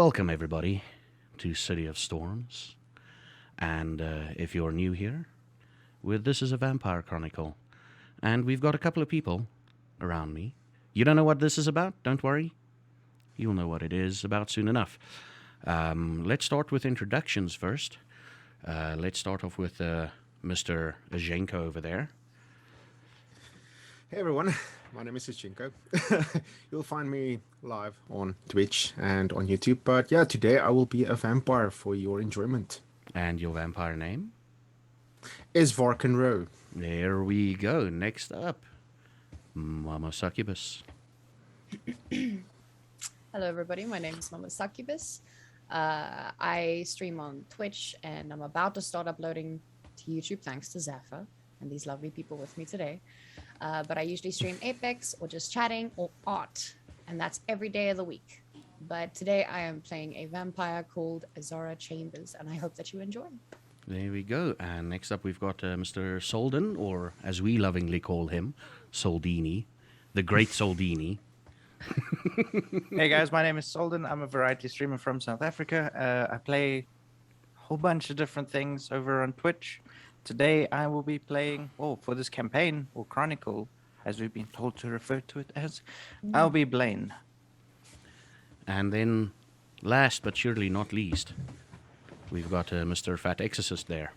Welcome, everybody, to City of Storms. And if you're new here, this is a vampire chronicle. And we've got a couple of people around me. You don't know what this is about? Don't worry. You'll know what it is about soon enough. Let's start with introductions first. Let's start off with Mr. Zhenko over there. Hey everyone, my name is Chinko. You'll find me live on Twitch and on YouTube, but yeah, today I will be a vampire for your enjoyment. And your vampire name? Is Varkyn. There we go. Next up, Mama Succubus. Hello everybody, my name is Mama Succubus. I stream on Twitch and I'm about to start uploading to YouTube thanks to Zaffa and these lovely people with me today. But I usually stream Apex or just chatting or art, and that's every day of the week. But today I am playing a vampire called Azara Chambers, and I hope that you enjoy. There we go. And next up we've got Mr. Solden, or as we lovingly call him, Soldini, the great Soldini. Hey guys, my name is Solden. I'm a variety streamer from South Africa. I play a whole bunch of different things over on Twitch. Today I will be playing, for this campaign, or chronicle, as we've been told to refer to it as, I'll be Blaine. And then, last but surely not least, we've got Mr. Fat Exorcist there.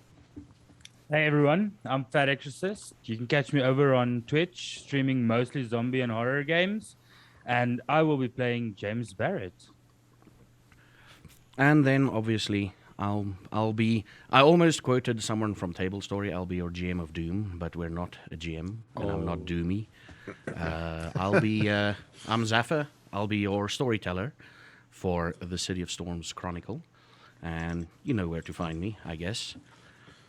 Hey everyone, I'm Fat Exorcist. You can catch me over on Twitch, streaming mostly zombie and horror games, and I will be playing James Barrett. And then, obviously, I almost quoted someone from Table Story, I'll be your GM of Doom, but we're not a GM, and I'm not Doomy. I'm Zaffa, I'll be your storyteller for the City of Storms Chronicle, and you know where to find me, I guess.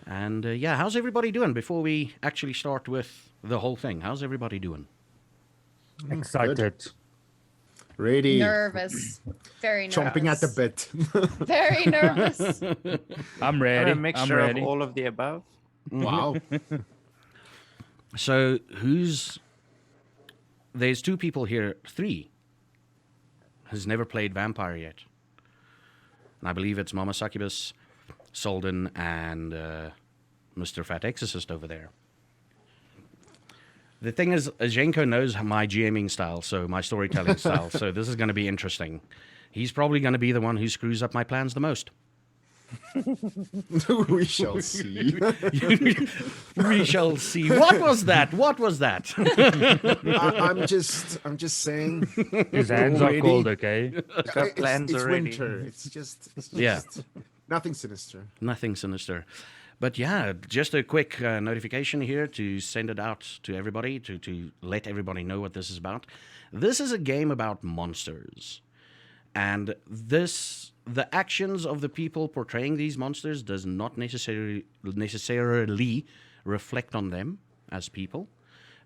And how's everybody doing before we actually start with the whole thing? How's everybody doing? Excited. Good. Ready. Nervous. Very nervous. Chomping at the bit. Very nervous. I'm ready. A mixture of all of the above. Wow. So there's two people here, three, has never played vampire yet. And I believe it's Mama Succubus, Solden, and Mr. Fat Exorcist over there. The thing is, Zhenko knows my GMing style, so my storytelling style, so this is going to be interesting. He's probably going to be the one who screws up my plans the most. We shall see. We shall see. What was that? What was that? I'm just saying. His hands are cold, okay? Got plans it's already. winter. It's just Yeah. Nothing sinister. Nothing sinister. But yeah, just a quick notification here to send it out to everybody, to let everybody know what this is about. This is a game about monsters. And the actions of the people portraying these monsters does not necessarily reflect on them as people.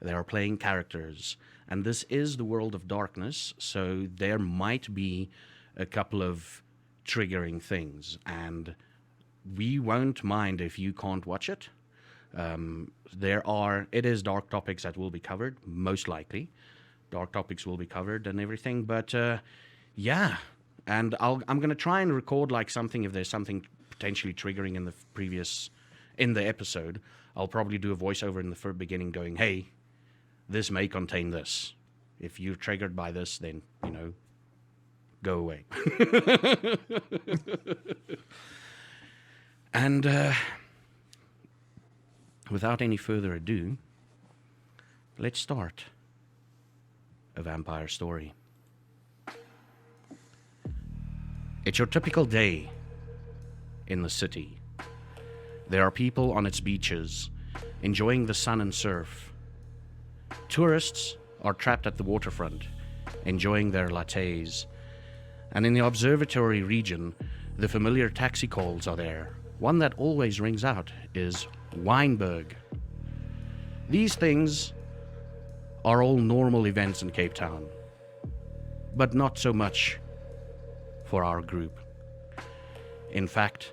They are playing characters. And this is the world of darkness, so there might be a couple of triggering things. And we won't mind if you can't watch it. It is dark topics that will be covered, most likely. Dark topics will be covered and everything, but yeah. And I'm going to try and record like something, if there's something potentially triggering in the episode. I'll probably do a voiceover in the beginning going, hey, this may contain this. If you're triggered by this, then, go away. And without any further ado, let's start a vampire story. It's your typical day in the city. There are people on its beaches, enjoying the sun and surf. Tourists are trapped at the waterfront, enjoying their lattes. And in the observatory region, the familiar taxi calls are there. One that always rings out is Weinberg. These things are all normal events in Cape Town, but not so much for our group. In fact,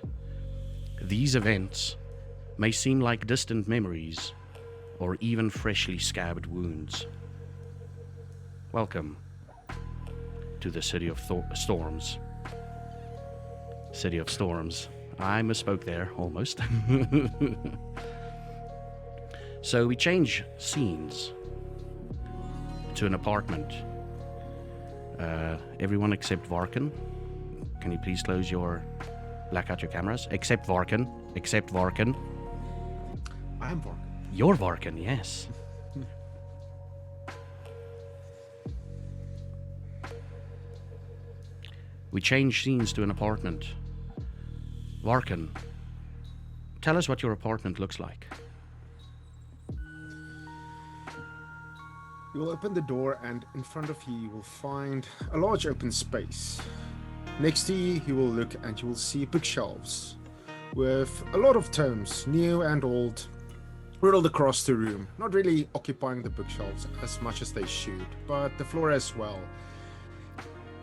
these events may seem like distant memories or even freshly scabbed wounds. Welcome to the City of Storms. City of Storms. I misspoke there, almost. So we change scenes to an apartment. Everyone except Varkyn. Can you please black out your cameras? Except Varkyn. Except Varkyn. I am Varkyn. You're Varkyn, yes. We change scenes to an apartment. Varkyn, tell us what your apartment looks like. You will open the door, and in front of you will find a large open space. Next to you, you will look and you will see bookshelves with a lot of tomes, new and old, riddled across the room. Not really occupying the bookshelves as much as they should, but the floor as well.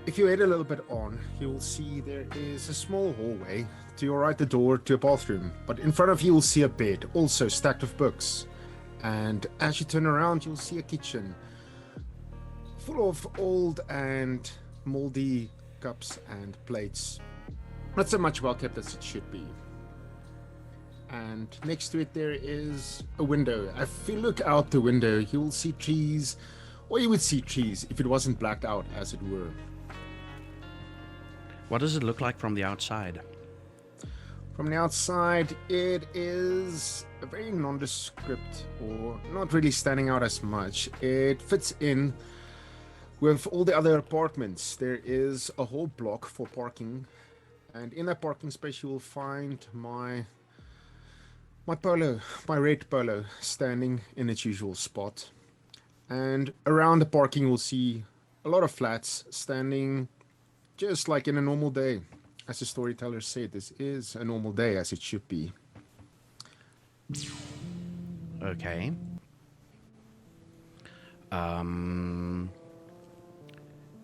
If you head a little bit on, you will see there is a small hallway. To your right, the door to a bathroom, but in front of you will see a bed, also stacked with books. And as you turn around, you'll see a kitchen full of old and moldy cups and plates. Not so much well kept as it should be. And next to it there is a window. If you look out the window, you will see trees, or you would see trees if it wasn't blacked out, as it were. What does it look like from the outside? From the outside, it is a very nondescript, or not really standing out as much. It fits in with all the other apartments. There is a whole block for parking, and in that parking space you will find my red polo, standing in its usual spot. And around the parking you will see a lot of flats standing just like in a normal day. As the storyteller said, this is a normal day, as it should be. Okay.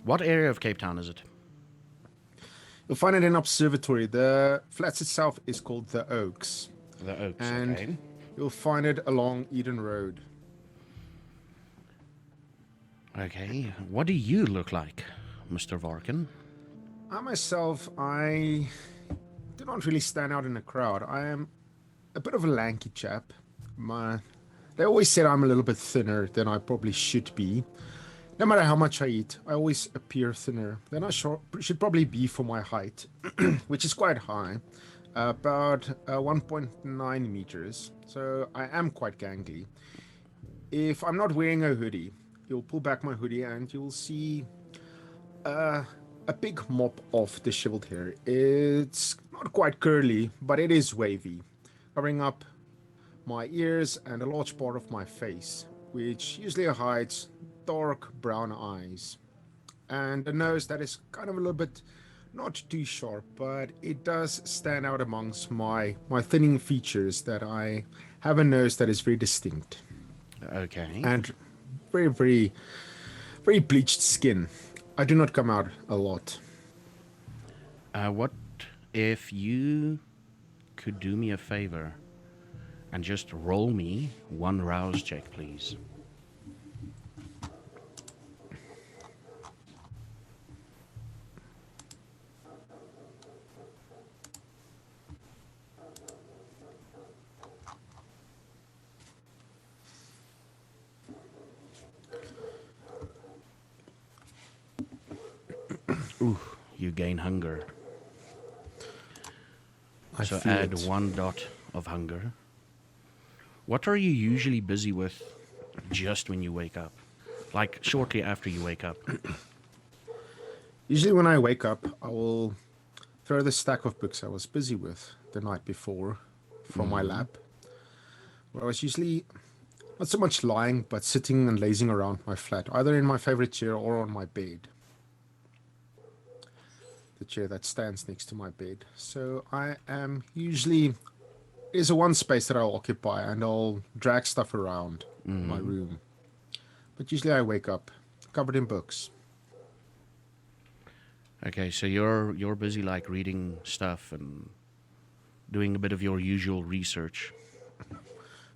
What area of Cape Town is it? You'll find it in Observatory. The flats itself is called The Oaks. The Oaks, And okay. you'll find it along Eden Road. Okay. What do you look like, Mr. Varkyn? I do not really stand out in the crowd. I am a bit of a lanky chap. They always said I'm a little bit thinner than I probably should be. No matter how much I eat, I always appear thinner than I should probably be for my height, which is quite high, about 1.9 meters. So I am quite gangly. If I'm not wearing a hoodie, you'll pull back my hoodie and you'll see a big mop of disheveled hair. It's not quite curly, but it is wavy, covering up my ears and a large part of my face, which usually hides dark brown eyes. And a nose that is kind of a little bit not too sharp, but it does stand out amongst my thinning features, that I have a nose that is very distinct. Okay. And very, very, very bleached skin. I do not come out a lot. What if you could do me a favor and just roll me one rouse check, please? Ooh, you gain hunger. So add 1 dot of hunger. What are you usually busy with just when you wake up? Like shortly after you wake up? Usually when I wake up, I will throw the stack of books I was busy with the night before from my lap, where I was usually not so much lying, but sitting and lazing around my flat, either in my favorite chair or on my bed. The chair that stands next to my bed. So I am usually, there's a one space that I'll occupy, and I'll drag stuff around my room. But usually I wake up covered in books. Okay, so you're busy like reading stuff and doing a bit of your usual research.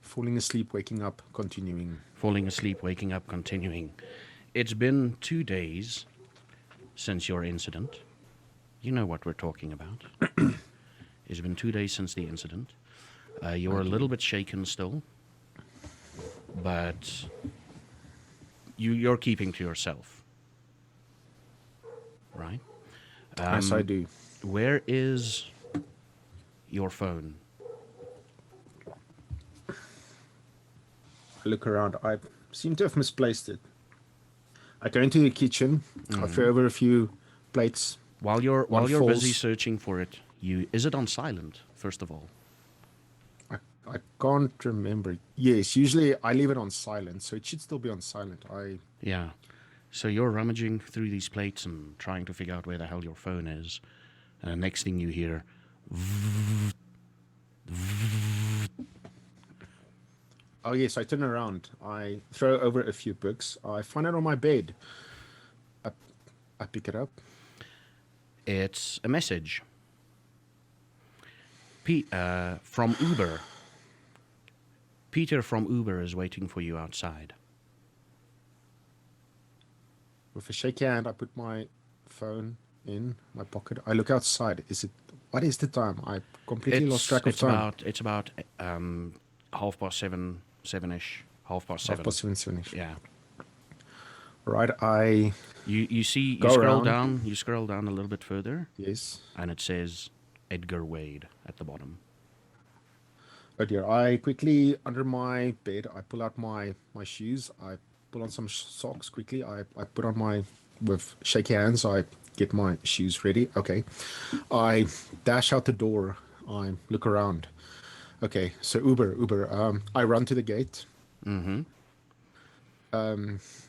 Falling asleep, waking up, continuing. Falling asleep, waking up, continuing. It's been 2 days since your incident. You know what we're talking about. It's been 2 days since the incident. You're a little bit shaken still, but you're keeping to yourself, right? Yes, I do. Where is your phone? I look around. I seem to have misplaced it. I go into the kitchen. I throw over a few plates. While you're One busy falls. searching for it, is it on silent? First of all, I can't remember. Yes, usually I leave it on silent, so it should still be on silent. yeah. So you're rummaging through these plates and trying to figure out where the hell your phone is, and the next thing you hear, Oh yes, I turn around. I throw over a few books. I find it on my bed. I pick it up. it's a message. From Uber. Peter from Uber is waiting for you outside. With a shaky hand, I put my phone in my pocket. I look outside. What is the time? I completely lost track of time. It's about 7:30, 7ish, 7:30. Half past 7, Yeah. Right, You see, you Go scroll around. down. You scroll down a little bit further, yes. and it says Edgar Wade at the bottom. Oh dear. I quickly, under my bed, I pull out my shoes. I pull on some socks quickly. I put on with shaky hands, I get my shoes ready. Okay. I dash out the door. I look around. Okay, so Uber. I run to the gate. Mm-hmm.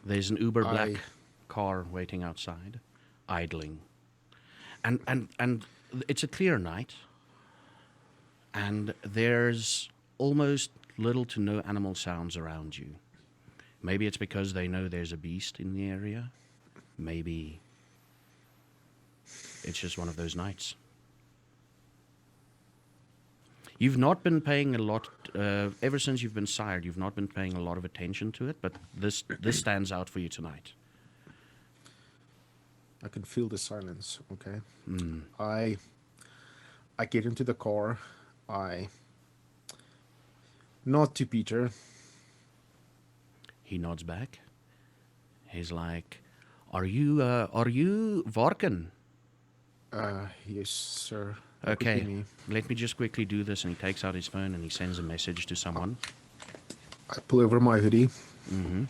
There's an Uber black I- car waiting outside, idling, and it's a clear night, and there's almost little to no animal sounds around you. Maybe it's because they know there's a beast in the area. Maybe it's just one of those nights. You've not been paying a lot, ever since you've been sired, you've not been paying a lot of attention to it, but this stands out for you tonight. I can feel the silence. Okay. I get into the car. I nod to Peter. He nods back. He's like, are you Varkyn? Yes, sir. That would be Okay, me. let me just quickly do this. And he takes out his phone and he sends a message to someone. I pull over my hoodie. And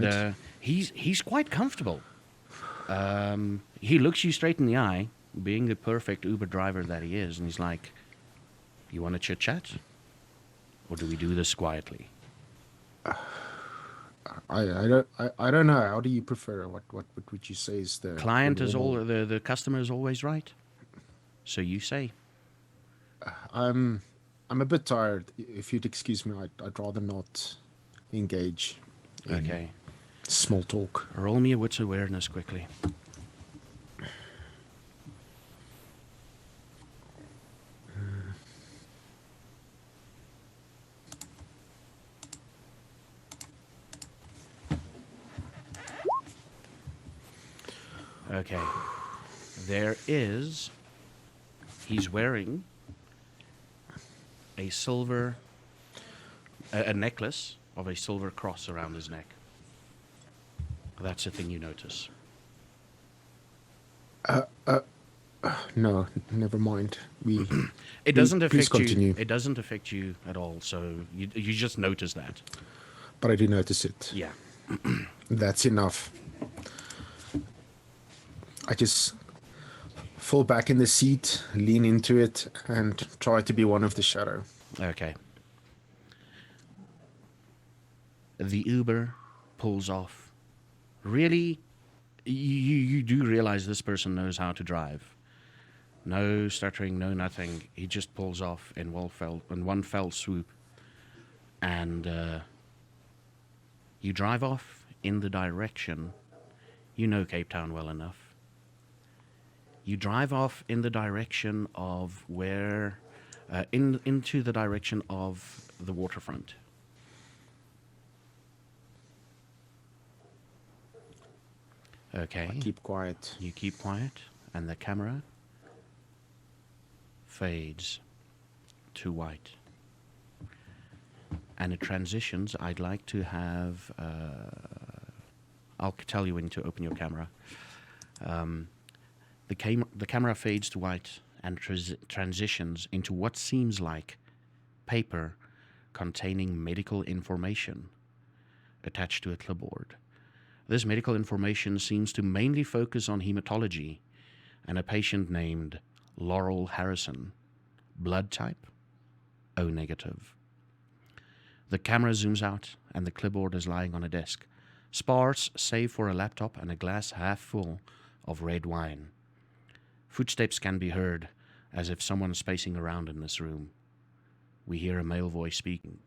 Alright. he's quite comfortable. He looks you straight in the eye, being the perfect Uber driver that he is, and he's like, "You want to chit chat, or do we do this quietly?" I don't know. How do you prefer? What would you say is the Client is normal- all the customer is always right. So you say. I'm a bit tired. If you'd excuse me, I'd rather not engage in Okay. small talk. Roll me a wits awareness quickly. Okay. He's wearing a silver, a necklace of a silver cross around his neck. That's the thing you notice. No, never mind. It doesn't Please affect you. continue. It doesn't affect you at all. So you just notice that. But I do notice it. Yeah. That's enough. I just fall back in the seat, lean into it, and try to be one of the shadow. Okay. The Uber pulls off. Really, you do realize this person knows how to drive. No stuttering, no nothing. He just pulls off in one fell swoop. And you drive off in the direction. You know Cape Town well enough. You drive off in the direction of where, into the direction of the waterfront. Okay. Keep quiet. You keep quiet, and the camera fades to white. And it transitions. I'd like to have... I'll tell you when to open your camera. The camera fades to white and transitions into what seems like paper containing medical information attached to a clipboard. This medical information seems to mainly focus on hematology and a patient named Laurel Harrison. Blood type O negative. The camera zooms out and the clipboard is lying on a desk, sparse save for a laptop and a glass half full of red wine. Footsteps can be heard as if someone's pacing around in this room. We hear a male voice speaking.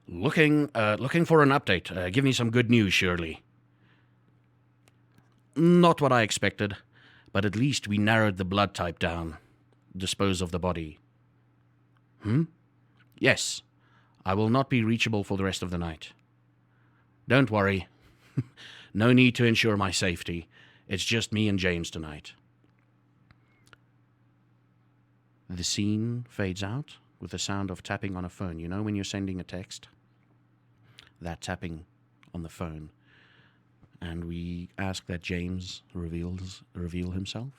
Looking for an update. Give me some good news, Shirley. Not what I expected, but at least we narrowed the blood type down. Dispose of the body. Yes. I will not be reachable for the rest of the night. Don't worry. No need to ensure my safety. It's just me and James tonight. The scene fades out with the sound of tapping on a phone. You know when you're sending a text? That tapping on the phone. And we ask that James reveal himself.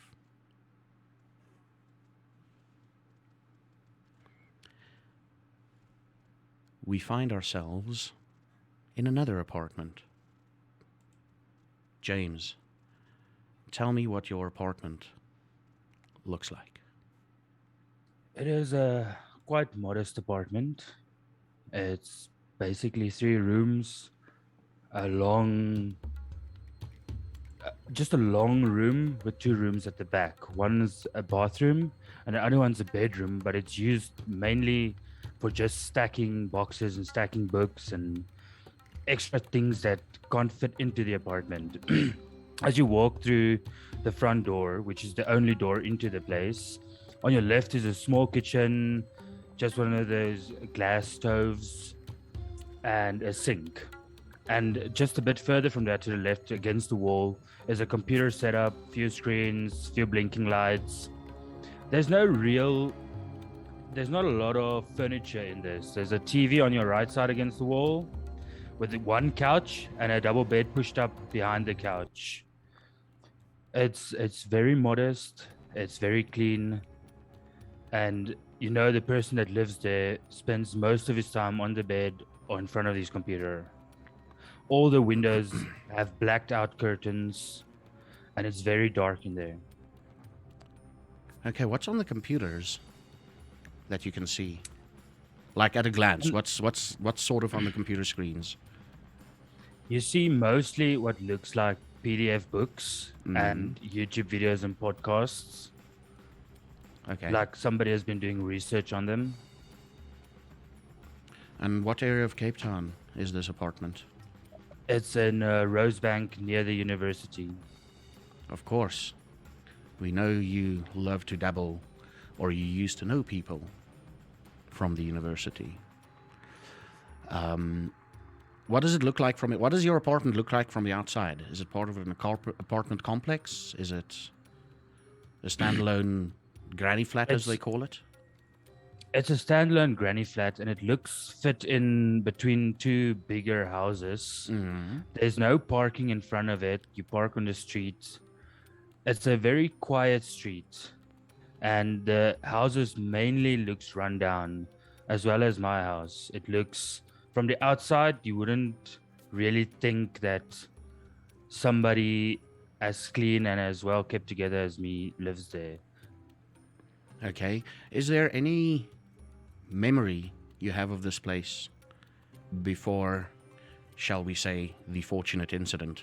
We find ourselves in another apartment. James, tell me what your apartment looks like. It is a quite modest apartment. It's basically 3 rooms, just a long room with 2 rooms at the back. One is a bathroom and the other one's a bedroom, but it's used mainly for just stacking boxes and stacking books and extra things that can't fit into the apartment. As you walk through the front door, which is the only door into the place, on your left is a small kitchen, just one of those glass stoves and a sink. And just a bit further from that to the left against the wall is a computer setup, few screens, few blinking lights. There's not a lot of furniture in this. There's a TV on your right side against the wall with 1 couch and a double bed pushed up behind the couch. It's very modest, it's very clean, and you know the person that lives there spends most of his time on the bed or in front of his computer. All the windows have blacked out curtains and it's very dark in there. Okay, what's on the computers that you can see? Like at a glance, what's sort of on the computer screens? You see mostly what looks like PDF books and YouTube videos and podcasts. Okay. Like somebody has been doing research on them. And what area of Cape Town is this apartment? It's in Rosebank near the university. Of course. We know you love to dabble, or you used to know people from the university. What does it look like from it? What does your apartment look like from the outside? Is it part of an apartment complex? Is it a standalone granny flat, as they call it? It's a standalone granny flat, and it looks fit in between 2 bigger houses. There's no parking in front of it. You park on the street. It's a very quiet street, and the houses mainly looks run down, as well as my house. It looks, from the outside, you wouldn't really think that somebody as clean and as well kept together as me lives there. Okay. Is there any memory you have of this place before, shall we say, the fortunate incident?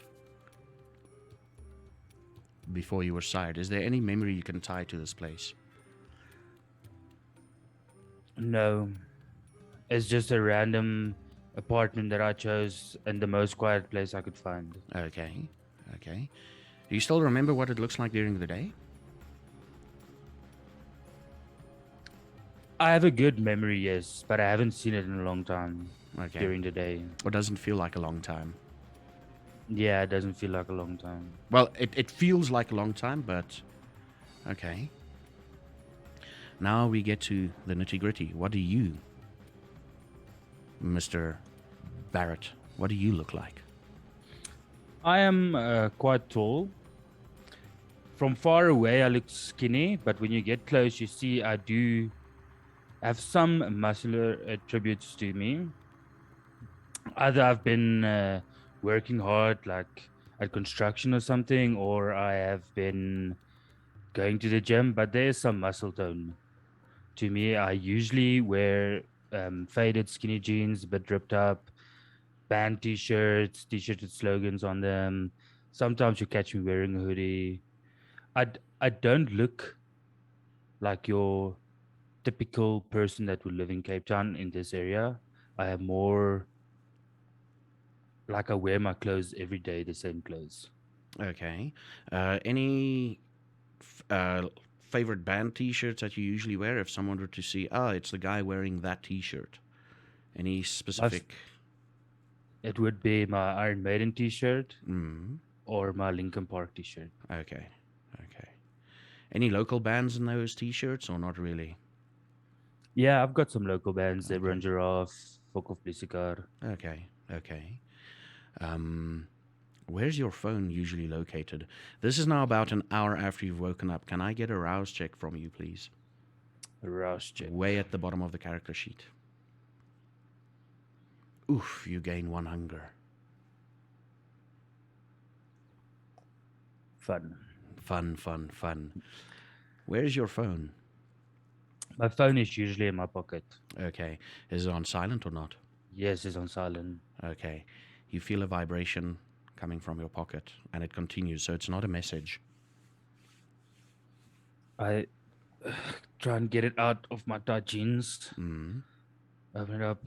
Before you were sired, is there any memory you can tie to this place? No, it's just a random apartment that I chose in the most quiet place I could find. Okay. Do you still remember what it looks like during the day? I have a good memory, yes, but I haven't seen it in a long time Okay. during the day. Or doesn't feel like a long time? Yeah, it doesn't feel like a long time. Well, it feels like a long time, but okay. Now we get to the nitty gritty. What do you, Mr. Barrett, what do you look like? I am quite tall. From far away, I look skinny, but when you get close, you see I do have some muscular attributes to me. Either I've been working hard, like at construction or something, or I have been going to the gym, but there's some muscle tone to me. I usually wear faded skinny jeans, a bit ripped up, band t-shirts with slogans on them. Sometimes you catch me wearing a hoodie. I don't look like your typical person that would live in Cape Town in this area. I am more like I wear my clothes every day, the same clothes. Okay. Any favorite band T-shirts that you usually wear? If someone were to see, it's the guy wearing that T-shirt. Any specific? It would be my Iron Maiden t-shirt Mm, or my Linkin Park t-shirt. okay. Okay. Any local bands in those T-shirts or not really? Yeah, I've got some local bands. They Okay. Run Giraffe, Folk of Blissicar. Okay. Okay. Where's your phone usually located? This is now about an hour after you've woken up. Can I get a rouse check from you, please? Rouse check. Way at the bottom of the character sheet. Oof, you gain 1 hunger. Fun. Fun, fun, fun. Where's your phone? My phone is usually in my pocket. Okay. Is it on silent or not? Yes, it's on silent. Okay. You feel a vibration coming from your pocket and it continues, so it's not a message. I try and get it out of my tight jeans. Mm. Open it up.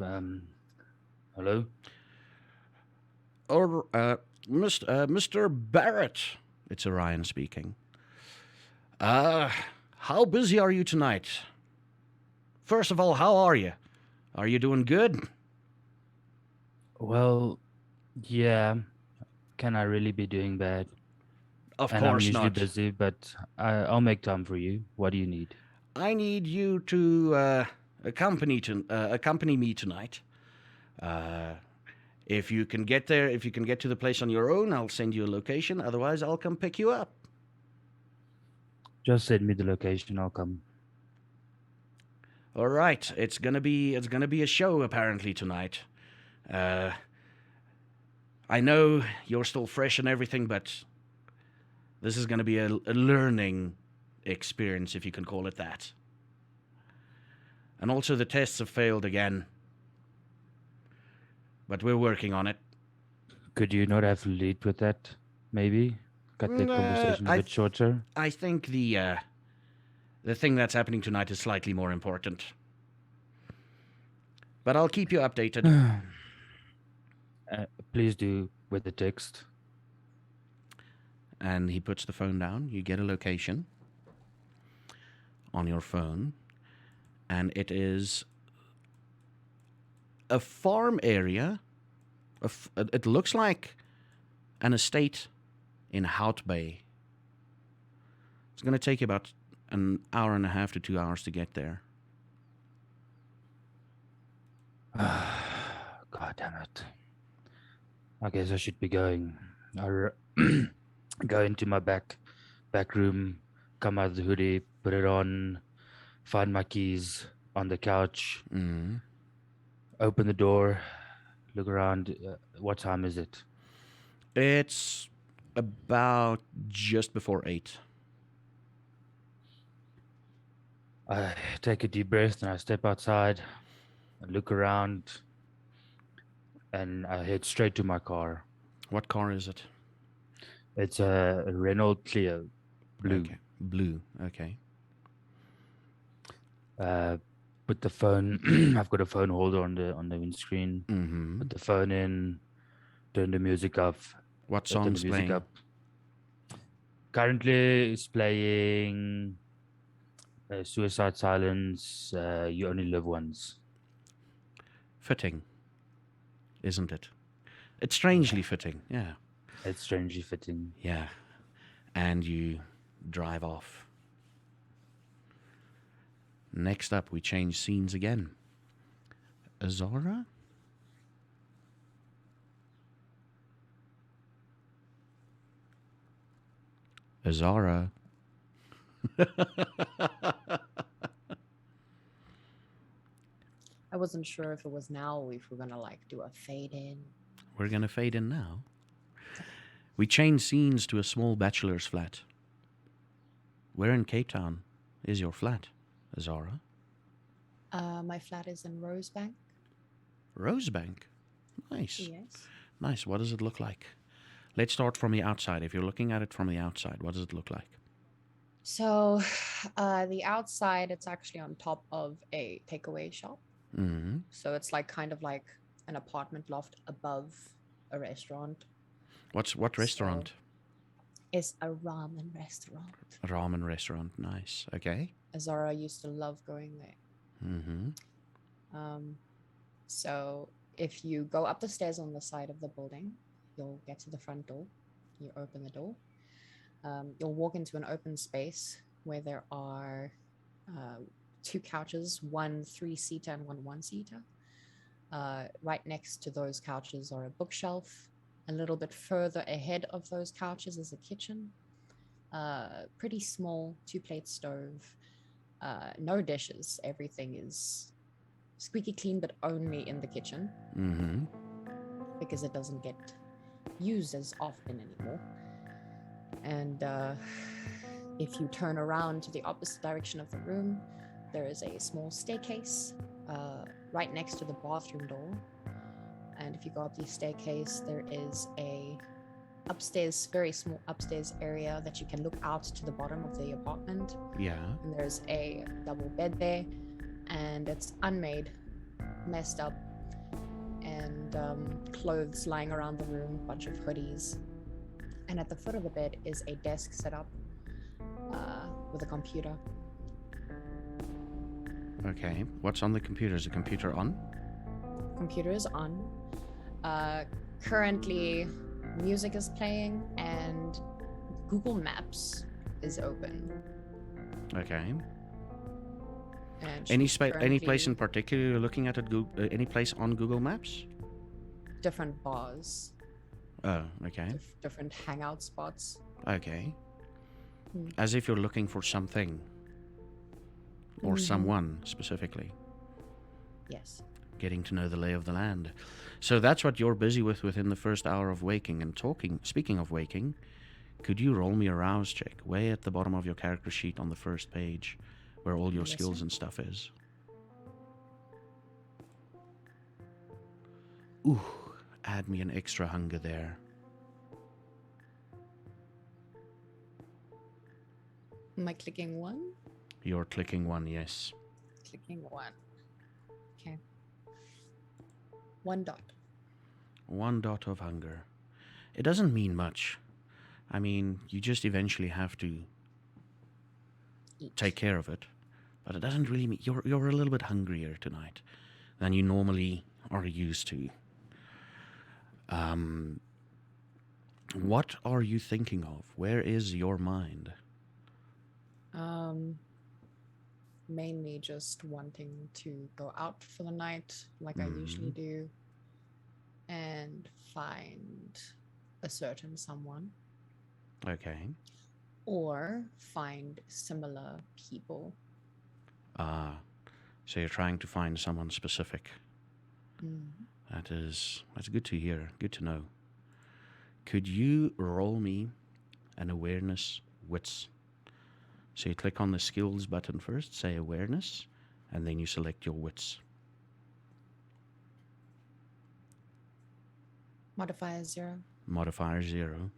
Hello? Or, Mr. Barrett. It's Orion speaking. How busy are you tonight? First of all, how are you? Are you doing good? Well, yeah. Can I really be doing bad? Of And I'm course usually not. busy, but I'll make time for you. What do you need? I need you to accompany me tonight. If you can get there, if you can get to the place on your own, I'll send you a location. Otherwise, I'll come pick you up. Just send me the location. I'll come. All right, it's gonna be a show apparently tonight. I know you're still fresh and everything, but this is gonna be a learning experience, if you can call it that. And also, the tests have failed again, but we're working on it. Could you not have lead with that? Maybe cut that conversation a bit shorter. I think the thing that's happening tonight is slightly more important. But I'll keep you updated. Please do with the text. And he puts the phone down. You get a location on your phone, and it is a farm area. It looks like an estate in Hout Bay. It's going to take you about an hour and a half to 2 hours to get there. God damn it. I guess I should be going. I go into my back room, come out of the hoodie, put it on, find my keys on the couch, Mm. open the door, look around. What time is it? It's about just before 8. I take a deep breath and I step outside. I look around and I head straight to my car. What car is it? It's a Renault Clio, blue. Okay. Blue. Okay. Put the phone. I've got a phone holder on the windscreen. Mm-hmm. Put the phone in. Turn the music up. What turn song's playing? Currently, it's playing Suicide Silence. You Only Live Once. Fitting, isn't it? It's strangely fitting. Yeah. It's strangely fitting. Yeah. And you drive off. Next up, we change scenes again. Azara? Azara. I wasn't sure if it was now or if we're gonna like do a fade in. We're going to fade in now. We change scenes to a small bachelor's flat. Where in Cape Town is your flat, Azara? My flat is in Rosebank. Rosebank. Nice. Yes. Nice. What does it look like? Let's start from the outside. If you're looking at it from the outside, what does it look like? So, the outside, it's actually on top of a takeaway shop. Mm-hmm. So it's like kind of like an apartment loft above a restaurant. What restaurant? It's a ramen restaurant. A ramen restaurant. Nice. Okay. Azara used to love going there. Mm-hmm. So if you go up the stairs on the side of the building, you'll get to the front door. You open the door. You'll walk into an open space where there are 2 couches, one 3-seater and one 1-seater. Right next to those couches are a bookshelf. A little bit further ahead of those couches is a kitchen. Pretty small 2-plate stove. No dishes. Everything is squeaky clean, but only in the kitchen Mm-hmm. because it doesn't get used as often anymore. And if you turn around to the opposite direction of the room, there is a small staircase right next to the bathroom door. And if you go up the staircase, there is a upstairs, very small upstairs area that you can look out to the bottom of the apartment. Yeah. And there's a double bed there, and it's unmade, messed up, and clothes lying around the room, a bunch of hoodies. And at the foot of the bed is a desk set up with a computer. Okay. What's on the computer? Is the computer on? Computer is on. Currently, music is playing and Google Maps is open. Okay. And Any she's any place currently in particular you're looking at any place on Google Maps? different bars, Oh, okay. different hangout spots. Okay. Hmm. As if you're looking for something or Mhm. someone specifically. Yes. Getting to know the lay of the land. So that's what you're busy with within the first hour of waking and talking. Speaking of waking, could you roll me a rouse check way at the bottom of your character sheet on the first page where all your Yes, skills sir. and stuff is? Ooh, add me an extra hunger there. Am I clicking 1? You're clicking 1, yes. Clicking 1. Okay. 1 dot. 1 dot of hunger. It doesn't mean much. I mean, you just eventually have to Eat. take care of it. But it doesn't really mean you're a little bit hungrier tonight than you normally are used to. What are you thinking of? Where is your mind? Mainly just wanting to go out for the night like I usually do and find a certain someone Okay. or find similar people. So you're trying to find someone specific. Mm. That's good to hear. Good to know. Could you roll me an awareness wits? So you click on the skills button first, say awareness, and then you select your wits. Modifier 0. Modifier 0.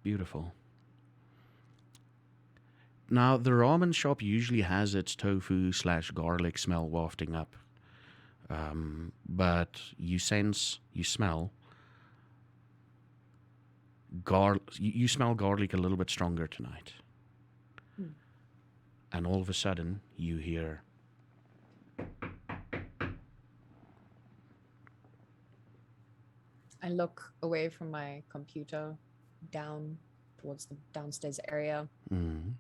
Beautiful. Now, the ramen shop usually has its tofu/garlic smell wafting up. But you smell you smell garlic a little bit stronger tonight. Hmm. And all of a sudden, you hear I look away from my computer down towards the downstairs area, Mm.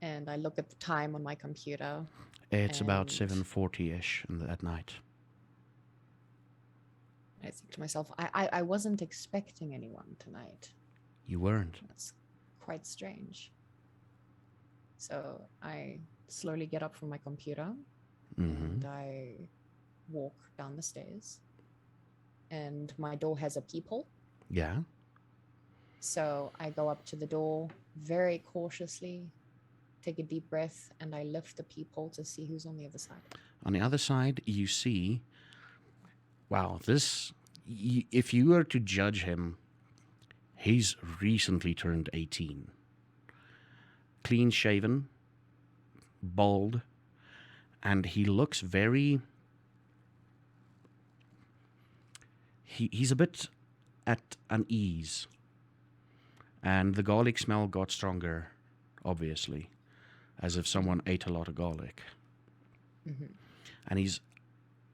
and I look at the time on my computer. It's about And 7:40-ish at night. I think to myself, I wasn't expecting anyone tonight. You weren't. That's quite strange. So I slowly get up from my computer Mm-hmm. and I walk down the stairs. And my door has a peephole. Yeah. So I go up to the door very cautiously, take a deep breath, and I lift the peephole to see who's on the other side. On the other side, you see, wow, if you were to judge him, he's recently turned 18. Clean shaven, bald, and he looks very. He's a bit at unease. And the garlic smell got stronger, obviously, as if someone ate a lot of garlic. Mm-hmm. And he's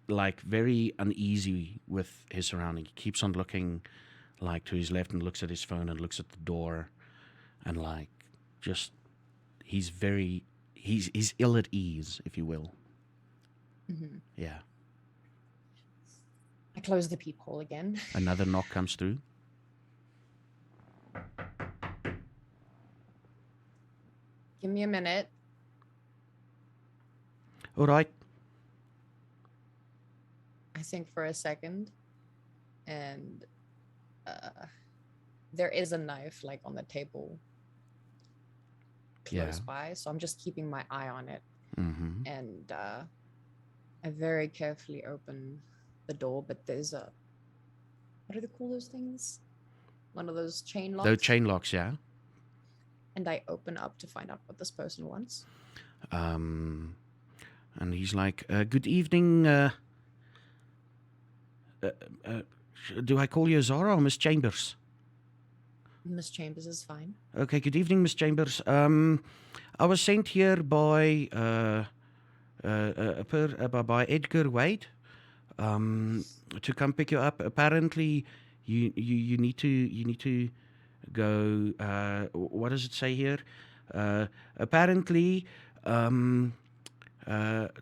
like very uneasy with his surroundings. He keeps on looking like to his left and looks at his phone and looks at the door, and like just he's ill at ease, if you will. Mm-hmm. Yeah. I close the peephole again. Another knock comes through. Give me a minute. All right. I think for a second, and there is a knife like on the table close Yeah. by, so I'm just keeping my eye on it. Mm-hmm. And I very carefully open the door, but there's a, what do they call those things? One of those chain locks. Those chain locks, yeah. And I open up to find out what this person wants. And he's like, "Good evening. Do I call you Zara or Miss Chambers?" Miss Chambers is fine. Okay. Good evening, Miss Chambers. I was sent here by by Edgar Wade. To come pick you up. Apparently, you need to go. What does it say here? Apparently,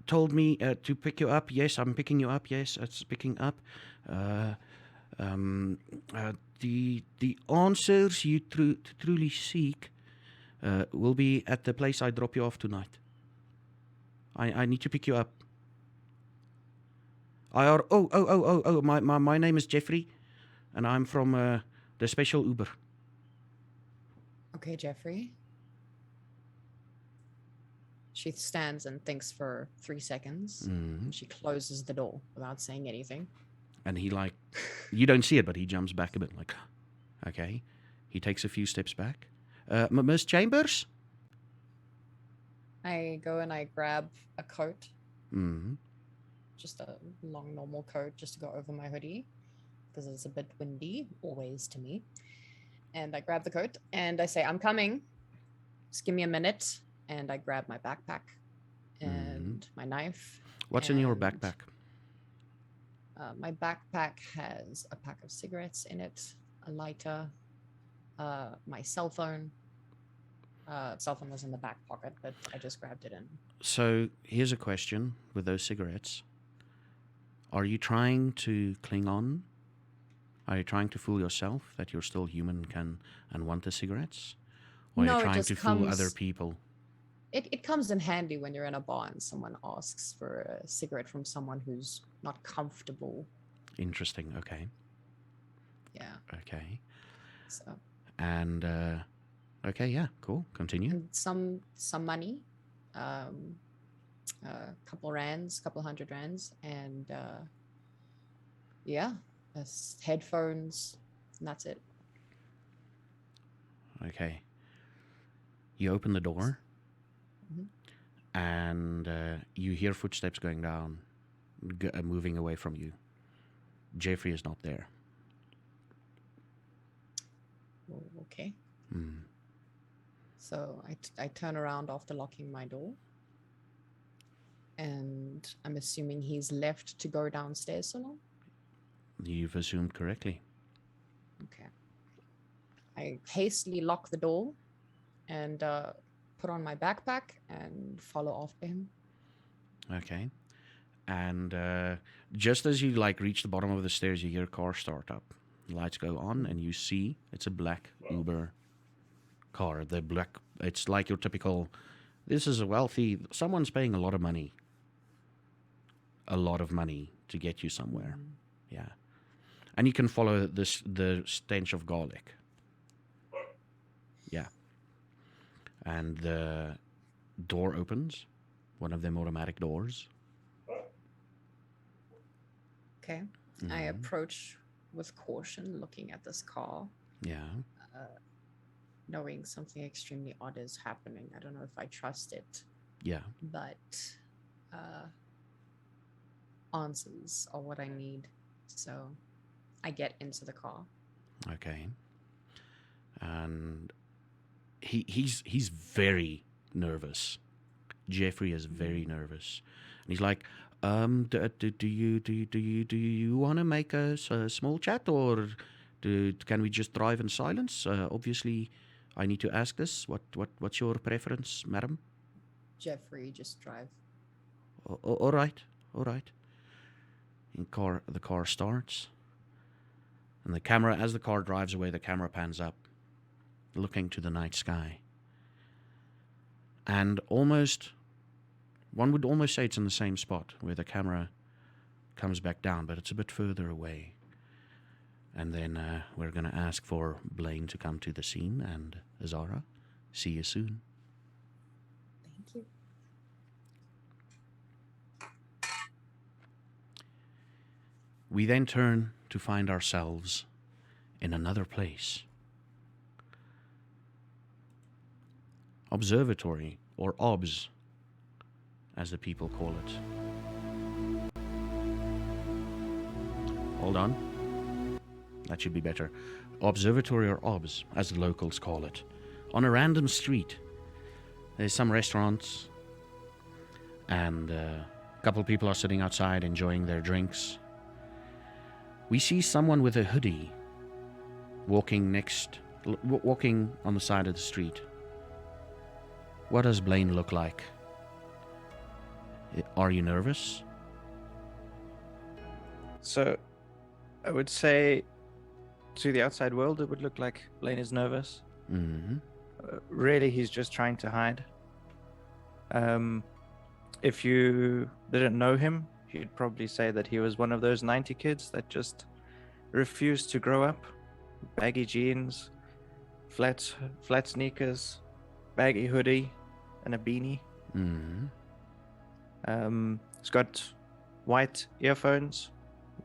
told me to pick you up. Yes, I'm picking you up. Yes, it's picking up. The answers you truly seek will be at the place I drop you off tonight. I need to pick you up. My name is Jeffrey, and I'm from the special Uber. Okay, Jeffrey. She stands and thinks for 3 seconds. Mm. And she closes the door without saying anything. And he like, you don't see it, but he jumps back a bit like, okay. He takes a few steps back. Miss Chambers? I go and I grab a coat, Mm. just a long normal coat, just to go over my hoodie because it's a bit windy, always to me. And I grab the coat and I say, "I'm coming. Just give me a minute." And I grab my backpack and my knife. What's in your And, backpack? My backpack has a pack of cigarettes in it, a lighter, my cell phone. Cell phone was in the back pocket, but I just grabbed it in. So here's a question with those cigarettes. Are you trying to cling on? Are you trying to fool yourself that you're still human and want the cigarettes? Or No, are it you trying just to fool comes- other people? It comes in handy when you're in a bar and someone asks for a cigarette from someone who's not comfortable. Interesting. Okay. Yeah. Okay. So And okay, yeah, cool. Continue. and some money, a couple rands, couple hundred rands, and yeah, headphones, and that's it. Okay. You open the door, Mhm. and you hear footsteps going down, moving away from you. Jeffrey is not there. Oh, okay. Mm. So I turn around after locking my door, and I'm assuming he's left to go downstairs so long. You've assumed correctly. Okay. I hastily lock the door and put on my backpack and follow after him. Okay. And just as you like reach the bottom of the stairs, you hear a car start up. Lights go on, and you see it's a black Uber car. The black, it's like your typical. This is a wealthy. Someone's paying a lot of money. A lot of money to get you somewhere. Yeah, and you can follow the stench of garlic. Yeah, and the door opens. One of them automatic doors. Okay. I approach with caution, looking at this car, Yeah. knowing something extremely odd is happening. I don't know if I trust it, Yeah. but answers are what I need. So I get into the car. Okay. And he's very nervous. Jeffrey is very nervous, and he's like, do you want to make a small chat, or can we just drive in silence? Obviously, I need to ask this. What's your preference, madam? Jeffrey, just drive. All right, all right. The car starts, and as the car drives away, the camera pans up, looking to the night sky. And one would almost say it's in the same spot where the camera comes back down, but it's a bit further away. And then we're going to ask for Blaine to come to the scene, and Zara, see you soon. Thank you. We then turn to find ourselves in another place. Observatory, or OBS, as the people call it. Hold on. That should be better. Observatory, or OBS, as the locals call it. On a random street, there's some restaurants, and a couple of people are sitting outside enjoying their drinks. We see someone with a hoodie walking on the side of the street. What does Blaine look like? Are you nervous? So, I would say to the outside world, it would look like Blaine is nervous. Mm-hmm. Really, he's just trying to hide. If you didn't know him, you'd probably say that he was one of those 90 kids that just refused to grow up. Baggy jeans, flat sneakers, baggy hoodie, and a beanie. Mm-hmm. He's got white earphones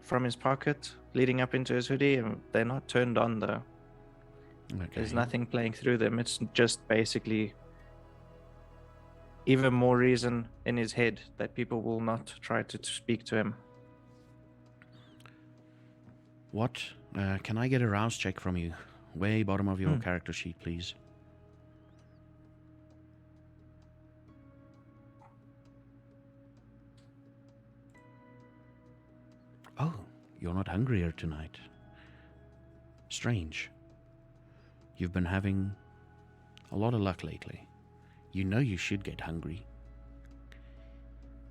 from his pocket leading up into his hoodie, and they're not turned on though. Okay. There's nothing playing through them. It's just basically even more reason in his head that people will not try to speak to him. What? Can I get a rouse check from you? Way bottom of your character sheet, please. Oh, you're not hungrier tonight. Strange. You've been having a lot of luck lately. You know you should get hungry,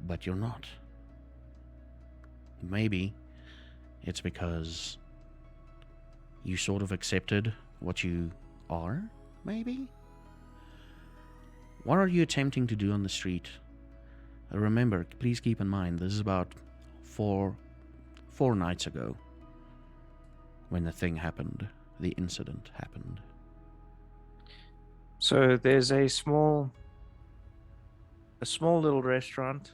but you're not. Maybe it's because you sort of accepted what you are, maybe? What are you attempting to do on the street? Remember, please keep in mind, this is about four nights ago when the thing happened, the incident happened. So there's a small little restaurant,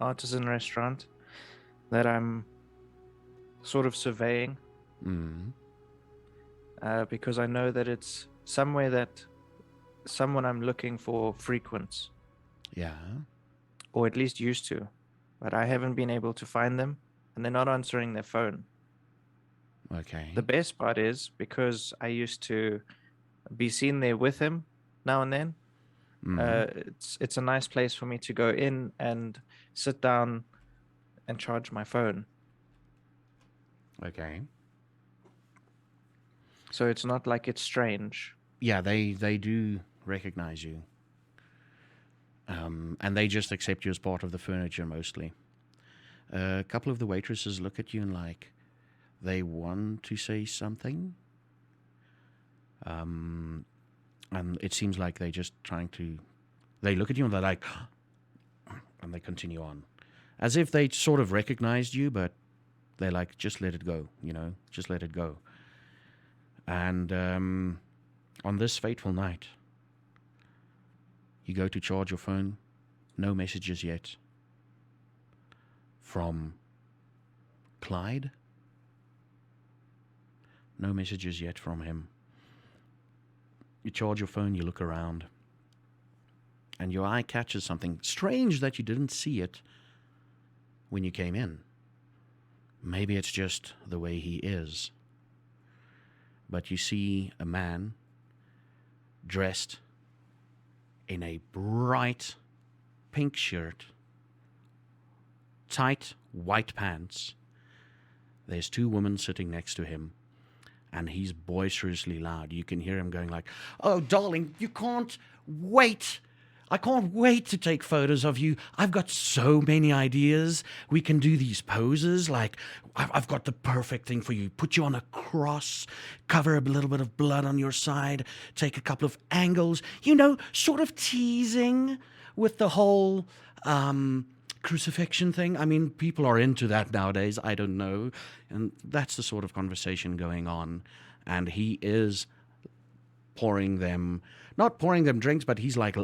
artisan restaurant, that I'm sort of surveying. Because I know that it's somewhere that someone I'm looking for frequents. Yeah. Or at least used to. But I haven't been able to find them, and they're not answering their phone. Okay. The best part is, because I used to be seen there with him now and then, it's a nice place for me to go in and sit down and charge my phone. Okay. So it's not like it's strange. Yeah, they do recognize you. And they just accept you as part of the furniture mostly. A couple of the waitresses look at you and like they want to say something. And it seems like they're just trying to. They look at you and they're like, and they continue on, as if they sort of recognized you, but they're like, just let it go, just let it go. And on this fateful night, you go to charge your phone, no messages yet from Clyde. No messages yet from him. You charge your phone, you look around, and your eye catches something strange that you didn't see it when you came in. Maybe it's just the way he is. But you see a man dressed in a bright pink shirt, tight white pants. There's two women sitting next to him, and he's boisterously loud. You can hear him going like, "Oh, darling, you can't wait. I can't wait to take photos of you. I've got so many ideas. We can do these poses. Like, I've got the perfect thing for you. Put you on a cross, cover a little bit of blood on your side, take a couple of angles, sort of teasing with the whole crucifixion thing. I mean, people are into that nowadays. I don't know. And that's the sort of conversation going on. And he is not pouring them drinks, but he's like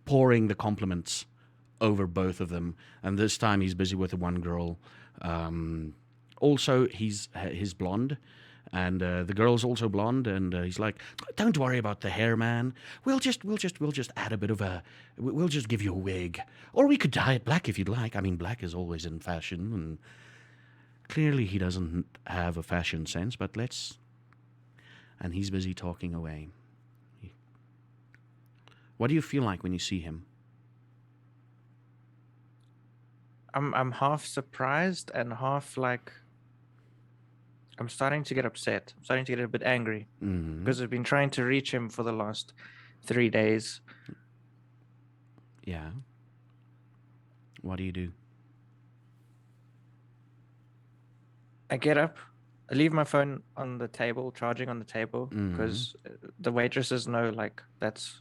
pouring the compliments over both of them. And this time he's busy with the one girl. Also, he's blonde, and the girl's also blonde. And he's like, "Don't worry about the hair, man. We'll just add a bit of we'll just give you a wig, or we could dye it black if you'd like. I mean, black is always in fashion, and clearly he doesn't have a fashion sense. But let's." And he's busy talking away. What do you feel like when you see him? I'm half surprised and half like I'm starting to get upset. I'm starting to get a bit angry because I've been trying to reach him for the last 3 days. Yeah. What do you do? I get up, I leave my phone on the table, charging on the table, because the waitresses know like that's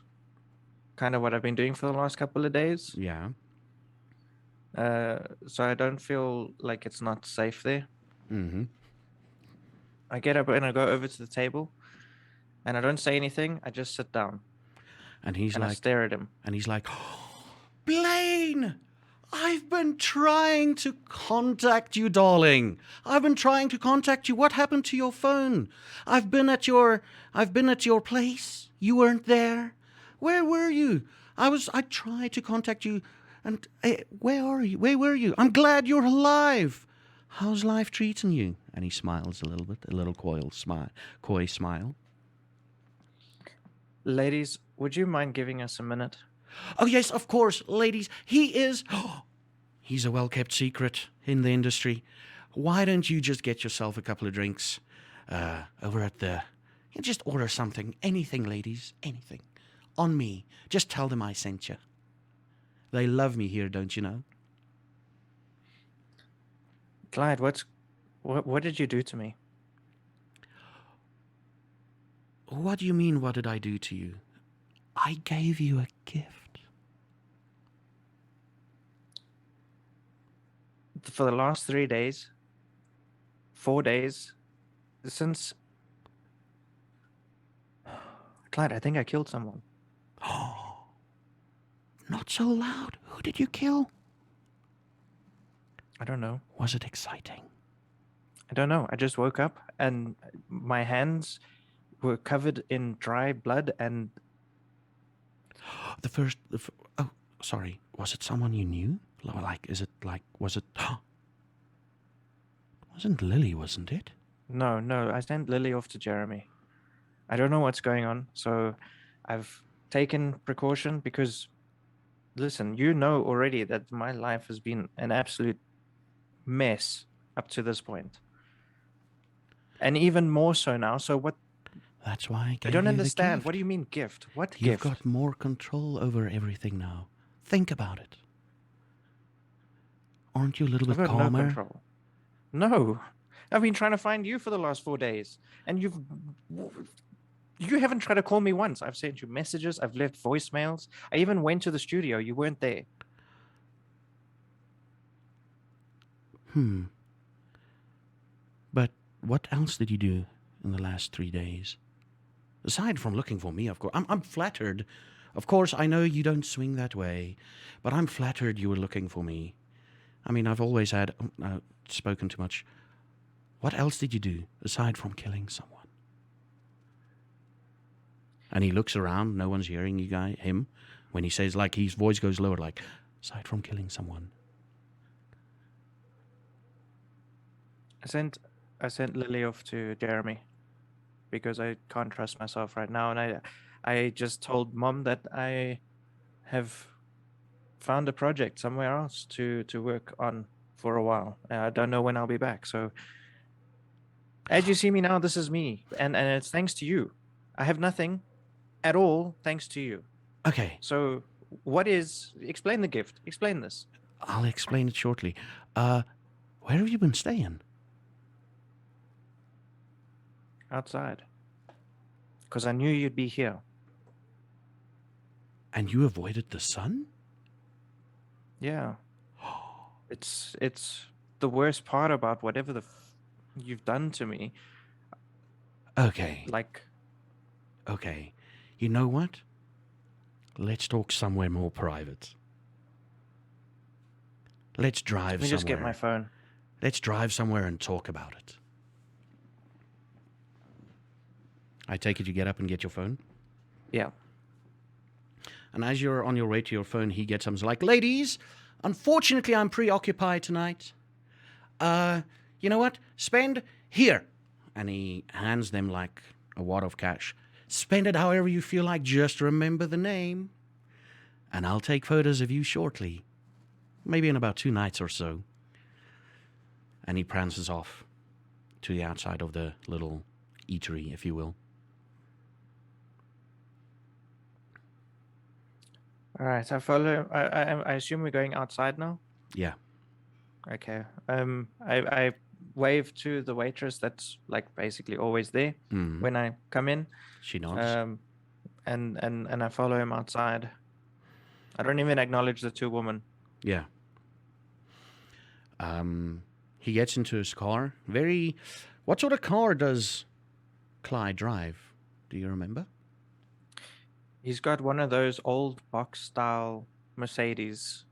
kind of what I've been doing for the last couple of days. Yeah. So I don't feel like it's not safe there. Mm-hmm. I get up and I go over to the table, and I don't say anything. I just sit down. And he's and I like, stare at him. And he's like, "Oh, Blaine, I've been trying to contact you, darling. I've been trying to contact you. What happened to your phone? I've been at your place. You weren't there. Where were you? I tried to contact you, and where are you? Where were you? I'm glad you're alive. How's life treating you?" And he smiles a little bit, a little coy smile. Ladies, would you mind giving us a minute? "Oh, yes, of course, ladies. He's a well-kept secret in the industry. Why don't you just get yourself a couple of drinks over at just order something. Anything, ladies, anything. On me. Just tell them I sent you. They love me here, don't you know?" Clyde, what did you do to me? "What do you mean, what did I do to you? I gave you a gift." For the last 3 days, 4 days, since... Clyde, I think I killed someone. Oh, not so loud. Who did you kill? I don't know. Was it exciting? I don't know. I just woke up and my hands were covered in dry blood and... Oh, sorry. Was it someone you knew? Was it... Wasn't Lily, wasn't it? No, I sent Lily off to Jeremy. I don't know what's going on, so I've taken precaution because, listen, you know already that my life has been an absolute mess up to this point. And even more so now. So That's why I gave I don't you understand. the What gift. do you mean gift? What You've gift? got more control over everything now. Think about it. Aren't you a little I've bit got no calmer? control. No. I've been trying to find you for the last 4 days, and you haven't tried to call me once. I've sent you messages. I've left voicemails. I even went to the studio. You weren't there. But what else did you do in the last 3 days? Aside from looking for me, of course. I'm flattered. Of course, I know you don't swing that way, but I'm flattered you were looking for me. I mean, I've always had spoken too much. What else did you do aside from killing someone? And he looks around. No one's hearing him. When he says, like, his voice goes lower, like, aside from killing someone. I sent Lily off to Jeremy because I can't trust myself right now, and I just told Mom that I have found a project somewhere else to work on for a while. I don't know when I'll be back. So as you see me now, this is me, and it's thanks to you. I have nothing at all thanks to you. Okay, So explain the gift. Explain this. I'll explain it shortly. Where have you been staying? Outside. Because I knew you'd be here. And you avoided the sun? Yeah. It's the worst part about whatever you've done to me. Okay, Like, okay. You know what? Let's talk somewhere more private. Let's drive let me somewhere. just get my phone. Let's drive somewhere and talk about it. I take it you get up and get your phone? Yeah. And as you're on your way to your phone, he gets up and is like, ladies, unfortunately, I'm preoccupied tonight. You know what? Spend here. And he hands them like a wad of cash. Spend it however you feel like. Just remember the name. And I'll take photos of you shortly. Maybe in about 2 nights or so. And he prances off to the outside of the little eatery, if you will. All right. I follow. I assume we're going outside now. Yeah. Okay. I wave to the waitress that's like basically always there when I come in. She nods. And I follow him outside. I don't even acknowledge the two women. Yeah. He gets into his car. What sort of car does Clyde drive? Do you remember? He's got one of those old box style Mercedes,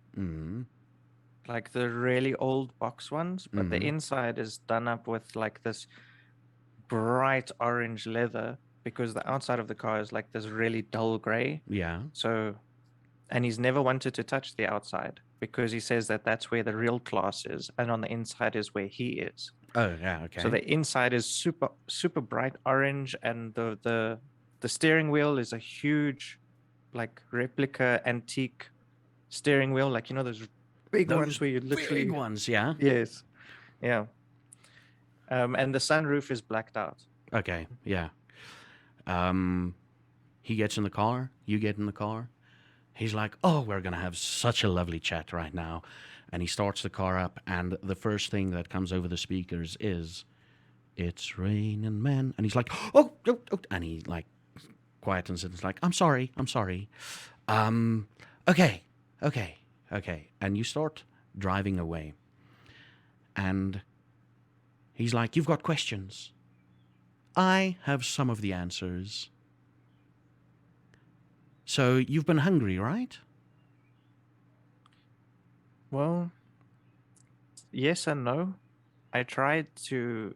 like the really old box ones, but the inside is done up with like this bright orange leather because the outside of the car is like this really dull gray. Yeah. So, and he's never wanted to touch the outside because he says that that's where the real class is, and on the inside is where he is. Oh, yeah, okay. So the inside is super bright orange, and the steering wheel is a huge, like replica antique steering wheel, like those big ones where you literally big ones, yeah. Yes, yeah. And the sunroof is blacked out. Okay, yeah. He gets in the car. You get in the car. He's like, "Oh, we're gonna have such a lovely chat right now," and he starts the car up. And the first thing that comes over the speakers is, "It's raining men," and he's like, "Oh, oh, oh," and he like quietens it. It's like, I'm sorry. Okay. And you start driving away. And he's like, you've got questions. I have some of the answers. So you've been hungry, right? Well, yes and no. I tried to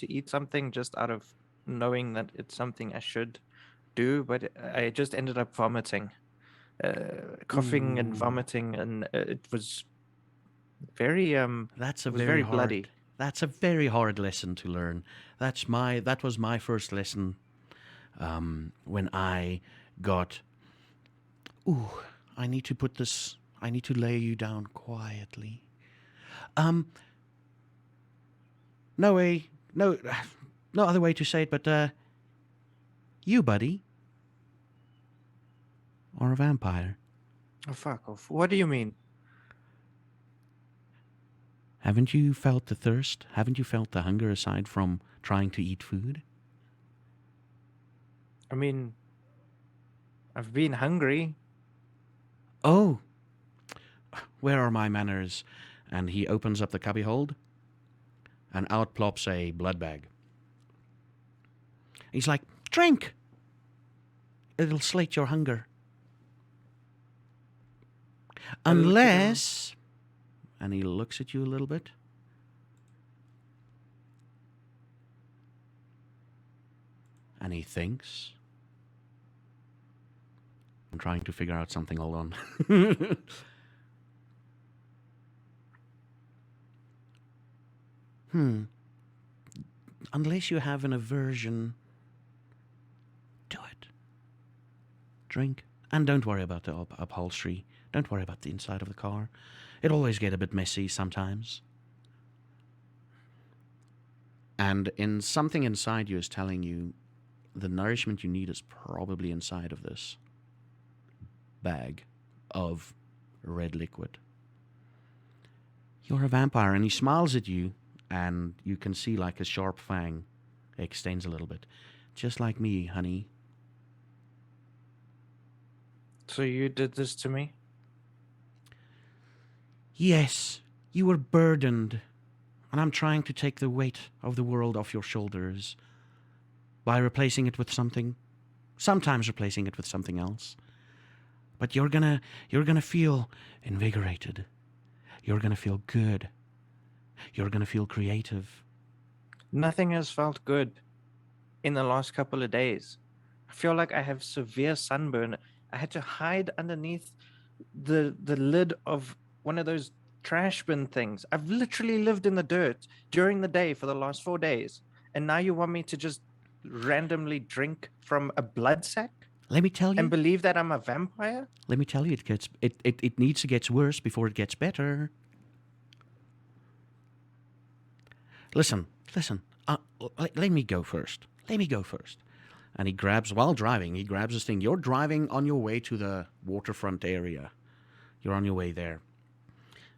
eat something just out of knowing that it's something I should do, but I just ended up vomiting, coughing and vomiting, and it was very bloody. That's a very hard lesson to learn. That was my first lesson when I got. Ooh, I need to lay you down quietly. No other way to say it, but You, buddy. Or a vampire. Oh, fuck off. What do you mean? Haven't you felt the thirst? Haven't you felt the hunger aside from trying to eat food? I mean, I've been hungry. Oh, where are my manners? And he opens up the cubbyhole, and out plops a blood bag. He's like, drink! It'll slate your hunger. Unless... And he looks at you a little bit. And he thinks. I'm trying to figure out something. Hold on. Unless you have an aversion, do it. Drink. And don't worry about the upholstery. Don't worry about the inside of the car. It always get a bit messy sometimes. And in something inside you is telling you the nourishment you need is probably inside of this bag of red liquid. You're a vampire, and he smiles at you, and you can see like a sharp fang extends a little bit. Just like me, honey. So you did this to me? Yes, you were burdened, and I'm trying to take the weight of the world off your shoulders by replacing it with something, sometimes replacing it with something else. But you're gonna feel invigorated. You're gonna feel good. You're gonna feel creative. Nothing has felt good in the last couple of days. I feel like I have severe sunburn. I had to hide underneath the lid of one of those trash bin things. I've literally lived in the dirt during the day for the last 4 days. And now you want me to just randomly drink from a blood sack? Let me tell you. And believe that I'm a vampire? Let me tell you, it needs to get worse before it gets better. Listen. Let me go first. And he grabs, while driving, he grabs this thing. You're driving on your way to the waterfront area. You're on your way there.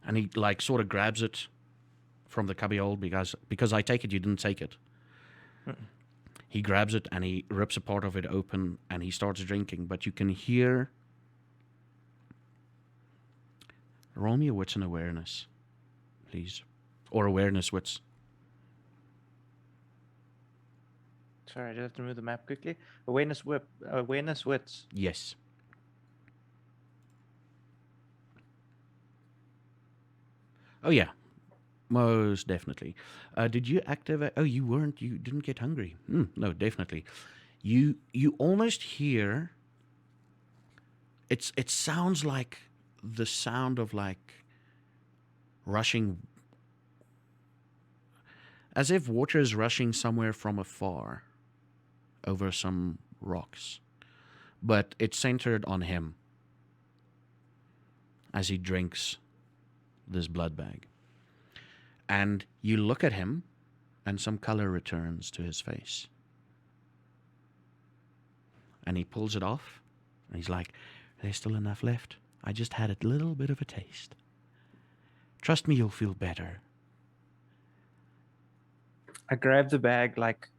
And he like sort of grabs it from the cubbyhole because I take it you didn't take it. Mm-mm. He grabs it and he rips a part of it open and he starts drinking. But you can hear... Roll me a wits and awareness, please. Or awareness wits. Sorry, I just have to move the map quickly. Awareness wits. Yes. Oh yeah, most definitely. Did you activate? Oh, you weren't. You didn't get hungry. No, definitely. You almost hear. It sounds like the sound of like rushing, as if water is rushing somewhere from afar, over some rocks, but it's centered on him as he drinks this blood bag. And you look at him and some color returns to his face. And he pulls it off and he's like, there's still enough left. I just had a little bit of a taste. Trust me, you'll feel better. I grab the bag like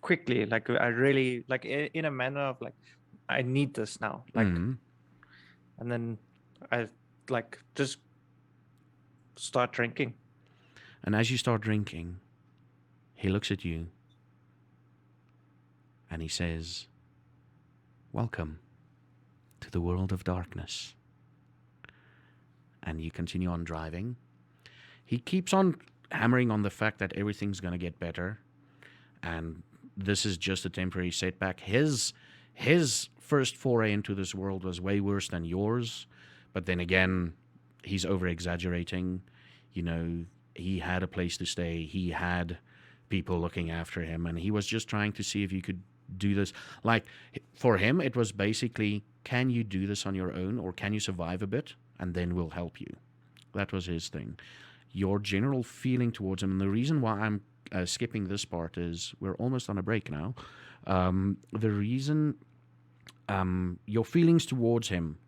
quickly, like I really like in a manner of like I need this now, like, and then I like just start drinking. And as you start drinking, he looks at you and he says, welcome to the world of darkness. And you continue on driving. He keeps on hammering on the fact that everything's going to get better and this is just a temporary setback. His first foray into this world was way worse than yours, but then again, he's over-exaggerating. You know, he had a place to stay. He had people looking after him, and he was just trying to see if you could do this. Like, for him, it was basically, can you do this on your own, or can you survive a bit, and then we'll help you. That was his thing. Your general feeling towards him, and the reason why skipping this part is we're almost on a break now. The reason your feelings towards him,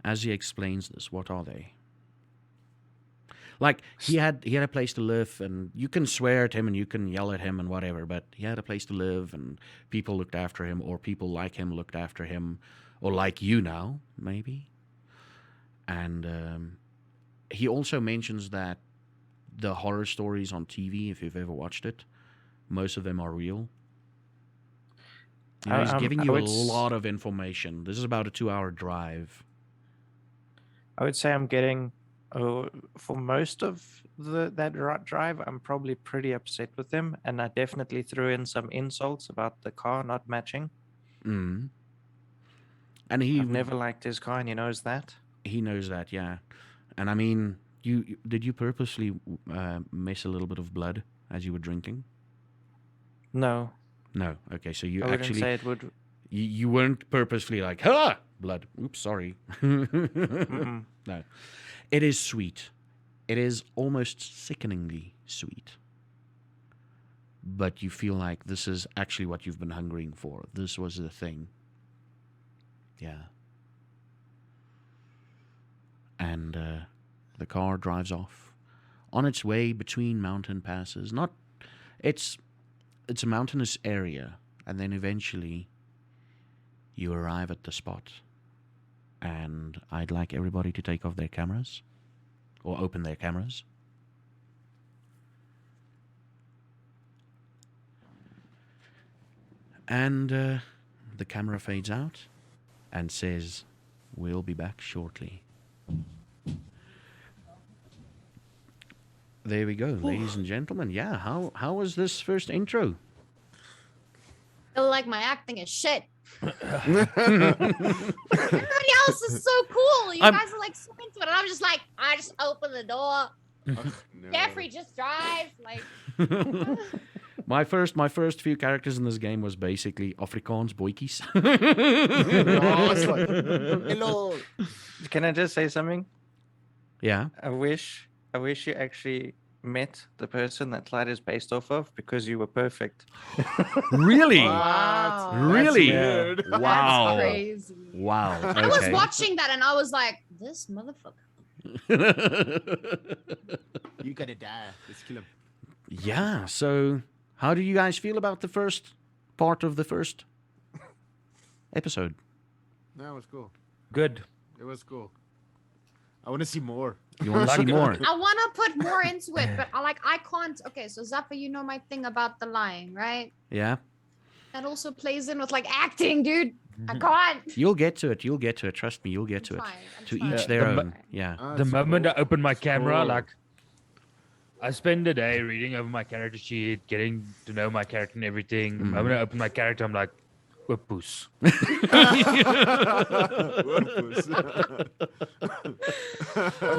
as he explains this, what are they? Like he had a place to live, and you can swear at him and you can yell at him and whatever, but he had a place to live, and people looked after him, or people like him looked after him, or like you now, maybe. And he also mentions that the horror stories on TV, if you've ever watched it, most of them are real. You know, he's giving you a lot of information. This is about a 2-hour drive. I would say I'm getting, for most of that drive, I'm probably pretty upset with him, and I definitely threw in some insults about the car not matching. And I've never liked his car, and he knows that. He knows that, yeah. And I mean, did you purposely mess a little bit of blood as you were drinking? No. No. Okay, so you I wouldn't actually say it would. You weren't purposefully like, ha, blood. Oops, sorry. Mm-mm. No. It is sweet. It is almost sickeningly sweet. But you feel like this is actually what you've been hungering for. This was the thing. Yeah. And the car drives off on its way between mountain passes. It's a mountainous area, and then eventually you arrive at the spot. And I'd like everybody to take off their cameras, or open their cameras. And the camera fades out and says, "We'll be back shortly." There we go, ladies and gentlemen. Yeah, how was this first intro? feel like my acting is shit. Everybody else is so cool. You guys are like so into it. And I'm just like, I just open the door. No. Jeffrey just drive. Like My first few characters in this game was basically Afrikaans boykies. Oh, it's like, hello. Can I just say something? Yeah. I wish you actually met the person that Clyde is based off of, because you were perfect. Really? Wow. Really? Weird. Wow. That's crazy. Wow. I was Okay. watching that and I was like, this motherfucker. You gotta die. Let's kill him. Yeah. So, how do you guys feel about the first part of the first episode? No, it was cool. Good. It was cool. I want to see more. You want to see more? I want to put more into it, but I can't. Okay, so Zappa, you know my thing about the lying, right? Yeah. That also plays in with like acting, dude. I can't. You'll get to it. You'll get to it. Trust me. You'll get to it. I'm To trying. each their The own. Yeah. The moment I open my camera, cool. like, I spend the day reading over my character sheet, getting to know my character and everything. The moment I open my character, I'm like, whoopus. I'm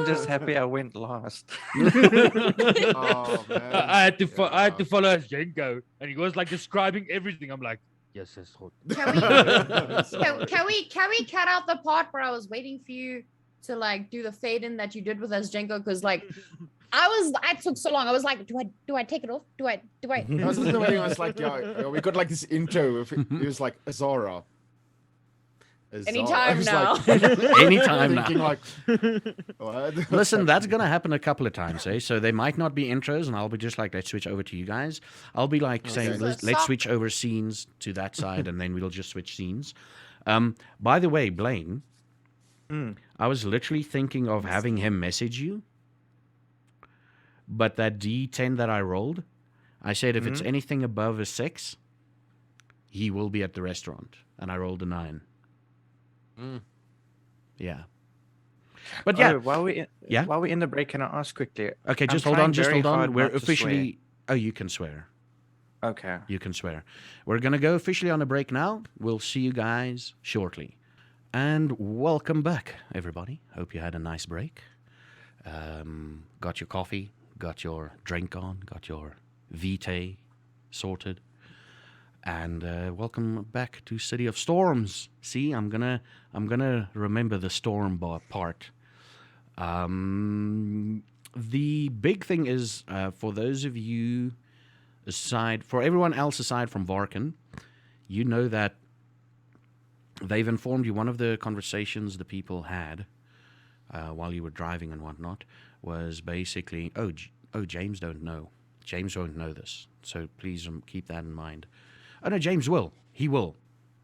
just happy I went last. Oh man. I had to follow Jenko, and he was like describing everything. I'm like, yes, yes, hold. Can we cut out the part where I was waiting for you to like do the fade in that you did with Asjenko? Because like I took so long. I was like, do I take it off? Do I? I was listening to it, I was like, yeah, we got like this intro. It was like Azara. Anytime now. Anytime now. Thinking like, what? Listen, that's going to happen a couple of times, eh? So there might not be intros, and I'll be just like, let's switch over to you guys. I'll be like saying, So let's switch over scenes to that side, and then we'll just switch scenes. By the way, Blaine, I was literally thinking of having him message you, but that D10 that I rolled, I said if it's anything above a 6, he will be at the restaurant, and I rolled a 9. Yeah. But yeah. Oh, while we're in the break, can I ask quickly? Okay, I'm just hold trying on, very hard We're not to officially... Oh, you can swear. Okay. You can swear. We're going to go officially on a break now. We'll see you guys shortly. And welcome back, everybody. Hope you had a nice break. Got your coffee, got your drink on, got your vitae sorted. And welcome back to City of Storms. See, I'm gonna remember the storm part. The big thing is for those of you for everyone else aside from Varkyn, you know that they've informed you one of the conversations the people had while you were driving and whatnot was basically, James don't know. James won't know this, so please keep that in mind. Oh no, James will. He will.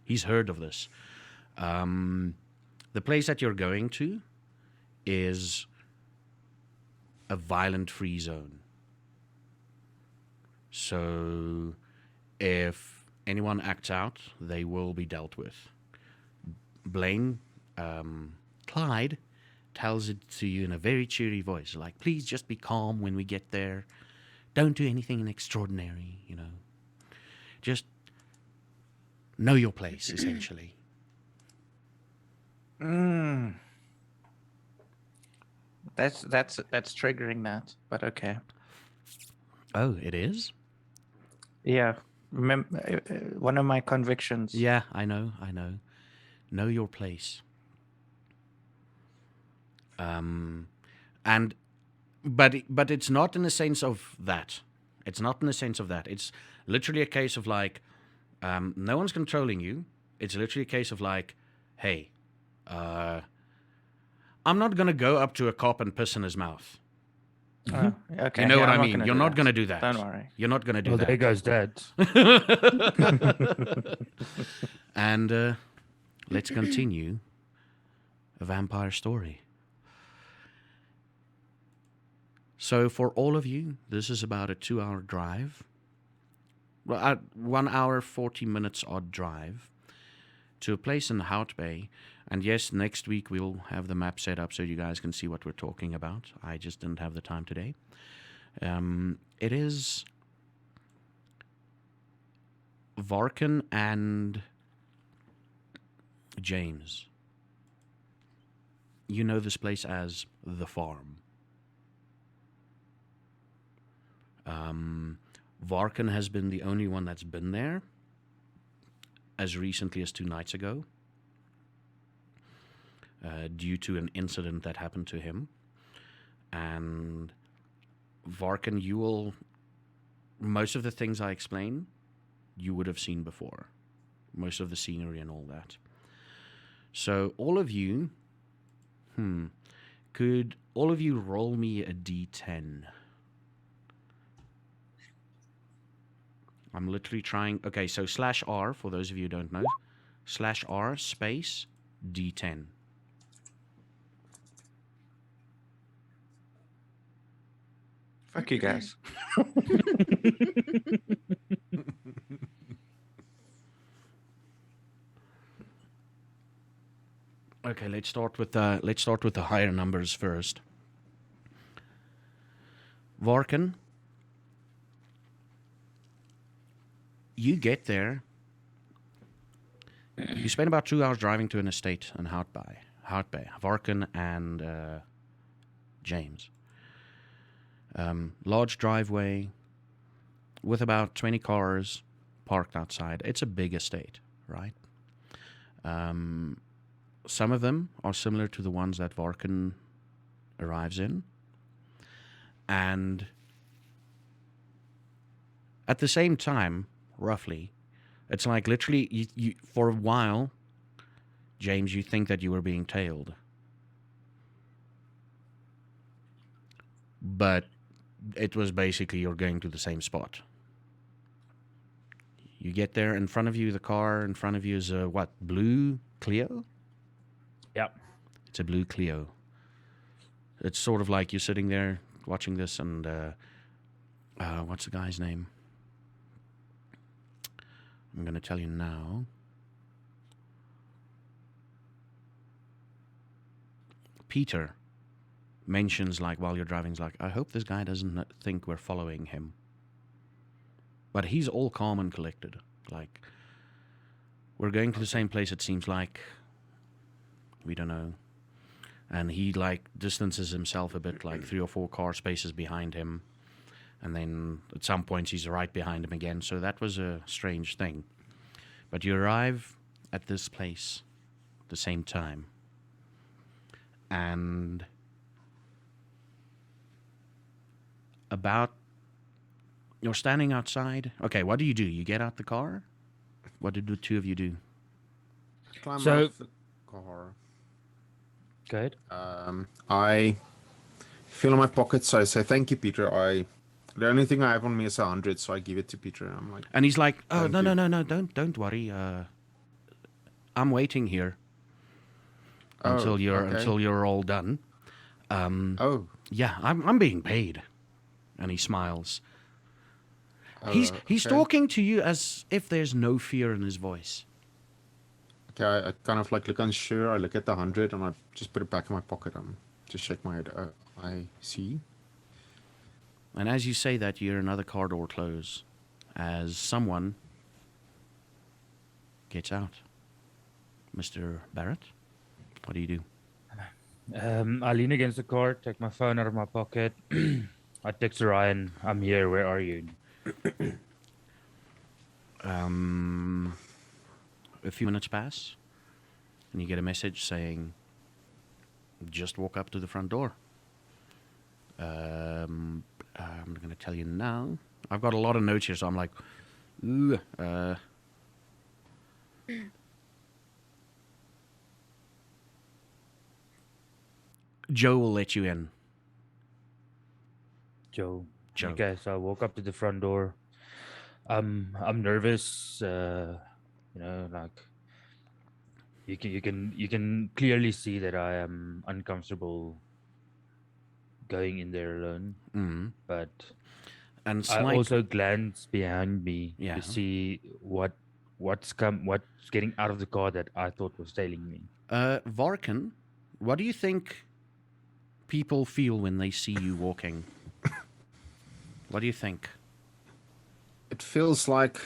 He's heard of this. The place that you're going to is a violent-free zone. So if anyone acts out, they will be dealt with. Blaine, Clyde, tells it to you in a very cheery voice, like, please just be calm when we get there. Don't do anything extraordinary, Just know your place, essentially. That's triggering that, but okay. Oh, it is? Yeah. One of my convictions. Yeah, I know. Know your place. But it's not in the sense of that. It's literally a case of like, no one's controlling you. It's literally a case of like, hey, I'm not gonna go up to a cop and piss in his mouth. Okay. You know what I I'm mean? You're not gonna do that. Don't worry. You're not gonna do Well, that. there goes Dad. And let's continue a vampire story. So for all of you, this is about a 2-hour drive. Well, 1 hour, 40 minutes odd drive to a place in Hout Bay. And yes, next week we'll have the map set up so you guys can see what we're talking about. I just didn't have the time today. It is Varkyn and James. You know this place as the farm. Varkyn has been the only one that's been there as recently as 2 nights ago, due to an incident that happened to him. And Varkyn, most of the things I explain, you would have seen before. Most of the scenery and all that. So all of you, could all of you roll me a d10? I'm literally trying. Okay, so /R, for those of you who don't know, /R space D10. Fuck you guys. Okay, let's start with the higher numbers first. Varkyn, you get there. You spend about 2 hours driving to an estate in Hout Bay. Varkyn and James. Large driveway with about 20 cars parked outside. It's a big estate, right? Some of them are similar to the ones that Varkyn arrives in. And at the same time, roughly, it's like literally, you for a while, James, you think that you were being tailed. But it was basically you're going to the same spot. You get there, in front of you, the car in front of you is a, blue Clio? Yep. It's a blue Clio. It's sort of like you're sitting there watching this and, what's the guy's name? I'm going to tell you now. Peter mentions, like, while you're driving, he's like, I hope this guy doesn't think we're following him. But he's all calm and collected. Like, we're going to the same place, it seems like. We don't know. And he, like, distances himself a bit, like 3 or 4 car spaces behind him. And then at some points he's right behind him again. So that was a strange thing. But you arrive at this place at the same time. And about You're standing outside. Okay, what do? You get out the car? What did the two of you do? Climb So- out of the car. Go ahead. I feel in my pockets. I say, "Thank you, Peter." The only thing I have on me is 100, so I give it to Peter. I'm like, And he's like, "Oh, Thank no, you. no, don't worry. I'm waiting here "Oh, okay. until you're all done. Oh, Yeah, I'm being paid." And he smiles. He's okay. talking to you as if there's no fear in his voice. Okay, I kind of like look unsure. I look at the 100 and I just put it back in my pocket. Just shake my head. I see. And as you say that, you hear another car door close as someone gets out. Mr. Barrett, what do you do? I lean against the car, take my phone out of my pocket. I text Ryan, I'm here, where are you? A few minutes pass, and you get a message saying, "Just walk up to the front door." I'm going to tell you now. I've got a lot of notes here, so I'm like, ooh, Joe will let you in. Joe. Joe. Okay, so I walk up to the front door. I'm nervous. Like you can clearly see that I am uncomfortable going in there alone. Mm. But And I slight, also glance behind me Yeah. to see what's getting out of the car that I thought was tailing me. Varkyn, what do you think people feel when they see you walking? What do you think? It feels like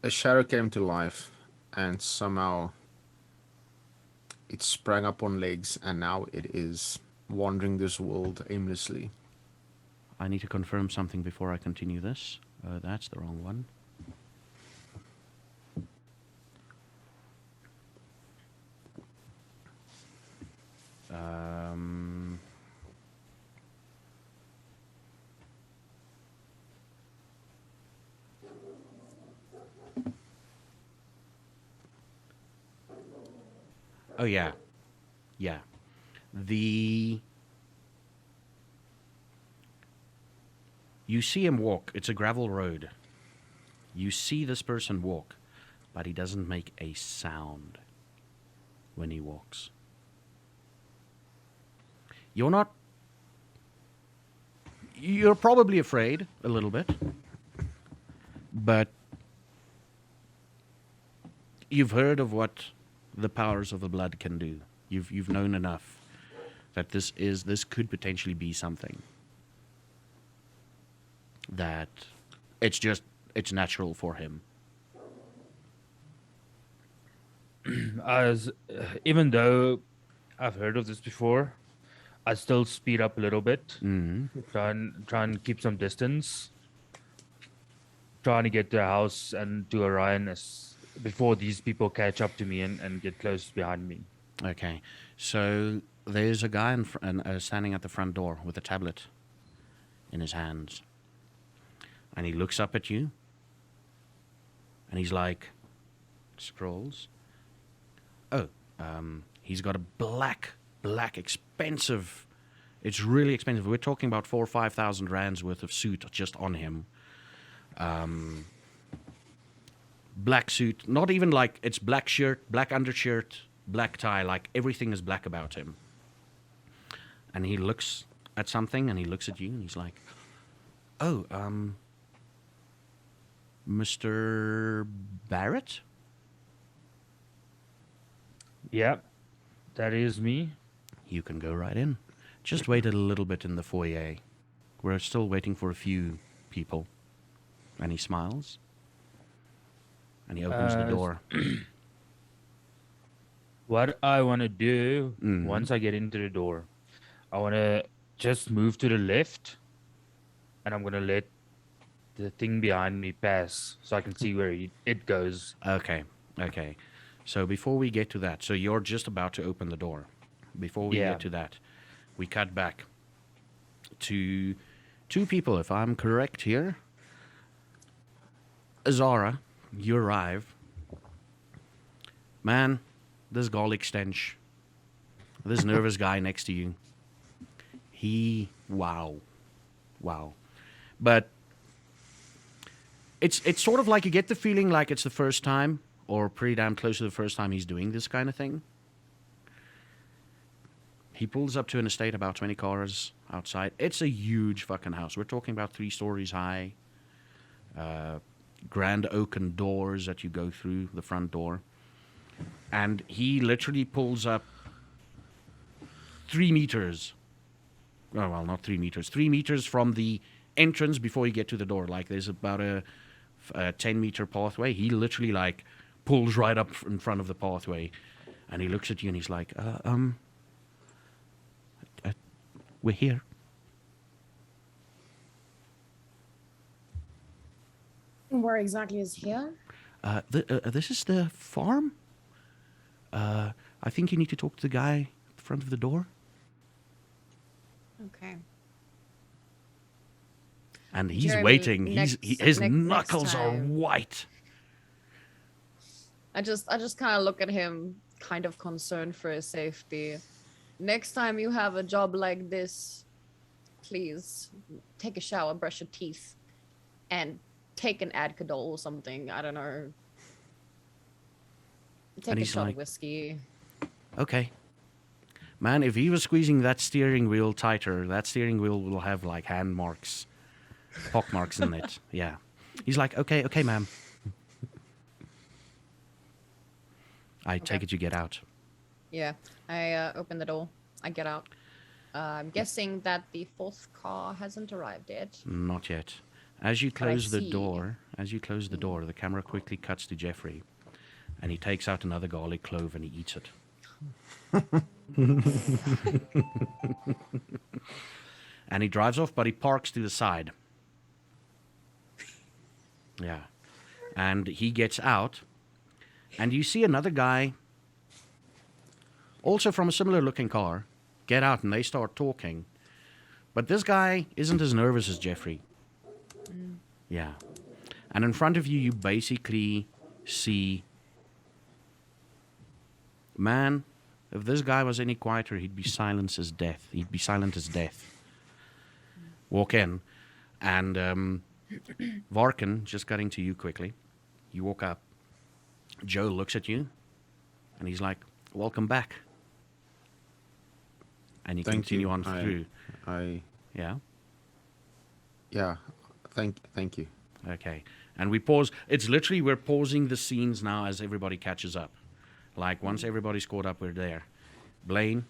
a shadow came to life and somehow it sprang up on legs and now it is wandering this world aimlessly. I need to confirm something before I continue this. That's the wrong one. Oh, yeah. Yeah. You see him walk. It's a gravel road. You see this person walk, but he doesn't make a sound when he walks. You're probably afraid a little bit, but you've heard of what the powers of the blood can do. You've known enough that this could potentially be something that it's natural for him. Even though I've heard of this before, I still speed up a little bit. Mm-hmm. Try and keep some distance. Trying to get to the house and to Orion before these people catch up to me and get close behind me. Okay, so there's a guy standing at the front door with a tablet in his hands, and he looks up at you, and he's like, scrolls. Oh, he's got a black, expensive. It's really expensive. We're talking about 4,000 or 5,000 rands worth of suit just on him. Black suit, not even like it's black shirt, black undershirt, black tie, like everything is black about him. And he looks at something and he looks at you and he's like, "Oh, Mr. Barrett?" Yeah, that is me. You can go right in. Just wait a little bit in the foyer. We're still waiting for a few people. And he smiles. And he opens the door. What I want to do Mhm. once I get into the door, I want to just move to the left, and I'm going to let the thing behind me pass so I can see where it goes. Okay. So before we get to that, so you're just about to open the door. Before we Yeah. get to that, we cut back to two people, if I'm correct here. Azara, you arrive. Man, this garlic stench. This nervous guy next to you. Wow. But it's sort of like you get the feeling like it's the first time, or pretty damn close to the first time he's doing this kind of thing. He pulls up to an estate, about 20 cars outside. It's a huge fucking house. We're talking about 3 stories high. Grand oaken doors that you go through, the front door. And he literally pulls up 3 meters. Oh, well, not 3 meters. 3 meters from the entrance before you get to the door. Like, there's about a 10-meter pathway. He literally, like, pulls right up in front of the pathway. And he looks at you and he's like, we're here. Where exactly is here? This is the farm. I think you need to talk to the guy at the front of the door. Okay. And he's Jeremy, waiting. His next knuckles are time. white. I just kind of look at him, kind of concerned for his safety. Next time you have a job like this, please take a shower, brush your teeth, and take an Adcodol or something. I don't know. Take a he's shot like, of whiskey. Okay. Man, if he was squeezing that steering wheel tighter, that steering wheel will have like hand marks, pock marks in it. Yeah. He's like, okay, ma'am. I take it you get out. Yeah, I open the door. I get out. I'm guessing that the 4th car hasn't arrived yet. Not yet. As you But I close the see. door, the camera quickly cuts to Jeffrey, and he takes out another garlic clove and he eats it. And he drives off, but he parks to the side. Yeah. And he gets out, and you see another guy, also from a similar looking car, get out, and they start talking. But this guy isn't as nervous as Jeffrey. Yeah. And in front of you, you basically see... Man, if this guy was any quieter, he'd be silent as death. He'd be silent as death. Walk in, and Varkyn, just cutting to you quickly. You walk up. Joe looks at you, and he's like, welcome back. And you continue on through. Yeah? Yeah. Thank you. Okay. And we pause. It's literally, we're pausing the scenes now as everybody catches up. Like, once everybody's caught up, we're there. Blaine,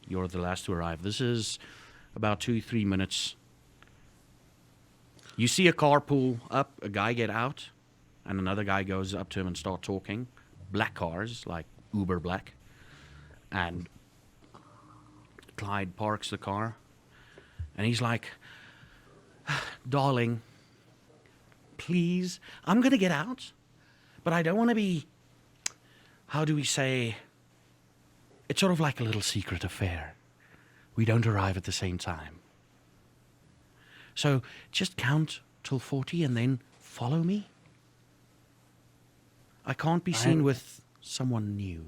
you're the last to arrive. This is about 2-3 minutes. You see a car pull up, a guy get out, and another guy goes up to him and start talking. Black cars, like uber black. And Clyde parks the car, and he's like, darling, please, I'm going to get out, but I don't want to be, how do we say, it's sort of like a little secret affair. We don't arrive at the same time. So just count till 40 and then follow me. I can't be seen with someone new.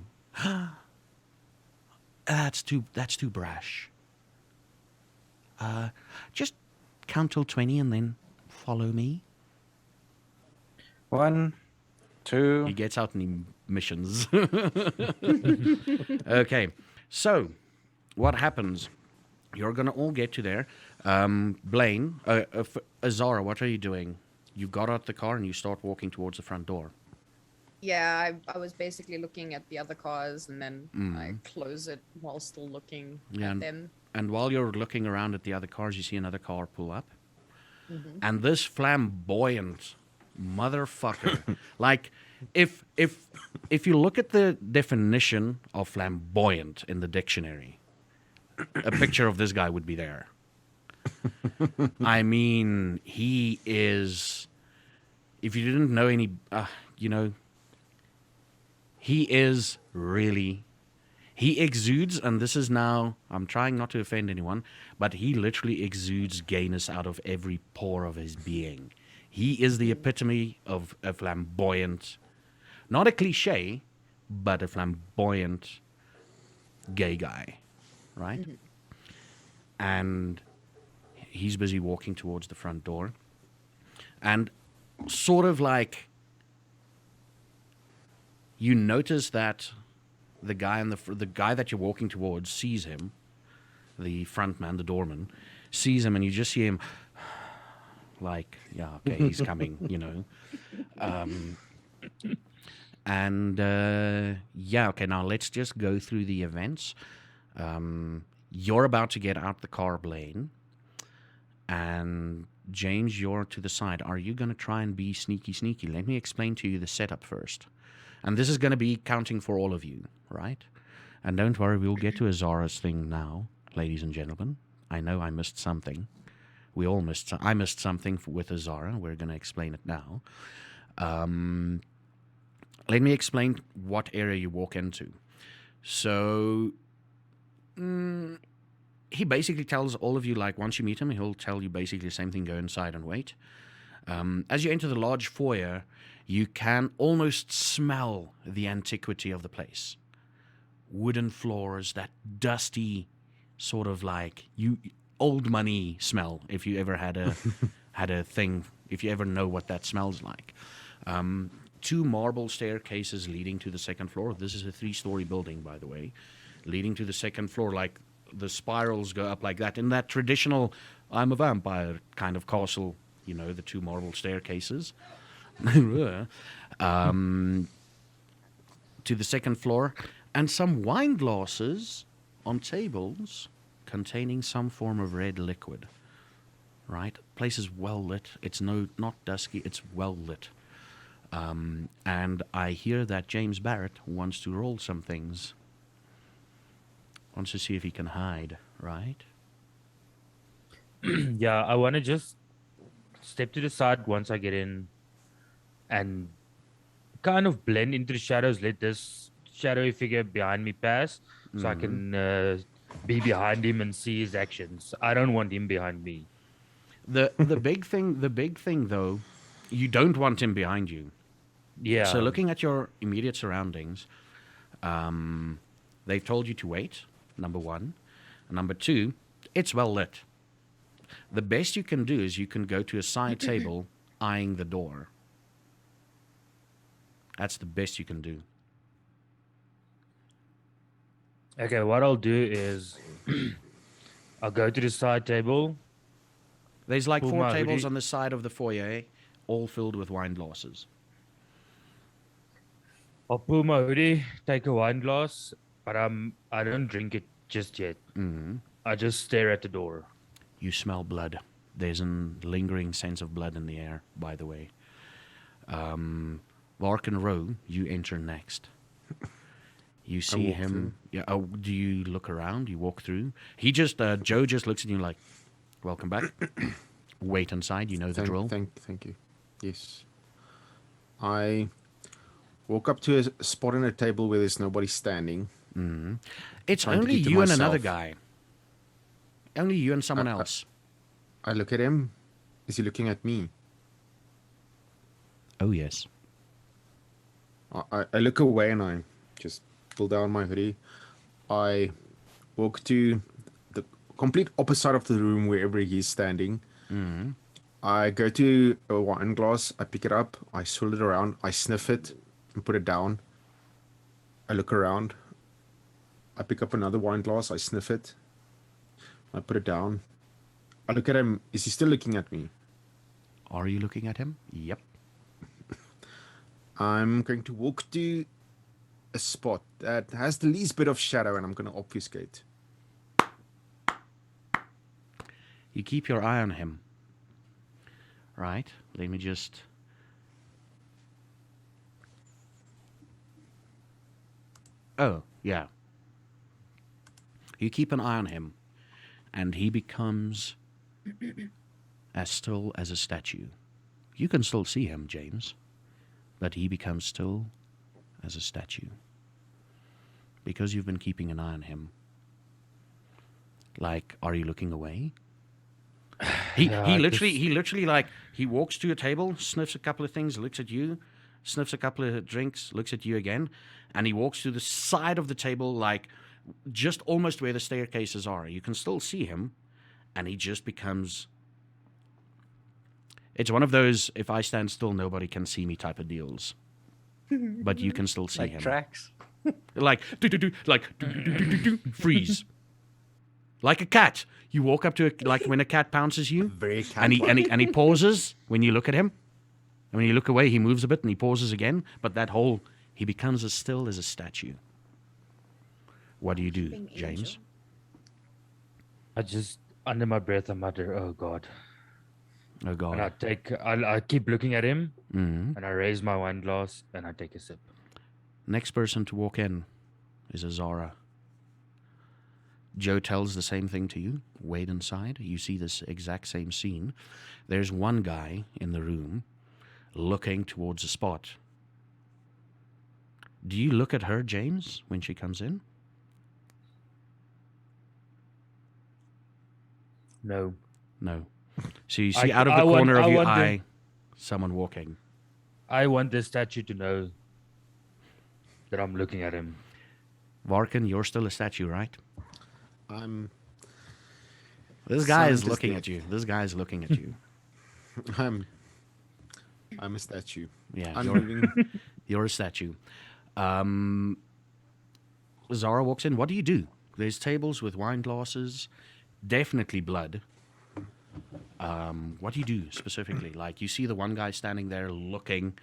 That's too brash. Just count till 20 and then follow me. 1, 2. He gets out in missions. Okay, so what happens? You're gonna all get to there. Blaine, Azara, what are you doing? You got out the car and you start walking towards the front door. Yeah, I was basically looking at the other cars, and then I close it while still looking at them. And while you're looking around at the other cars, you see another car pull up. And this flamboyant motherfucker, like, if you look at the definition of flamboyant in the dictionary, a picture of this guy would be there. I mean, he is, if you didn't know any, he is really, he exudes, and this is now, I'm trying not to offend anyone, but he literally exudes gayness out of every pore of his being. He is the epitome of a flamboyant, not a cliche, but a flamboyant gay guy, right? And he's busy walking towards the front door. And sort of like, you notice that the guy the guy that you're walking towards sees him, the front man, the doorman, sees him, and you just see him like, yeah, okay, he's coming, you know. Yeah, okay, now let's just go through the events. You're about to get out the car, Blaine. And James, you're to the side. Are you going to try and be sneaky? Let me explain to you the setup first. And this is going to be counting for all of you, right? And don't worry, we'll get to Azara's thing now, ladies and gentlemen. I know I missed something. We all missed. I missed something with Azara. We're going to explain it now. Let me explain what area you walk into. So, he basically tells all of you, like, once you meet him, he'll tell you basically the same thing: go inside and wait. As you enter the large foyer, you can almost smell the antiquity of the place. Wooden floors, that dusty sort of like old money smell, if you ever had a thing, if you ever know what that smells like. 2 marble staircases leading to the second floor. This is a 3-story building, by the way, leading to the second floor. Like, the spirals go up like that in that traditional I'm a vampire kind of castle, you know, the 2 marble staircases. To the second floor, and some wine glasses on tables containing some form of red liquid. Right? Place is well lit. It's not dusky, it's well lit. And I hear that James Barrett wants to roll some things. Wants to see if he can hide, right? Yeah, I want to just step to the side once I get in and kind of blend into the shadows, let this shadowy figure behind me pass so I can be behind him and see his actions. I don't want him behind me. The big thing though, you don't want him behind you. Yeah. So looking at your immediate surroundings, they've told you to wait, number 1. And number 2, it's well lit. The best you can do is you can go to a side table eyeing the door. That's the best you can do. Okay, what I'll do is I'll go to the side table. There's like Pull 4 my tables hoodie. on the side of the foyer, all filled with wine glasses. I'll pull my hoodie, take a wine glass, but I don't drink it just yet. I just stare at the door. You smell blood. There's a lingering sense of blood in the air, by the way. Varkyn Row, you enter next. You see walk him. through. Yeah. Oh, do you look around? You walk through. He just, Joe just looks at you like, welcome back. Wait inside. You know the drill. Thank you. Yes. I walk up to a spot on a table where there's nobody standing. It's trying to only keep to you and another myself. guy. Only you and someone else. I look at him. Is he looking at me? Oh, yes. I look away and I just pull down my hoodie. I walk to the complete opposite of the room wherever he's standing. I go to a wine glass. I pick it up. I swirl it around. I sniff it and put it down. I look around. I pick up another wine glass. I sniff it. I put it down. I look at him. Is he still looking at me? Are you looking at him? Yep. I'm going to walk to a spot that has the least bit of shadow and I'm going to obfuscate. You keep your eye on him. Right? Let me just... Oh, yeah. You keep an eye on him, and he becomes as still as a statue. You can still see him, James, but he becomes still as a statue. Because you've been keeping an eye on him. Like, are you looking away? Yeah, He literally like he walks to a table, sniffs a couple of things, looks at you, sniffs a couple of drinks, looks at you again, and he walks to the side of the table, like just almost where the staircases are. You can still see him, and he just becomes. It's one of those if I stand still, nobody can see me type of deals. But you can still see Like him. tracks. Like freeze. Like a cat. You walk up to a, like when a cat pounces you, Very and cat-like. he pauses when you look at him. And when you look away, he moves a bit and he pauses again. But that whole, he becomes as still as a statue. What do you do, Being James? angel. I just under my breath I mutter, "Oh God!" Oh And I God. I keep looking at him, Mhm. and I raise my wine glass and I take a sip. Next person to walk in is Azara. Joe tells the same thing to you. Wait inside. You see this exact same scene. There's one guy in the room looking towards a spot. Do you look at her, James, when she comes in? No, No. So you see I- out of the I want- corner of I your want the- eye someone walking. I want this statue to know that I'm looking at him. Varkyn, you're still a statue, right? I'm This guy is Silent as looking death. at you. This guy is looking at you. I'm a statue. Yeah, Unmoving. you're a statue. Zara walks in. What do you do? There's tables with wine glasses, definitely blood. What do you do specifically? Like, you see the one guy standing there looking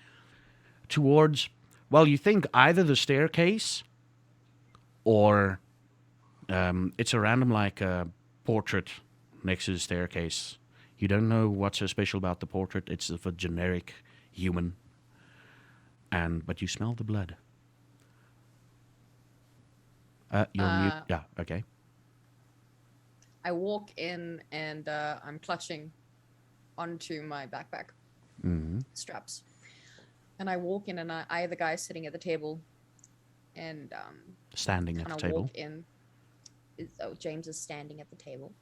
towards, well, you think either the staircase or it's a random, like, portrait next to the staircase. You don't know what's so special about the portrait. It's of a generic human. But you smell the blood. You're mute. Yeah, okay. I walk in and I'm clutching onto my backpack Hmm. straps. And I walk in and I the guy sitting at the table and Standing at kind the of table. walk in. James is standing at the table.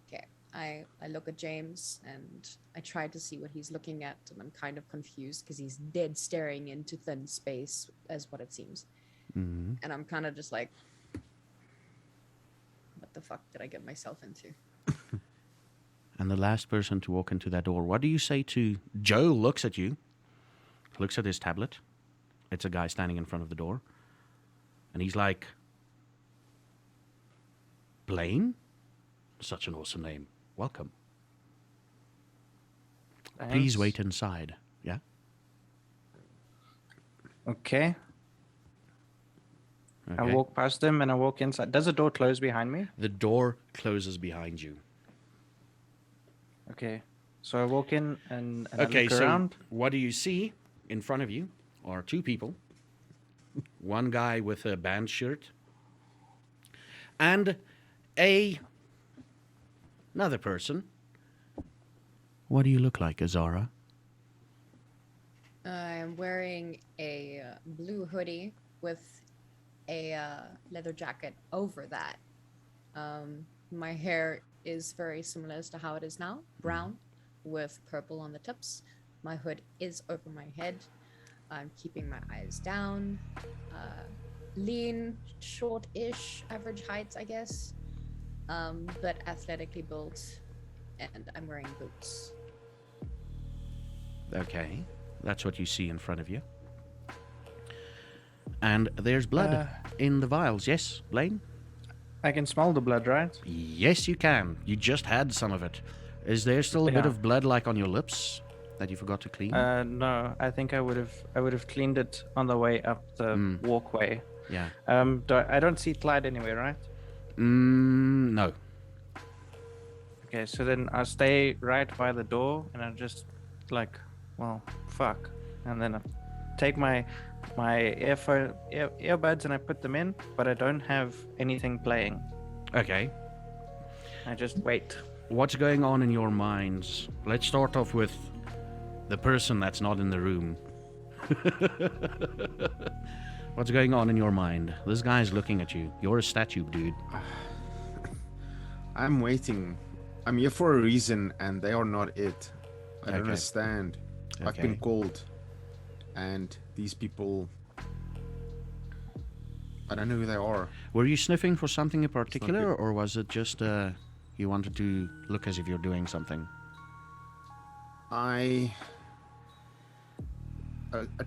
Okay. I look at James and I try to see what he's looking at and I'm kind of confused because he's dead staring into thin space as what it seems. Hmm. And I'm kind of just like, what the fuck did I get myself into? And the last person to walk into that door, what do you say to Joe? Looks at you, looks at his tablet. It's a guy standing in front of the door. And he's like, Blaine? Such an awesome name. Welcome. Please Thanks. wait inside. Yeah? Okay. I Okay. walk past him and I walk inside. Does the door close behind me? The door closes behind you. Okay. So I walk in and I Okay, look so around. what do you see in front of you are two people. One guy with a band shirt and another person. What do you look like, Azara? I'm wearing a blue hoodie with a leather jacket over that. My hair is very similar as to how it is now, brown with purple on the tips. My hood is over my head. I'm keeping my eyes down. Lean, short-ish, average height, I guess, but athletically built, and I'm wearing boots. Okay, that's what you see in front of you. And there's blood in the vials. Yes, Blaine? I can smell the blood, right? Yes, you can. You just had some of it. Is there still a bit Yeah. of blood like on your lips that you forgot to clean? No, I think I would have cleaned it on the way up the walkway. Yeah. I don't see Clyde anywhere, right? No. Okay, so then I stay right by the door and I just like, well, fuck, and then I take my earbuds and I put them in, but I don't have anything playing. Okay. I just wait. What's going on in your minds? Let's start off with the person that's not in the room. What's going on in your mind? This guy's looking at you. You're a statue, dude. I'm waiting. I'm here for a reason, and they are not it. I don't Okay. understand. I've Okay. been called, and these people, I don't know who they are. Were you sniffing for something in particular, or was it just you wanted to look as if you're doing something? I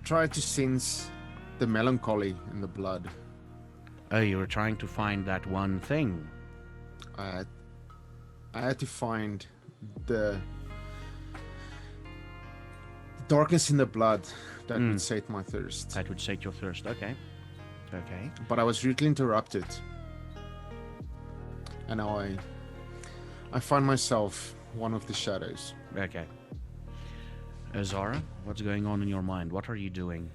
tried to sense the melancholy in the blood. Oh, you were trying to find that one thing. I had to find the darkness in the blood that would sate my thirst. That would sate your thirst. Okay. Okay. But I was rudely interrupted. And now I find myself one of the shadows. Okay. Zara, what's going on in your mind? What are you doing?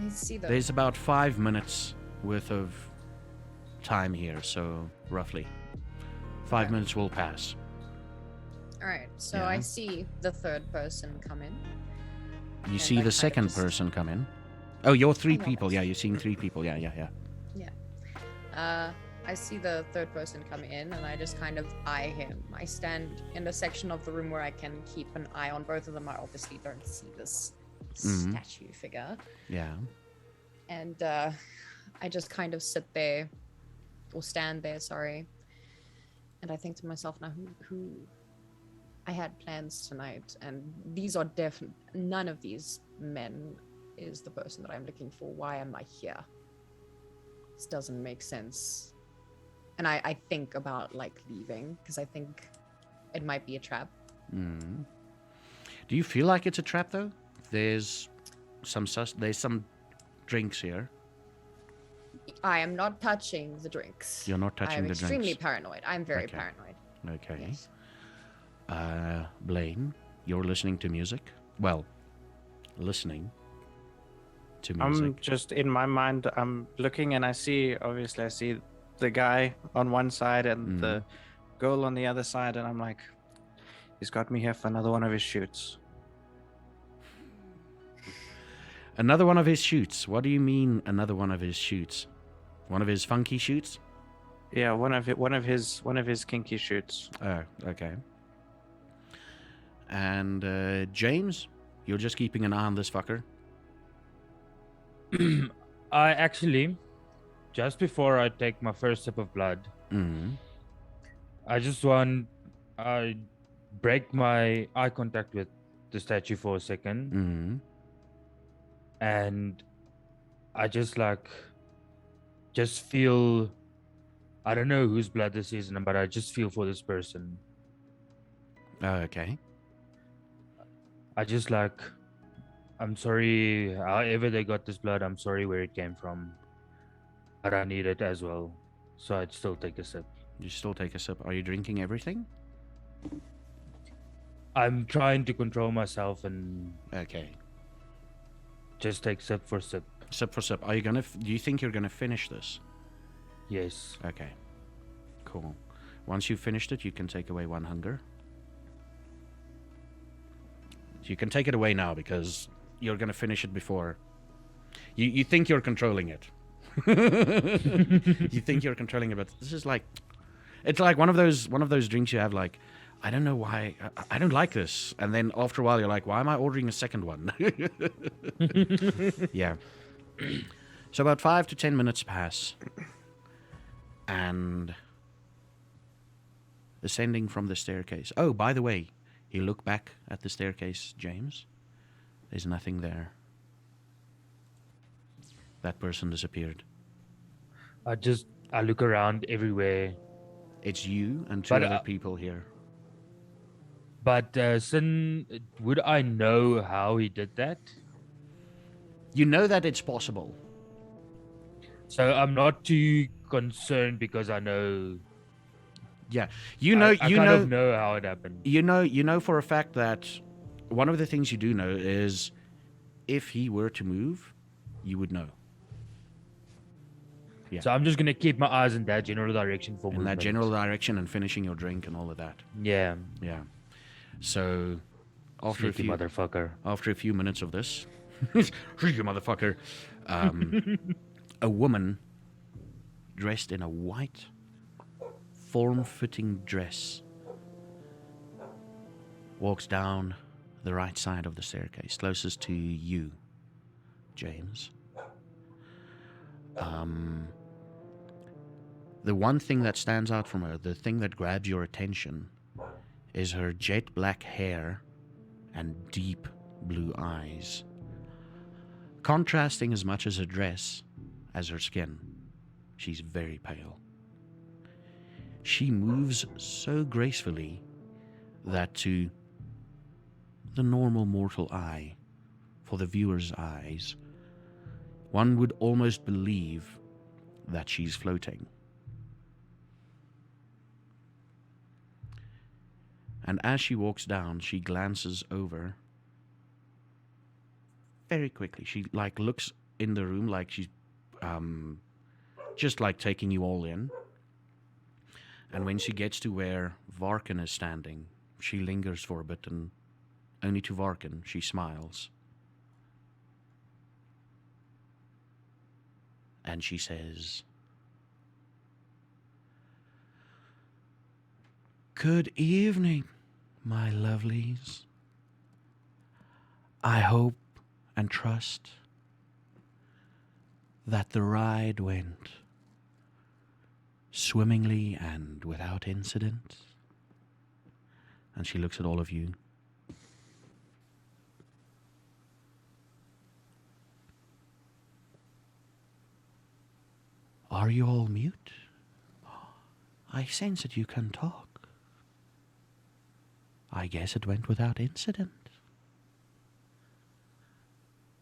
I see the. There's about 5 minutes worth of time here, so roughly 5 Okay. minutes will pass. All right, so Yeah. I see the third person come in. You And see I the kind of second just- person come in. Oh, you're three Oh, people. yes. Yeah, you're seeing 3 people. Yeah. I see the third person come in, and I just kind of eye him. I stand in the section of the room where I can keep an eye on both of them. I obviously don't see this Mhm. statue figure, Yeah. and I just kind of sit there, or stand there. Sorry, and I think to myself, now who? I had plans tonight, and these are none of these men is the person that I'm looking for. Why am I here? This doesn't make sense. And I think about like leaving because I think it might be a trap. Mm. Do you feel like it's a trap though? There's some drinks here. I am not touching the drinks. You're not I touching am the extremely drinks. paranoid. I'm very Okay. paranoid. Okay. Yes. Blaine, you're listening to music? Well, listening to music. I'm just in my mind. I'm looking and I see the guy on one side and the girl on the other side, and I'm like, he's got me here for another one of his shoots. Another one of his shoots. What do you mean, another one of his shoots? One of his funky shoots? Yeah, one of his kinky shoots. Oh, okay. And James, you're just keeping an eye on this fucker. I actually, just before I take my first sip of blood, Mm. I break my eye contact with the statue for a second, Mm. and I just feel, I don't know whose blood this is, but I just feel for this person. Oh, okay. I just I'm sorry, however they got this blood, I'm sorry where it came from, but I need it as well, so I'd still take a sip. You still take a sip. Are you drinking everything? I'm trying to control myself and Okay. just take sip for sip. Sip for sip. Are you gonna? Do you think you're gonna finish this? Yes. Okay. Cool. Once you've finished it, you can take away 1 hunger. You can take it away now because you're gonna finish it before. You think you're controlling it. You think you're controlling it, but this is like, it's like one of those drinks you have like, I don't know why I don't like this, and then after a while you're like, why am I ordering a second one? Yeah. So about 5 to 10 minutes pass, and ascending from the staircase. Oh, by the way, you look back at the staircase, James. There's nothing there. That person disappeared. I look around everywhere, It's you and 2 But, other people here. but Sin, would I know how he did that? You know that it's possible. So I'm not too concerned because I know. Yeah, you know, I you kind know, of know how it happened. you know for a fact that one of the things you do know is if he were to move, you would know. Yeah. So I'm just gonna keep my eyes in that general direction for In movement. that general direction and finishing your drink and all of that. Yeah. Yeah. So after Sneaky motherfucker. after a few minutes of this, you motherfucker, a woman dressed in a white, form-fitting dress walks down the right side of the staircase, closest to you, James. The one thing that stands out from her, the thing that grabs your attention, is her jet black hair and deep blue eyes, contrasting as much as her dress as her skin. She's very pale. She moves so gracefully that to the normal mortal eye, for the viewer's eyes, one would almost believe that she's floating. And as she walks down, she glances over very quickly. She looks in the room like she's just taking you all in. And when she gets to where Varkyn is standing, she lingers for a bit, and only to Varkyn she smiles. And she says, "Good evening, my lovelies. I hope and trust that the ride went swimmingly and without incident." And she looks at all of you. Are you all mute? I sense that you can talk. I guess it went without incident.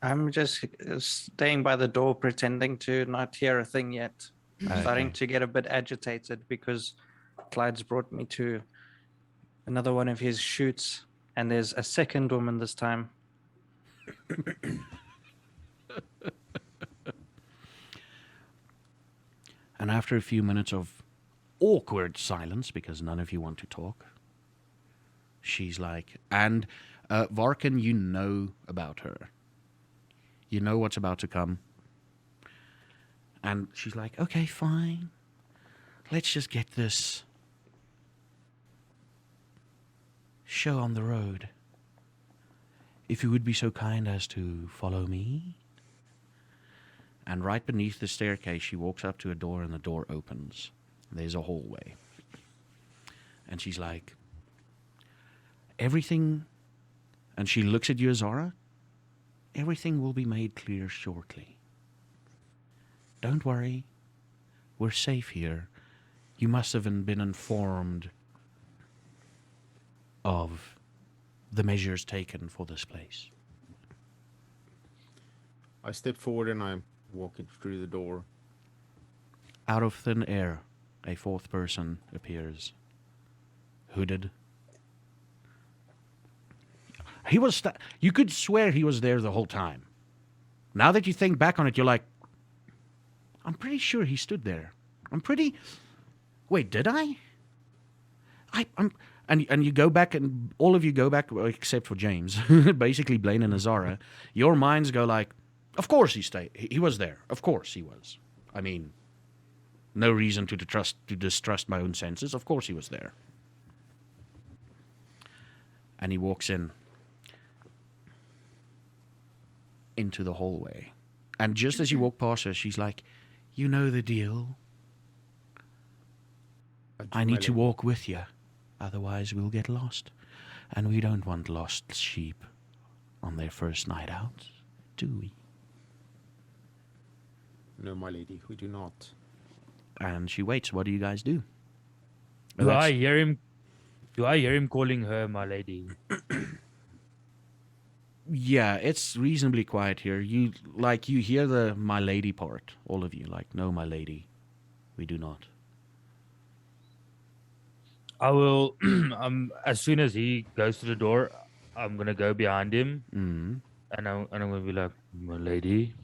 I'm just staying by the door, pretending to not hear a thing yet. I'm starting to get a bit agitated because Clyde's brought me to another one of his shoots, and there's a second woman this time. And after a few minutes of awkward silence, because none of you want to talk, she's like, and Varkyn, you know about her. You know what's about to come. And she's like, okay, fine. Let's just get this show on the road. If you would be so kind as to follow me. And right beneath the staircase, she walks up to a door, and the door opens. There's a hallway. And she's like, everything, and she looks at you, Azara, everything will be made clear shortly. Don't worry. We're safe here. You must have been informed of the measures taken for this place. I step forward and I'm walking through the door. Out of thin air, a fourth person appears. Hooded. He was... you could swear he was there the whole time. Now that you think back on it, you're like, I'm pretty sure he stood there. Wait, did I? And you go back, and all of you go back, except for James, basically Blaine and Azara. Your minds go like, of course he was there. Of course he was. I mean, no reason to distrust my own senses. Of course he was there. And he walks into the hallway. And just as you walk past her, she's like, you know the deal. I need to walk with you. Otherwise we'll get lost. And we don't want lost sheep on their first night out, do we? No, my lady, we do not. And she waits. What do you guys do? Do I hear him calling her my lady? Yeah, it's reasonably quiet here. You hear the my lady part, all of you. Like, no, my lady, we do not. I will, as soon as he goes to the door, I'm going to go behind him. Mm-hmm. And I'm going to be like, my lady.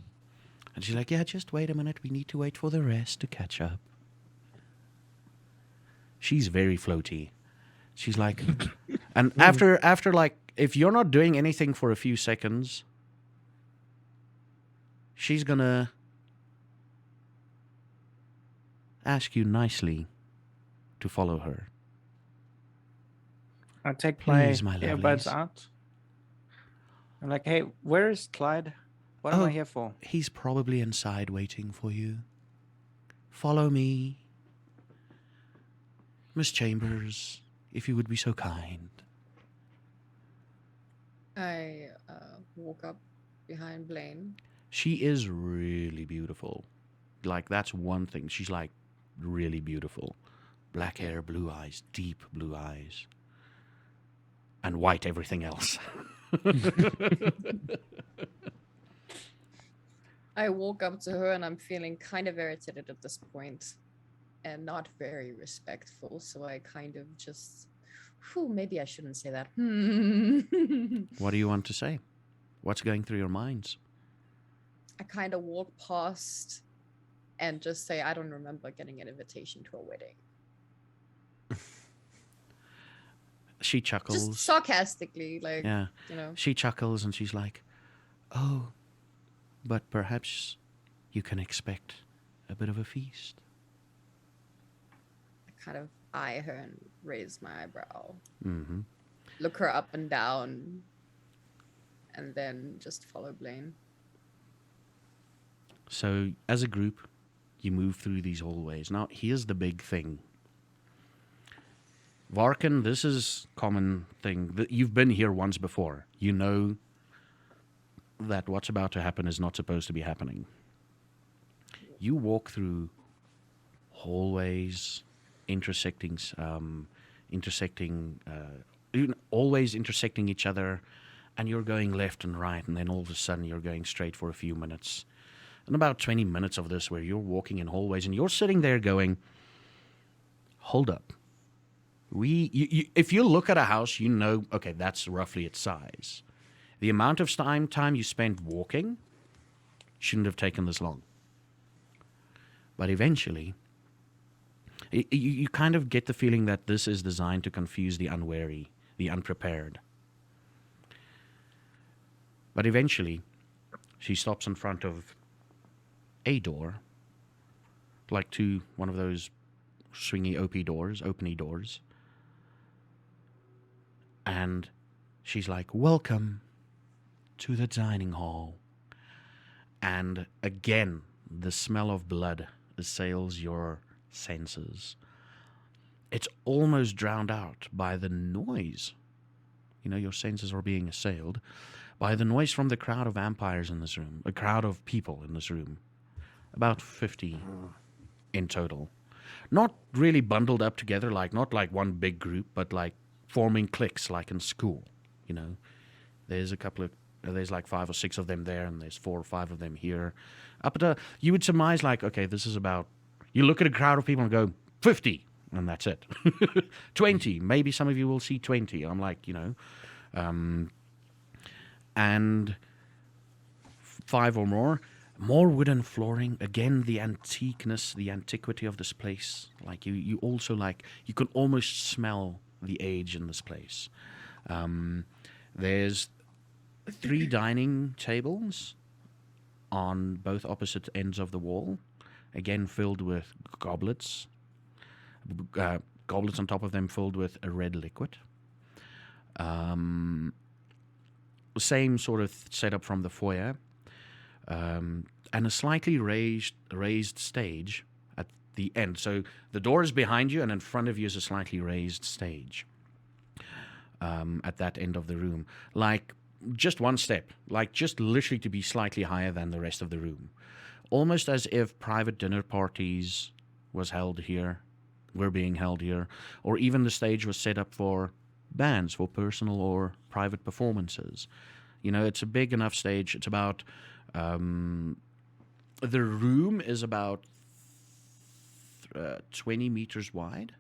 And she's like, yeah, just wait a minute. We need to wait for the rest to catch up. She's very floaty. She's like, and after like, if you're not doing anything for a few seconds, she's gonna ask you nicely to follow her. I take my Please, my earbuds lovelies. out. I'm like, hey, where is Clyde? What am Oh. I here for? He's probably inside waiting for you. Follow me. Miss Chambers, if you would be so kind. I walk up behind Blaine. She is really beautiful. Like, that's one thing. She's, like, really beautiful. Black hair, blue eyes, deep blue eyes. And white everything else. I walk up to her and I'm feeling kind of irritated at this point and not very respectful. So I kind of just, maybe I shouldn't say that. What do you want to say? What's going through your minds? I kind of walk past and just say, I don't remember getting an invitation to a wedding. She chuckles. Just sarcastically, like, Yeah. you know. She chuckles and she's like, oh, but perhaps you can expect a bit of a feast. I kind of eye her and raise my eyebrow. Mm-hmm. Look her up and down. And then just follow Blaine. So, as a group, you move through these hallways. Now, here's the big thing. Varkyn, this is common thing. You've been here once before. You know that what's about to happen is not supposed to be happening. You walk through hallways, always intersecting each other, and you're going left and right, and then all of a sudden you're going straight for a few minutes. And about 20 minutes of this where you're walking in hallways and you're sitting there going, hold up. If you look at a house, you know, okay, that's roughly its size. The amount of time you spent walking shouldn't have taken this long. But eventually, you kind of get the feeling that this is designed to confuse the unwary, the unprepared. But eventually, she stops in front of a door, like one of those swingy openy doors. And she's like, welcome to the dining hall. And again, the smell of blood assails your senses. It's almost drowned out by the noise. You know, your senses are being assailed by the noise from the crowd of vampires in this room, a crowd of people in this room. About 50 in total. Not really bundled up together, not like one big group, but like forming cliques like in school, you know. There's like 5 or 6 of them there, and there's 4 or 5 of them here. You would surmise like, okay, this is about, you look at a crowd of people and go, 50, and that's it. 20, maybe some of you will see 20. I'm like, you know, and 5 or more wooden flooring. Again, the antiqueness, the antiquity of this place. Like you also you can almost smell the age in this place. There's 3 dining tables on both opposite ends of the wall, again filled with goblets. Goblets on top of them filled with a red liquid. Same sort of setup from the foyer. And a slightly raised stage at the end. So the door is behind you, and in front of you is a slightly raised stage at that end of the room. Like just one step, like just literally to be slightly higher than the rest of the room. Almost as if private dinner parties were being held here, or even the stage was set up for bands, for personal or private performances. You know, it's a big enough stage. It's about... the room is about 20 meters wide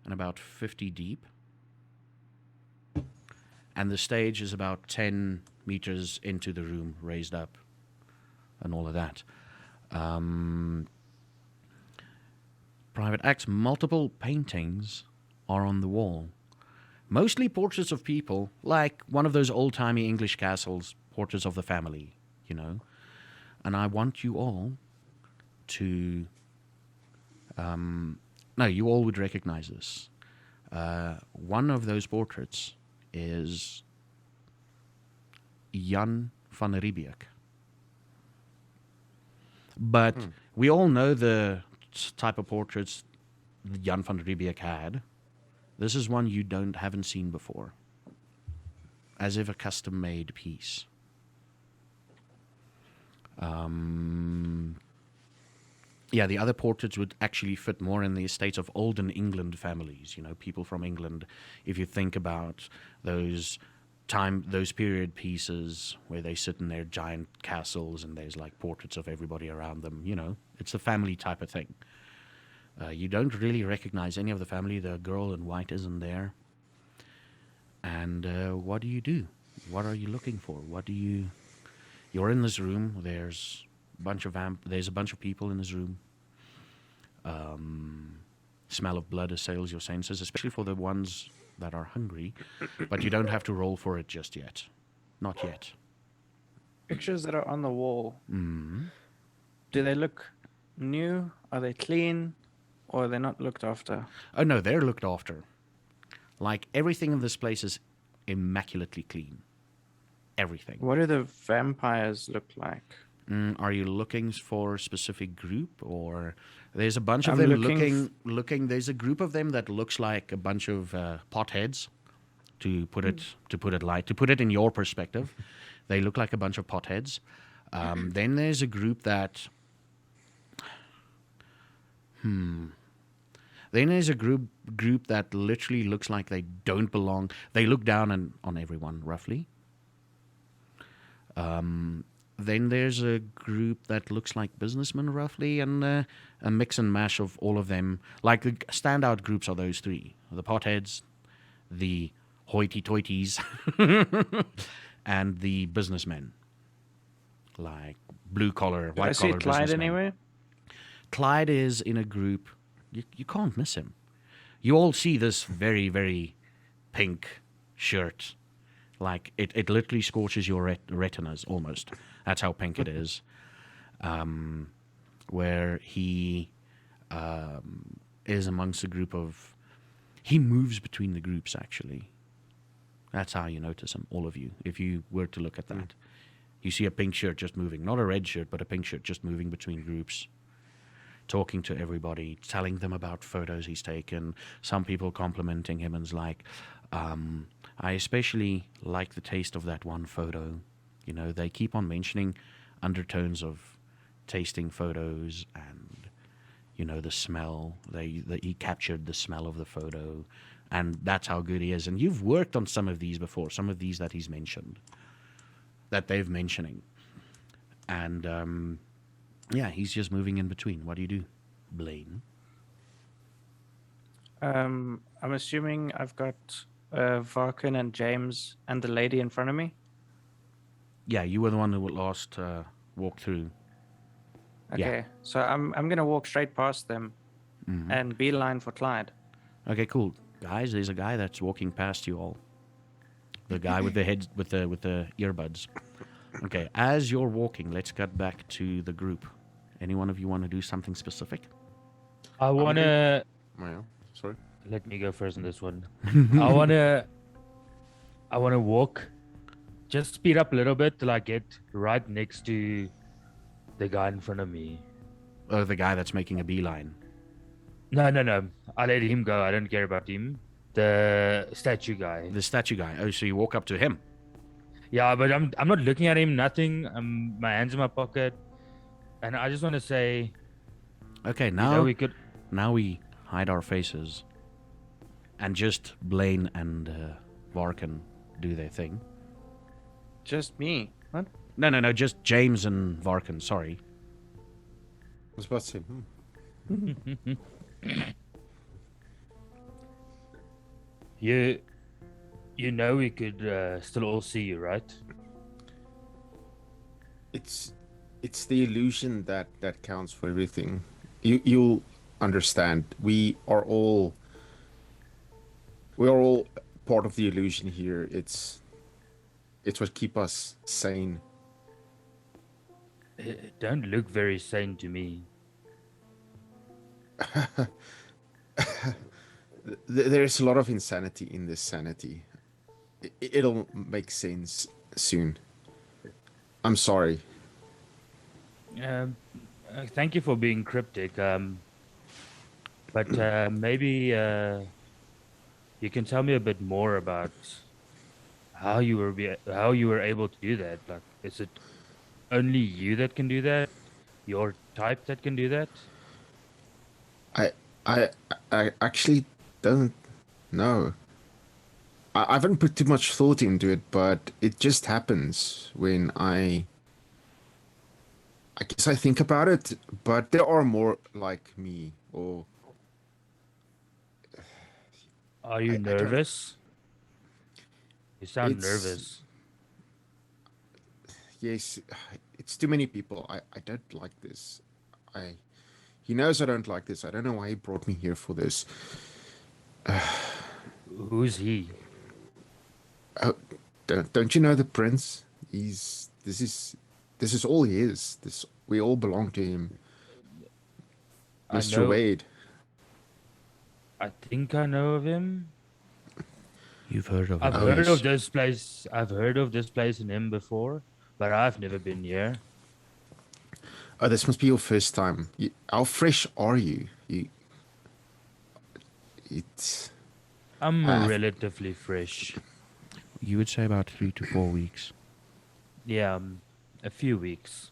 and about 50 deep. And the stage is about 10 meters into the room, raised up, and all of that. Private acts, multiple paintings are on the wall. Mostly portraits of people, like one of those old-timey English castles, portraits of the family, you know. And I want you all to... you all would recognize this. One of those portraits is Jan van Riebeek. But we all know the type of portraits Jan van Riebeek had. This is one you haven't seen before. As if a custom-made piece. Yeah, the other portraits would actually fit more in the estates of olden England families, people from England. If you think about those period pieces where they sit in their giant castles and there's like portraits of everybody around them, it's a family type of thing. You don't really recognize any of the family. The girl in white isn't there. And what do you do? What are you looking for? You're in this room. There's a bunch of people in this room. Smell of blood assails your senses, especially for the ones that are hungry. But you don't have to roll for it just yet. Not yet. Pictures that are on the wall. Mm. Do they look new? Are they clean? Or are they not looked after? Oh, no, they're looked after. Like, everything in this place is immaculately clean. Everything. What do the vampires look like? Are you looking for a specific group, or there's a bunch of I'm them looking there's a group of them that looks like a bunch of potheads, to put it in your perspective. They look like a bunch of potheads. Then there's a group that Then there's a group that literally looks like they don't belong. They look down on everyone, roughly. Then there's a group that looks like businessmen, roughly, and a mix and mash of all of them. Like, the standout groups are those three. The potheads, the hoity-toities, and the businessmen. Like blue-collar, white-collar businessmen. I see Clyde anywhere? Clyde is in a group. You can't miss him. You all see this very, very pink shirt. Like, it literally scorches your retinas, almost. That's how pink it is. Where he is amongst a group of... He moves between the groups, actually. That's how you notice him, all of you, if you were to look at that. You see a pink shirt just moving. Not a red shirt, but a pink shirt just moving between groups. Talking to everybody, telling them about photos he's taken. Some people complimenting him and like, I especially like the taste of that one photo. You know, they keep on mentioning undertones of tasting photos and, you know, the smell. He captured the smell of the photo, and that's how good he is. And you've worked on some of these before, some of these that he's mentioned, that they've mentioning. And, yeah, he's just moving in between. What do you do, Blaine? I'm assuming I've got Varkyn and James and the lady in front of me. Yeah, you were the one who last walked through. Okay, Yeah. so I'm gonna walk straight past them and beeline for Clyde. Okay, cool, guys. There's a guy that's walking past you all. The guy with the head with the earbuds. Okay, as you're walking, let's cut back to the group. Any one of you want to do something specific? I want to... Yeah, sorry. Let me go first on this one. I want to walk, just speed up a little bit till I get right next to the guy in front of me. Oh, the guy that's making a beeline. No. I let him go. I don't care about him. The statue guy. The statue guy. Oh, so you walk up to him. Yeah, but I'm not looking at him. Nothing. My hands in my pocket, and I just want to say. Okay, Now we hide our faces, and just Blaine and Varkyn do their thing. Just me. What? No, just James and Varkyn. Sorry. I was about to say, You know we could still all see you, right? It's the illusion that counts for everything. You'll understand. We are all part of the illusion here. It's what keep us sane. It don't look very sane to me. There's a lot of insanity in this sanity. It'll make sense soon. I'm sorry. Thank you for being cryptic. But maybe you can tell me a bit more about how you were able to do that. Like, is it only you that can do that? Your type that can do that? I I I actually don't know. I haven't put too much thought into it, but it just happens when I guess I think about it, but there are more like me, or Are you I don't. nervous? You sound It's nervous. yes, it's too many people. I don't like this. I He knows I don't like this. I don't know why he brought me here for this. Who's he? Oh, don't you know the prince? He's this is all he is. This We all belong to him, I Mr. know. Wade. I think I know of him. You've heard of I've him. Oh, heard of yes. this place. I've heard of this place and him before, but I've never been here. Oh, this must be your first time. How fresh are you? It's I'm uh, relatively fresh. You would say about 3 to 4 weeks. Yeah, a few weeks.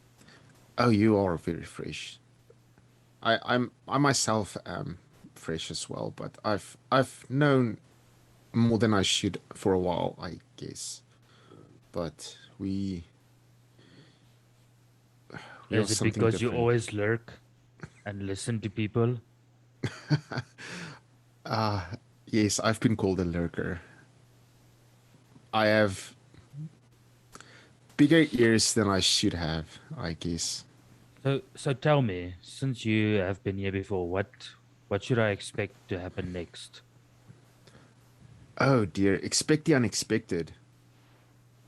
oh, you are very fresh. I myself am fresh as well, but I've known more than I should for a while, I guess. But we are Is it something because you different. always lurk and listen to people? Yes, I've been called a lurker. I have bigger ears than I should have, I guess. So tell me, since you have been here before, what should I expect to happen next? Oh dear, expect the unexpected.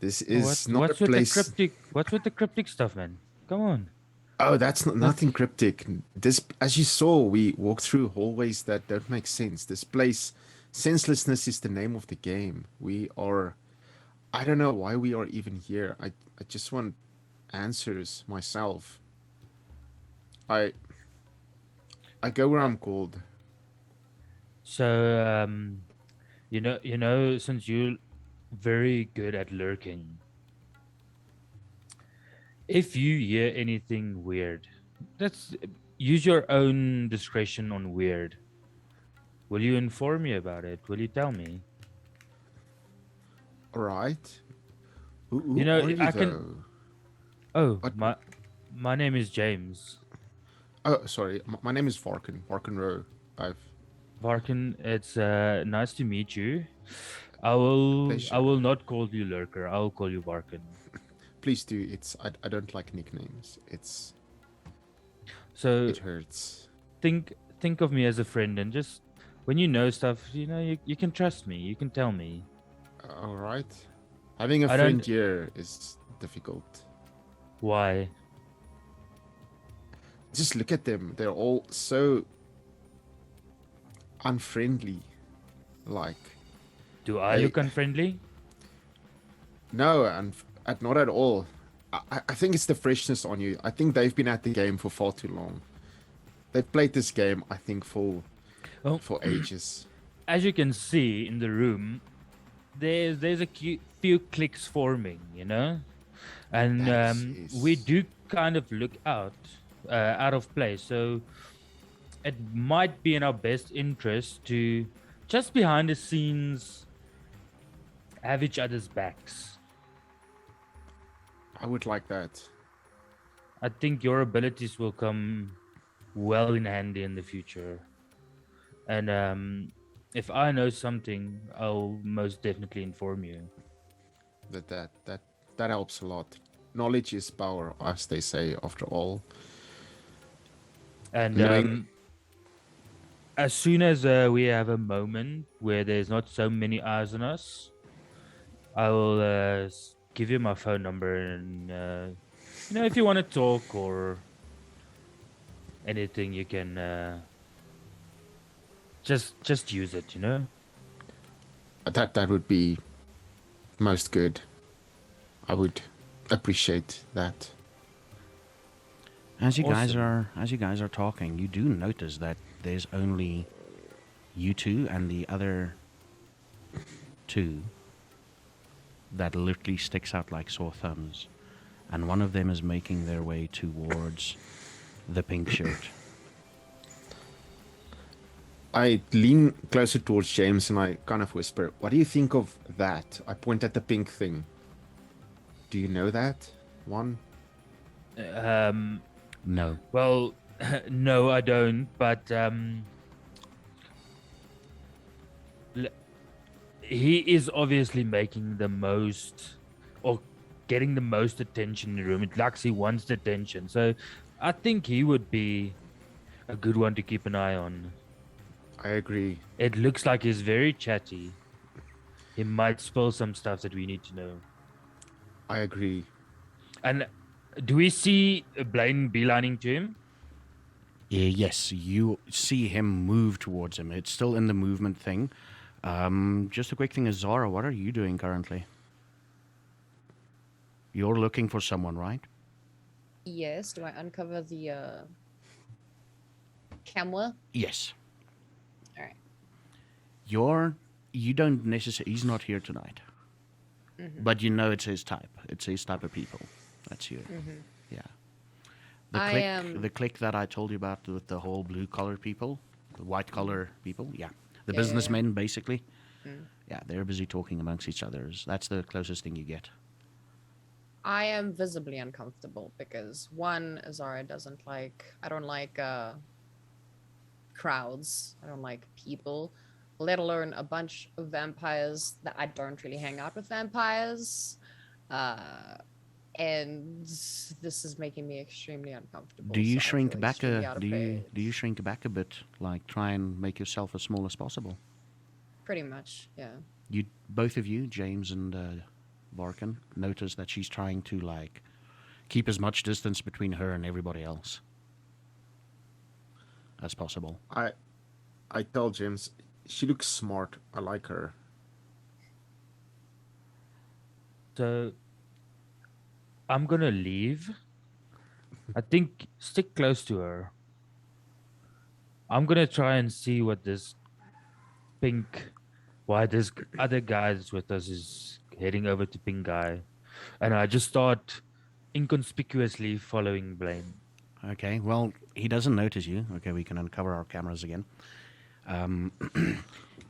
This What is not a what's with the place. cryptic? What's with the cryptic stuff, man? Come on. Oh, that's not Not nothing cryptic. This, as you saw, we walked through hallways that don't make sense. This place, senselessness is the name of the game. We are. I don't know why we are even here. I just want answers myself. I I go where uh, I'm called. so since you're very good at lurking, if you hear anything weird, that's use your own discretion on weird. Will you inform me about it? Will you tell me? All right. You Who know, are you I can. though? Oh, What? my name is James Oh, sorry. My name is Varkyn. Varkyn Rowe. I've Varkyn. It's nice to meet you. I will pleasure. not call you Lurker. I'll call you Varkyn. Please do. I don't like nicknames. So It hurts. think of me as a friend, and just when you know stuff, you can trust me. You can tell me. All right. Having a I friend don't. here is difficult. Why? Just look at them. They're all so unfriendly. Like, Do I they look unfriendly? no, and not at all. I think it's the freshness on you. I think they've been at the game for far too long. They've played this game, I think, Well, for ages. as you can see in the room, there's a few clicks forming, and That is we yes. do kind of look out of place. So it might be in our best interest to just behind the scenes have each other's backs. I would like that. I think your abilities will come well in handy in the future. And if I know something, I'll most definitely inform you. That helps a lot. Knowledge is power, as they say. After all, And knowing. as soon as we have a moment where there's not so many eyes on us, I will give you my phone number, and if you want to talk or anything, you can Just use it, you know. That would be most good. I would appreciate that. As you Awesome. guys are talking, you do notice that there's only you two and the other two that literally sticks out like sore thumbs, and one of them is making their way towards the pink shirt. I lean closer towards James and I kind of whisper, "What do you think of that?" I point at the pink thing. Do you know that one? Um, No. well, no, I don't. But l- he is obviously making the most or getting the most attention in the room. It looks he wants the attention, so I think he would be a good one to keep an eye on. I agree. It looks like he's very chatty. He might spill some stuff that we need to know. I agree. And do we see Blaine beelining to him? Yes, you see him move towards him. It's still in the movement thing. Just a quick thing is, Zara, what are you doing currently? You're looking for someone, right? Yes. Do I uncover the camera? Yes. All right. You don't necessarily, he's not here tonight. Mm-hmm. But you know it's his type. It's his type of people. That's you. Mm-hmm. Yeah. I clique, am. the clique that I told you about with the whole blue collar people, the white collar people, yeah. The Yeah, yeah, businessmen, basically. Mm. Yeah, they're busy talking amongst each other. That's the closest thing you get. I am visibly uncomfortable because one, Azara doesn't like. I don't like crowds. I don't like people, let alone a bunch of vampires that I don't really hang out with vampires. And this is making me extremely uncomfortable. Do you so I shrink feel back extremely a out of do you place. do you shrink back a bit, like try and make yourself as small as possible? Pretty much, yeah. You both of you, James and Varkyn, notice that she's trying to like keep as much distance between her and everybody else as possible. I tell James, she looks smart. I like her. So I'm gonna leave. I think stick close to her. I'm gonna try and see what this pink, why this other guy that's with us is heading over to pink guy, and I just start inconspicuously following Blaine. Okay, well, he doesn't notice you. Okay, we can uncover our cameras again.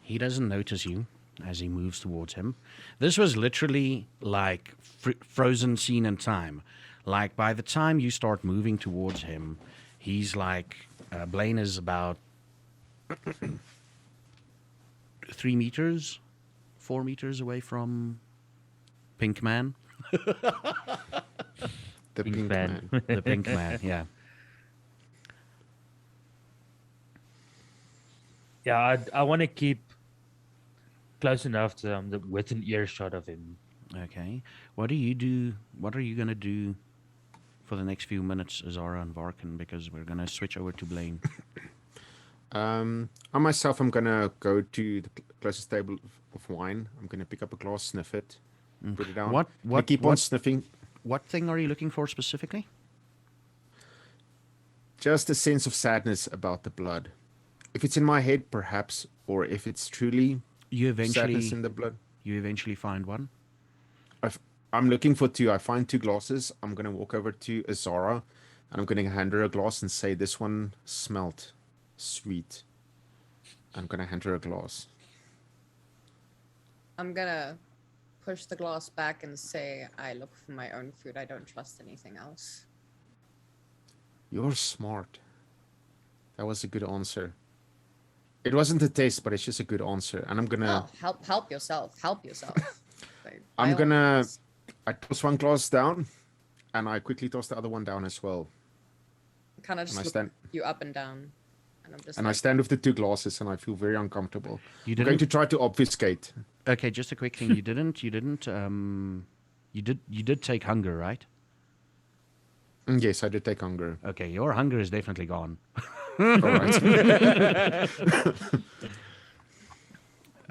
He doesn't notice you as he moves towards him. This was literally like frozen scene in time. Like by the time you start moving towards him, he's like Blaine is about 3 meters, 4 meters away from Pink Man. The Pink pink man. man. The Pink Man, yeah. Yeah, I want to keep close enough to within earshot of him. Okay. What do you do? What are you going to do for the next few minutes, Azara and Varkyn? Because we're going to switch over to Blaine. I myself, I'm gonna go to the closest table of wine. I'm gonna pick up a glass, sniff it, put it down. I keep on sniffing. What thing are you looking for specifically? Just a sense of sadness about the blood. If it's in my head, perhaps, or if it's truly You sadness eventually in the blood. find one. I'm looking for two. I find two glasses. I'm gonna walk over to Azara, and I'm gonna hand her a glass and say, "This one smelt sweet." I'm gonna hand her a glass. I'm gonna push the glass back and say, I look for my own food. I don't trust anything else. You're smart. That was a good answer. It wasn't a taste, but it's just a good answer. And I'm gonna. Oh, help yourself. Help yourself. Like, by I'm all gonna. means. I toss one glass down, and I quickly toss the other one down as well. Kind of And I just stand. look you up and down. And I'm just And I like, stand with the two glasses, and I feel very uncomfortable. You I'm going to didn't. try to obfuscate. Okay, just a quick thing. You didn't. You did take hunger, right? Yes, I did take hunger. Okay, your hunger is definitely gone. All right.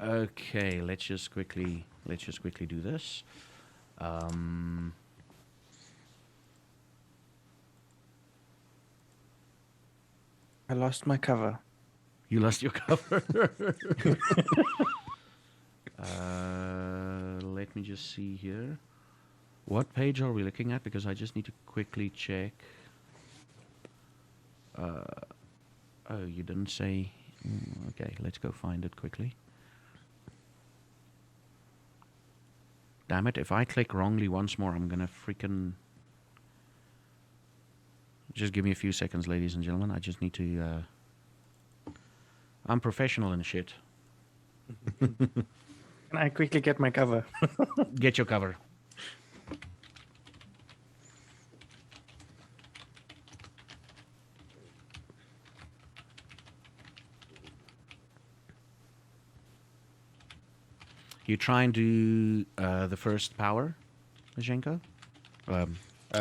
Okay, let's just quickly do this. I lost my cover. You lost your cover. Let me just see here. What page are we looking at? Because I just need to quickly check. Oh, you didn't say. Okay, let's go find it quickly. Damn it, if I click wrongly once more, I'm gonna freaking... Just give me a few seconds, ladies and gentlemen. I just need to... I'm professional in shit. Can I quickly get my cover? Get your cover. You try and do the first power, Zhenko?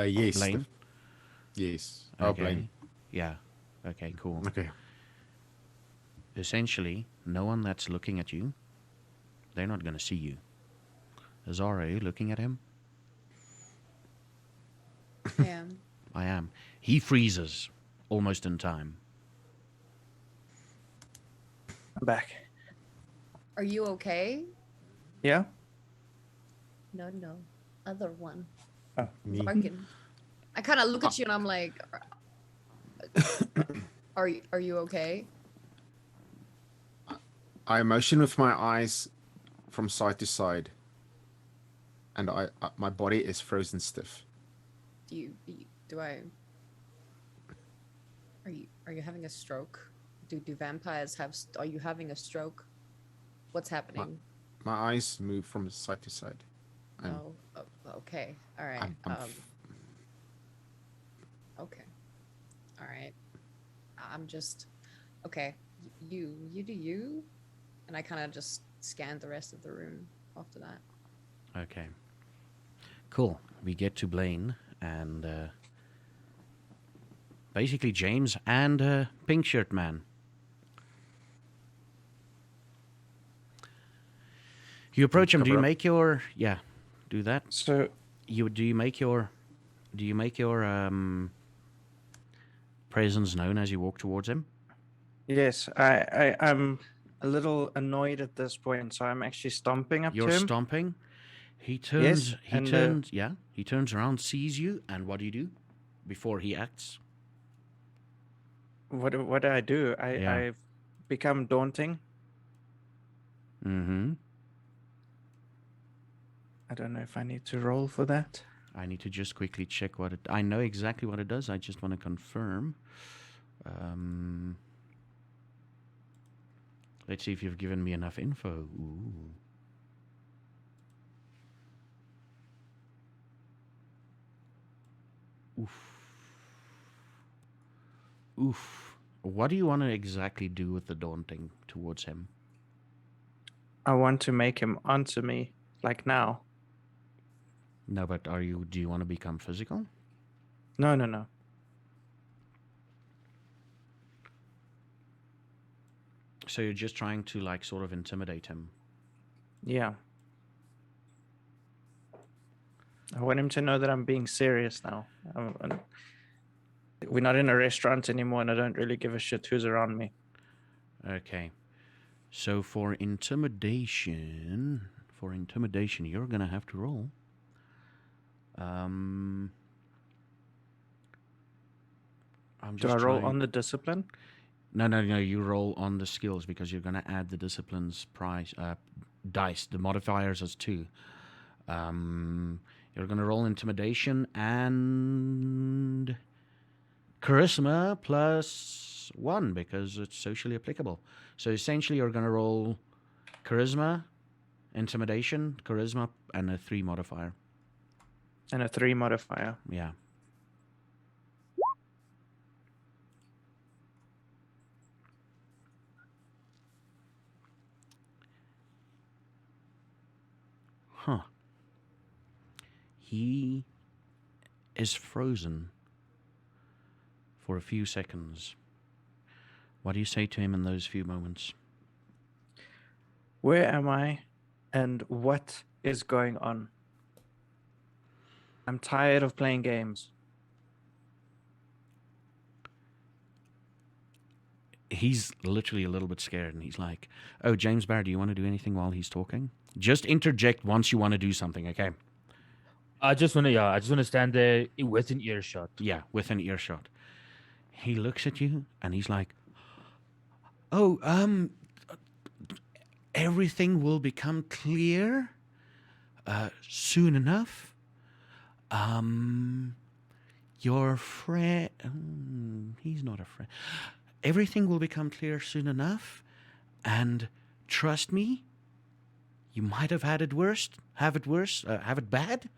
Yes. Blaine? Yes. Okay. Oh, Blaine. Yeah. Okay, cool. Okay. Essentially, no one that's looking at you, they're not going to see you. Azara, are you looking at him? Yeah. I am. He freezes almost in time. I'm back. Are you okay? Yeah? No. Other one. Me. Varkyn. I kind of look at you and I'm like, are you okay? I motion with my eyes from side to side, and my body is frozen stiff. Are you having a stroke? Do vampires have? Are you having a stroke? What's happening? My eyes move from side to side. Oh, okay. All right. I'm Okay. All right. I'm just okay. You do you, and I kind of just scanned the rest of the room after that. Okay. Cool. We get to Blaine and basically James and Pink Shirt Man. You approach him. Do you Cover up. make your... Yeah, do that. So, Do you make your presence known as you walk towards him? yes, I'm a little annoyed at this point, so I'm actually stomping up You're to him. stomping. He turns. Yes, He and, turns. Yeah. He turns around, sees you, and what do you do before he acts? What do I do? Yeah. I've become daunting. Mm-hmm. I don't know if I need to roll for that. I need to just quickly check what it... I know exactly what it does. I just want to confirm. Let's see if you've given me enough info. Ooh. Oof. Oof. What do you want to exactly do with the daunting towards him? I want to make him answer me, like now. No, but do you want to become physical? No. So you're just trying to like sort of intimidate him. Yeah. I want him to know that I'm being serious now. We're not in a restaurant anymore, and I don't really give a shit who's around me. Okay. So for intimidation, you're gonna have to roll. Do I roll on the discipline? No. You roll on the skills because you're gonna add the discipline's price dice. The modifiers as 2. You're gonna roll intimidation and charisma plus 1 because it's socially applicable. So essentially, you're gonna roll charisma, intimidation, charisma, and a 3 modifier. And a 3 modifier. Yeah. Huh. He is frozen for a few seconds. What do you say to him in those few moments? Where am I? And what is going on? I'm tired of playing games. He's literally a little bit scared, and he's like, "Oh, James Barr, do you want to do anything while he's talking? Just interject once you want to do something, okay?" I just want to stand there within earshot. Yeah, within earshot. He looks at you, and he's like, "Oh, everything will become clear soon enough. Your friend, he's not a friend. Everything will become clear soon enough, and trust me, you might have had it worse, have it bad,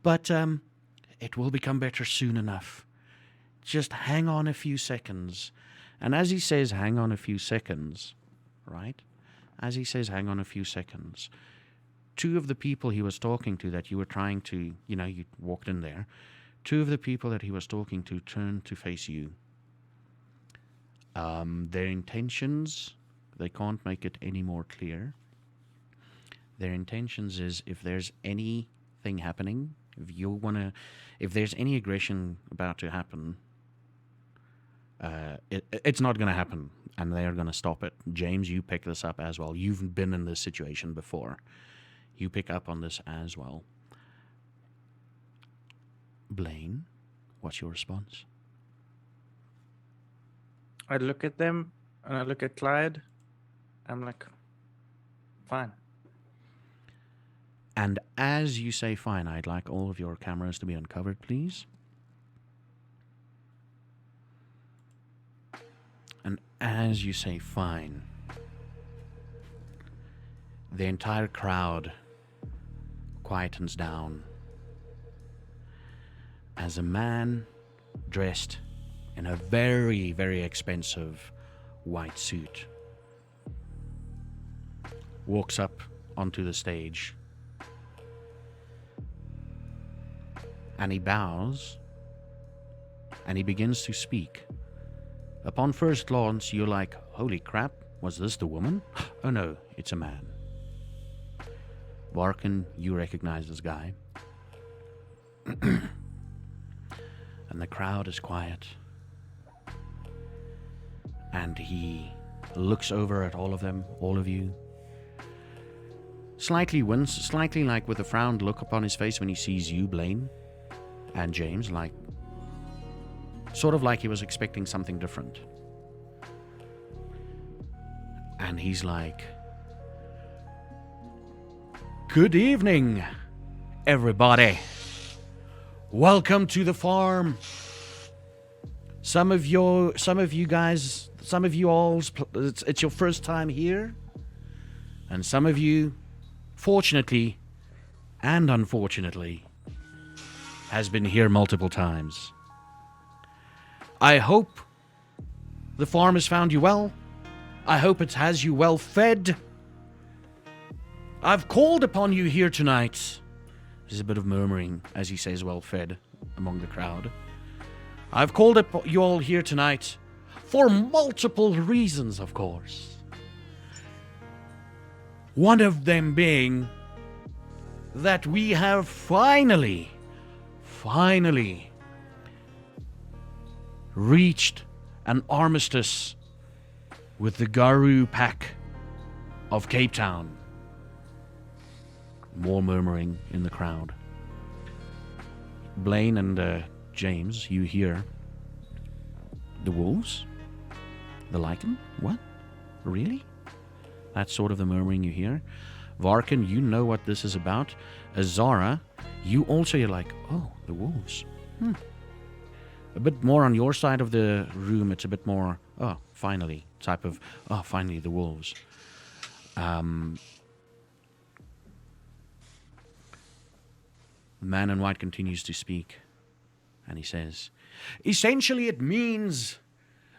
but it will become better soon enough. Just hang on a few seconds." And as he says, "hang on a few seconds," right? As he says, "hang on a few seconds," two of the people he was talking to that you were trying to, you walked in there, two of the people that he was talking to turned to face you. Their intentions, they can't make it any more clear. Their intentions is, if there's anything happening, if there's any aggression about to happen, it's not going to happen, and they're going to stop it. James, you pick this up as well. You've been in this situation before. You pick up on this as well. Blaine, what's your response? I look at them and I look at Clyde. I'm like, fine. And as you say fine, I'd like all of your cameras to be uncovered, please. And as you say fine, the entire crowd quietens down as a man dressed in a very, very expensive white suit walks up onto the stage, and he bows and he begins to speak. Upon first glance, you're like, "Holy crap, was this the woman?" Oh no, it's a man. Varkyn, you recognize this guy. And the crowd is quiet. And he looks over at all of them, all of you. Slightly like with a frowned look upon his face when he sees you, Blaine, and James, like, sort of like he was expecting something different. And he's like, "Good evening, everybody. Welcome to the farm. Some of you all, it's your first time here. And some of you, fortunately and unfortunately, has been here multiple times. I hope the farm has found you well. I hope it has you well fed. I've called upon you here tonight." There's a bit of murmuring as he says "well fed" among the crowd. "I've called up you all here tonight for multiple reasons, of course. One of them being that we have finally reached an armistice with the Garu pack of Cape Town." More murmuring in the crowd. Blaine and James, you hear, "The wolves? The lichen? What? Really?" That's sort of the murmuring you hear. Varkyn, you know what this is about. Azara, you also, you're like, "Oh, the wolves. A bit more on your side of the room, it's a bit more, "Oh, finally," type of, "Oh, finally, the wolves." The man in white continues to speak, and he says, "Essentially, it means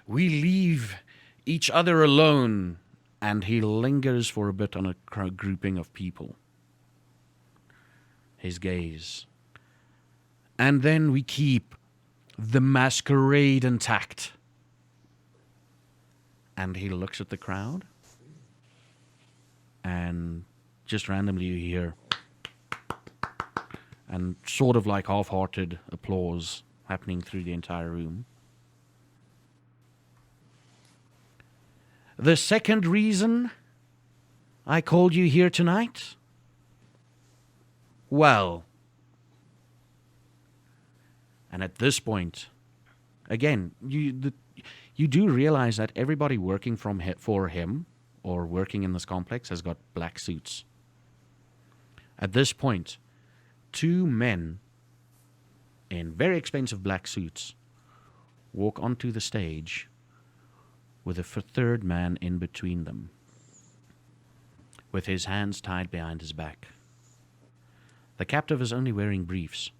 we leave each other alone." And he lingers for a bit on a grouping of people. His gaze. "And then we keep the masquerade intact." and he looks at the crowd, and just randomly you hear, and sort of like half-hearted applause happening through the entire room. The second reason I called you here tonight? Well, and at this point, again, you do realize that everybody working for him or working in this complex has got black suits. At this point, two men in very expensive black suits walk onto the stage with a third man in between them, with his hands tied behind his back. The captive is only wearing briefs.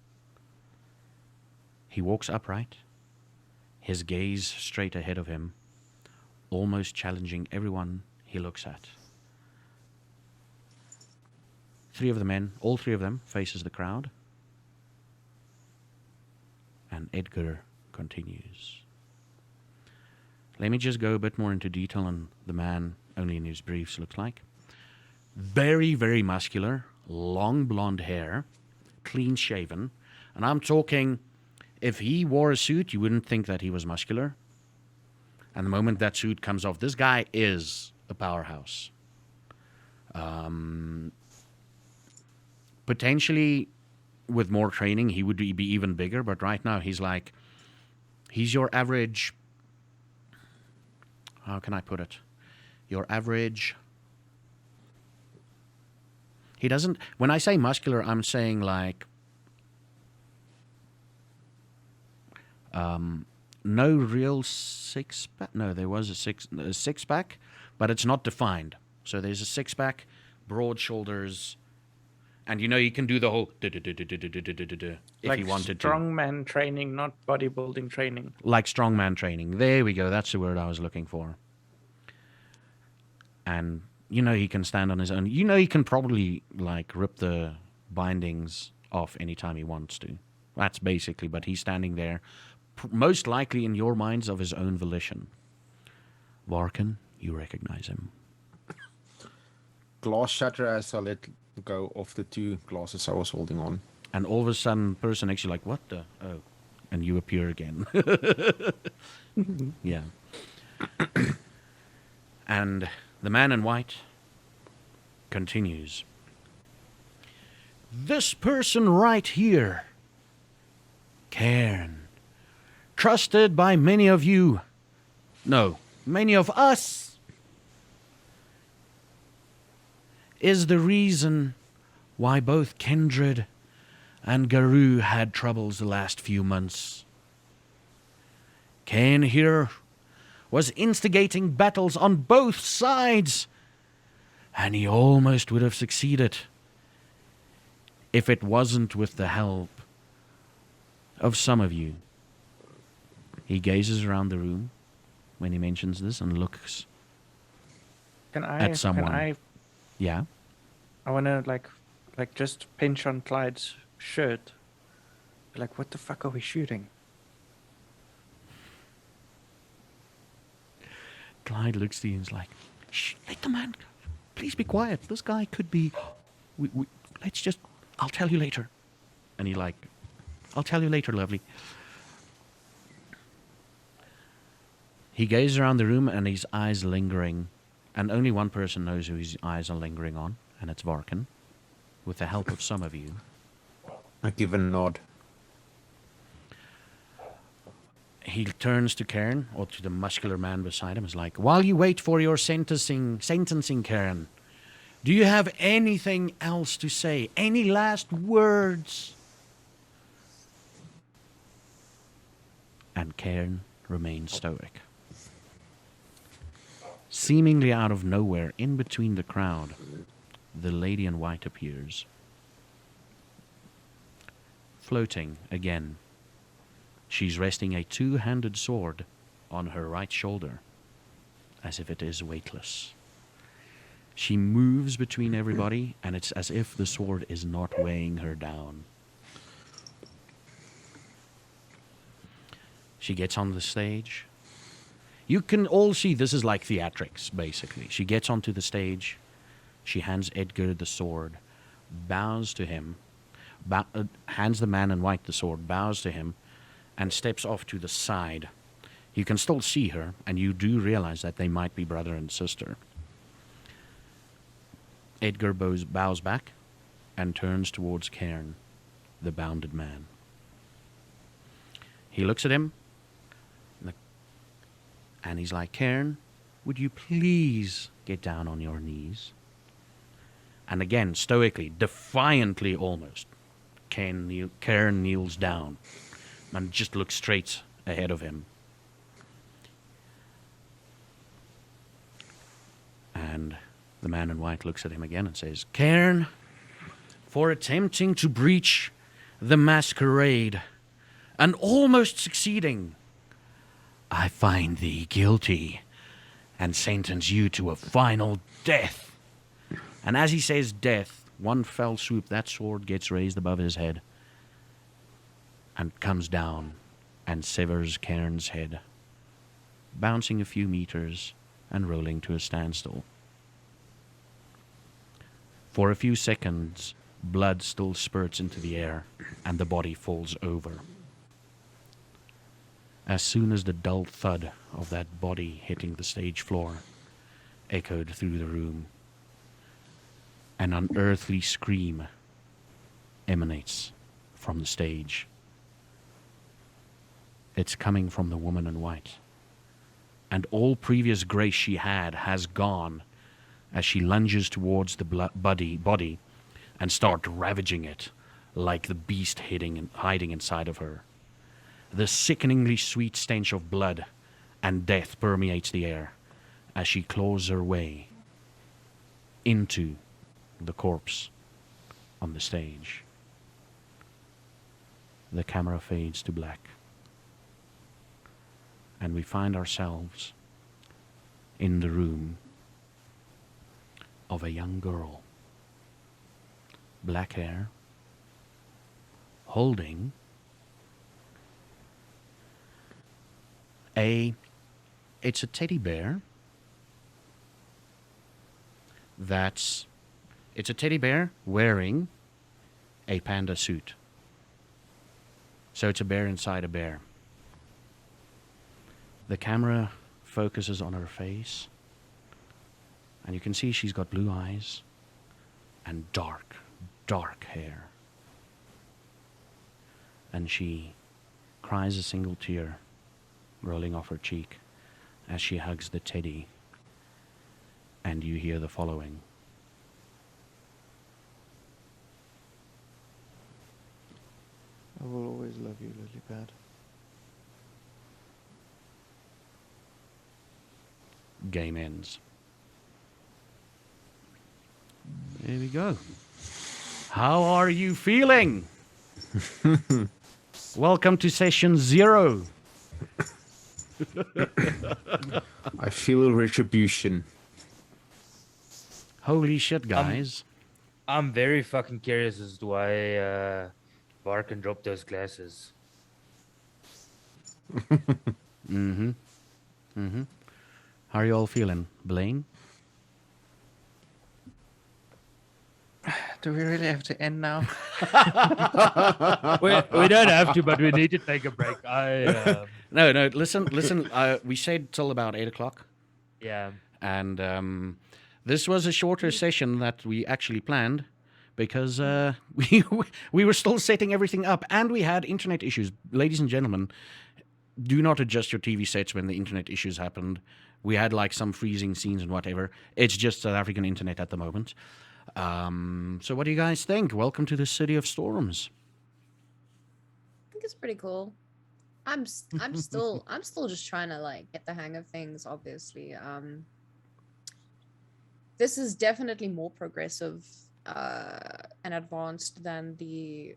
He walks upright, his gaze straight ahead of him, almost challenging everyone he looks at. All three of them, faces the crowd. And Edgar continues. Let me just go a bit more into detail on the man only in his briefs looks like. Very, very muscular, long blonde hair, clean shaven. And I'm talking, if he wore a suit, you wouldn't think that he was muscular. And the moment that suit comes off, this guy is a powerhouse. Potentially, with more training, he would be even bigger. But right now, he's your average, how can I put it? Your average, he doesn't, when I say muscular, I'm saying like, no real six-pack. No, there was a six-pack, but it's not defined. So there's a six-pack, broad shoulders, and you can do the whole if like you wanted to. Strongman training, not bodybuilding training. Like strongman training. There we go. That's the word I was looking for. And he can stand on his own. He can probably like rip the bindings off anytime he wants to. That's basically, but he's standing there, most likely in your minds of his own volition. Varkyn, you recognize him. Glass shatter as I let go of the two glasses I was holding on. And all of a sudden, person next to you like, what the? Oh. And you appear again. Yeah. And the man in white continues. This person right here, Cairn, trusted by many of you. No, many of us. Is the reason why both Kindred and Garou had troubles the last few months. Cain here was instigating battles on both sides, and he almost would have succeeded if it wasn't with the help of some of you. He gazes around the room when he mentions this and looks at someone. Yeah. I want to like just pinch on Clyde's shirt. Like, what the fuck are we shooting? Clyde looks at you and is like, shh, let the man go. Please be quiet. This guy could be... let's just... I'll tell you later. And he like, I'll tell you later, lovely. He gazes around the room and his eyes lingering. And only one person knows who his eyes are lingering on, and it's Varkyn, with the help of some of you. I give a nod. He turns to Cairn, or to the muscular man beside him, is like, while you wait for your sentencing, Cairn, do you have anything else to say? Any last words? And Cairn remains stoic. Seemingly out of nowhere, in between the crowd, the lady in white appears. Floating again. She's resting a two-handed sword on her right shoulder, as if it is weightless. She moves between everybody, and it's as if the sword is not weighing her down. She gets on the stage. You can all see this is like theatrics, basically. She gets onto the stage. She hands Edgar the sword, bows to him, hands the man in white the sword, bows to him, and steps off to the side. You can still see her, and you do realize that they might be brother and sister. Edgar bows back and turns towards Cairn, the bounded man. He looks at him, and he's like, Cairn, would you please get down on your knees? And again, stoically, defiantly almost, Cairn kneels down and just looks straight ahead of him. And the man in white looks at him again and says, Cairn, for attempting to breach the masquerade and almost succeeding, I find thee guilty and sentence you to a final death. And as he says death, one fell swoop, that sword gets raised above his head and comes down and severs Cairn's head, bouncing a few meters and rolling to a standstill. For a few seconds, blood still spurts into the air and the body falls over. As soon as the dull thud of that body hitting the stage floor echoed through the room, an unearthly scream emanates from the stage. It's coming from the woman in white, and all previous grace she had has gone as she lunges towards the body and starts ravaging it like the beast hiding inside of her. The sickeningly sweet stench of blood and death permeates the air as she claws her way into the corpse on the stage. The camera fades to black, and we find ourselves in the room of a young girl, black hair, holding it's a teddy bear it's a teddy bear wearing a panda suit. So it's a bear inside a bear. The camera focuses on her face, and you can see she's got blue eyes and dark, dark hair. And she cries a single tear rolling off her cheek as she hugs the teddy, and you hear the following. I will always love you, Lilypad. Game ends. There we go. How are you feeling? Welcome to session 0. I feel retribution. Holy shit, guys. I'm very fucking curious as to why Varkyn dropped those glasses. How are you all feeling? Blaine? Do we really have to end now? We don't have to, but we need to take a break. No, listen. We said till about 8 o'clock. Yeah. And this was a shorter session that we actually planned because we were still setting everything up and we had internet issues. Ladies and gentlemen, do not adjust your TV sets when the internet issues happened. We had like some freezing scenes and whatever. It's just South African internet at the moment. So what do you guys think? Welcome to the City of Storms. I think it's pretty cool. I'm still just trying to like get the hang of things, obviously. This is definitely more progressive and advanced than the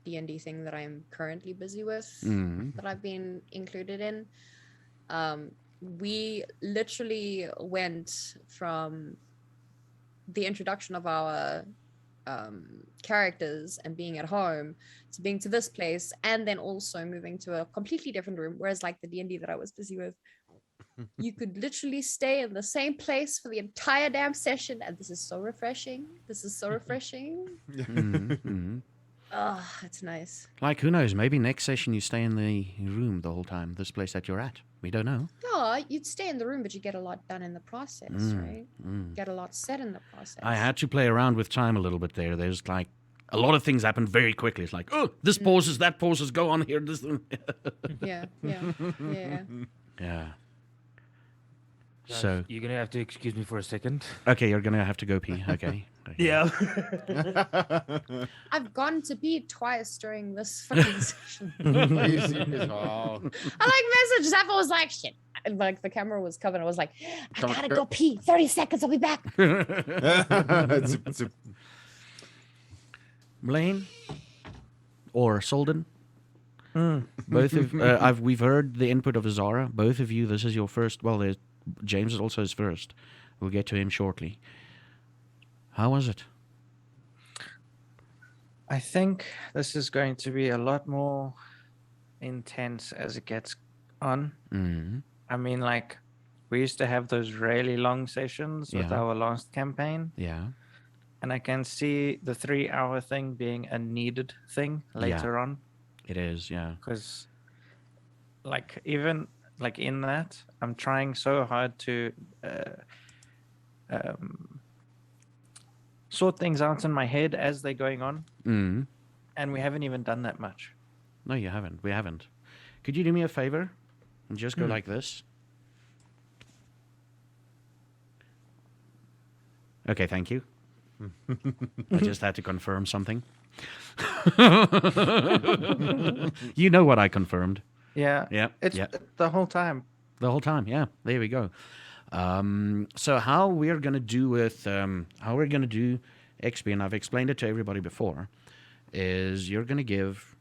D&D thing that I'm currently busy with, that I've been included in. We literally went from the introduction of our characters and being at home to being to this place, and then also moving to a completely different room, whereas like the D&D that I was busy with You could literally stay in the same place for the entire damn session, and this is so refreshing. This is so refreshing. Oh, it's nice. Like, who knows? Maybe next session you stay in the room the whole time, this place that you're at. We don't know. No, you'd stay in the room, but you get a lot done in the process, right? Get a lot said in the process. I had to play around with time a little bit there. There's like a lot of things happen very quickly. It's like, oh, this pauses, that pauses, go on here. This. Yeah. Yeah. Guys, So, you're gonna have to excuse me for a second. okay, you're going to have to go pee. Okay. Yeah. I've gone to pee twice during this fucking session. Are you serious? Oh. I messaged Zephyr was like, shit. And like the camera was covered. I was like, I gotta go pee. 30 seconds, I'll be back. Blaine or Solden? Both of we've heard the input of Zara. Both of you, this is your first. Well, James is also his first. We'll get to him shortly. How was it? I think this is going to be a lot more intense as it gets on. Mm-hmm. I mean, like, we used to have those really long sessions with Yeah. our last campaign, Yeah. and I can see the 3-hour thing being a needed thing later on. It is, yeah. Because, like, even like in that, I'm trying so hard to sort things out in my head as they're going on, and we haven't even done that much. No, you haven't. We haven't. Could you do me a favor and just go like this? Okay, thank you. I just had to confirm something. You know what I confirmed. Yeah. Yeah. It's yeah. the whole time. The whole time, yeah. There we go. So how we're gonna do with XP, and I've explained it to everybody before, is you're gonna give.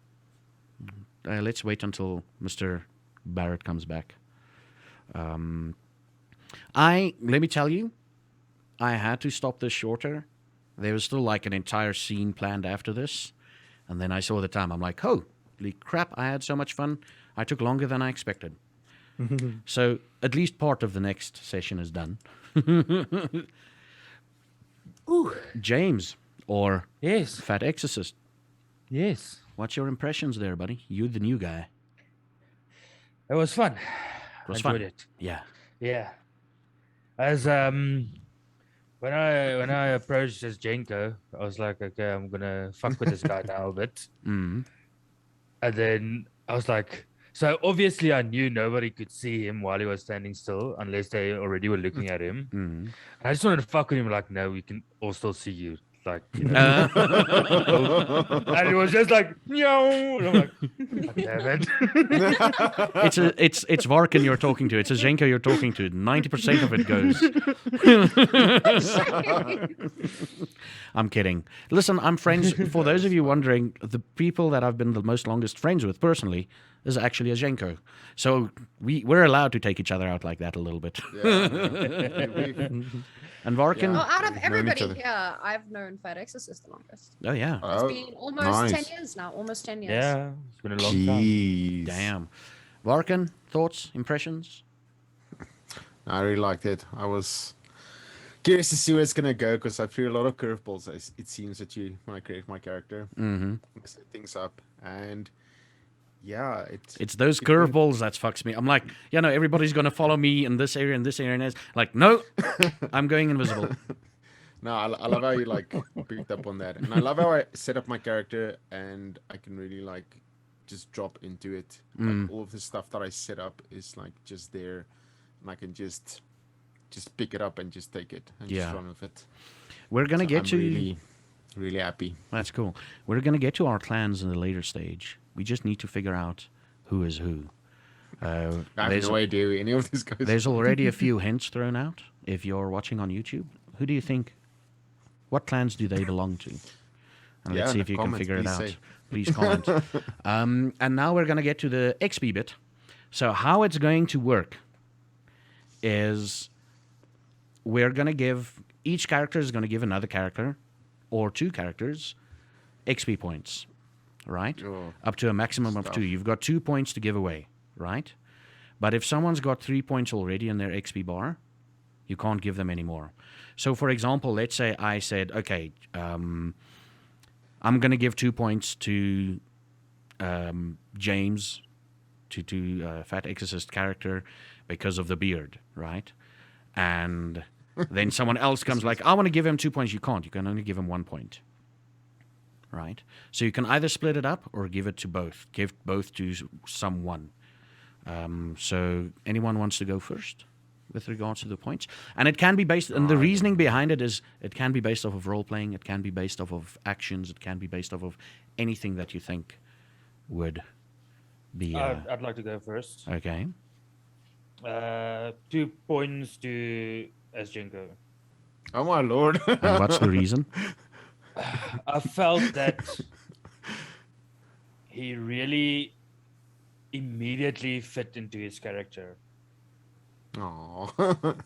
Let's wait until Mr. Barrett comes back. Let me tell you, I had to stop this shorter. There was still like an entire scene planned after this, and then I saw the time. I'm like, holy crap! I had so much fun. I took longer than I expected. So at least part of the next session is done. James, or Yes. Fat Exorcist, Yes. what's your impressions there, buddy? You're the new guy. It was fun. It was I fun. enjoyed it. Yeah. Yeah. As when I approached as Jenko, I was like, okay, I'm gonna fuck with this guy now a bit. Mm. And then I was like, so obviously I knew nobody could see him while he was standing still unless they already were looking at him. Mm. I just wanted to fuck with him, like, no, we can all still see you. Like, you know. And it was just like, no. And I'm like, God damn it. It's Varkyn you're talking to. It's a Zhenko you're talking to. 90% of it goes. I'm kidding. Listen, I'm friends. For those of you wondering, the people that I've been the most longest friends with personally is actually a Zhenko. So we're allowed to take each other out like that a little bit. And Varkyn. Well, out of We've known each everybody other. here, I've known Fat Exorcist the longest. Oh yeah. It's Oh, been almost 10 nice. years now. Almost 10 years. Yeah, it's been a long time. Jeez. Damn. Varkyn, thoughts, impressions? I really liked it. I was curious to see where it's gonna go because I threw a lot of curveballs. It seems that you when I create my character, set things up, and yeah, It's those curveballs that fucks me. I'm like, everybody's gonna follow me in this area and this area, and it's like, no, I'm going invisible. No, I love how you like picked up on that, and I love how I set up my character, and I can really like just drop into it. Like, all of the stuff that I set up is like just there, and I can just pick it up and just take it and Yeah. just run with it. We're gonna So get I'm to. really, really happy. That's cool. We're gonna get to our clans in the later stage. We just need to figure out who is who. I have there's, no idea who any of these guys. there's already a few hints thrown out. If you're watching on YouTube, who do you think? What clans do they belong to? And Yeah, let's see in if the you can comments, figure it please out. say. Please comment. And now we're gonna get to the XP bit. So how it's going to work is we're gonna give each character is gonna give another character or two characters XP points, right? Oh, Up to a maximum of stuff. 2. You've got 2 points to give away, right? But if someone's got 3 points already in their XP bar, you can't give them any more. So, for example, let's say I said, okay, I'm going to give 2 points to James, to Fat Exorcist character, because of the beard, right? And then someone else comes like, I want to give him 2 points. You can't. You can only give him 1 point. Right? So you can either split it up or give it to both. Give both to someone. So anyone wants to go first with regards to the points? And it can be based, and the reasoning behind it is it can be based off of role-playing, it can be based off of actions, it can be based off of anything that you think would be... I'd like to go first. Okay. 2 points to Azjenko. Oh my lord. And what's the reason? I felt that he really immediately fit into his character. Aww.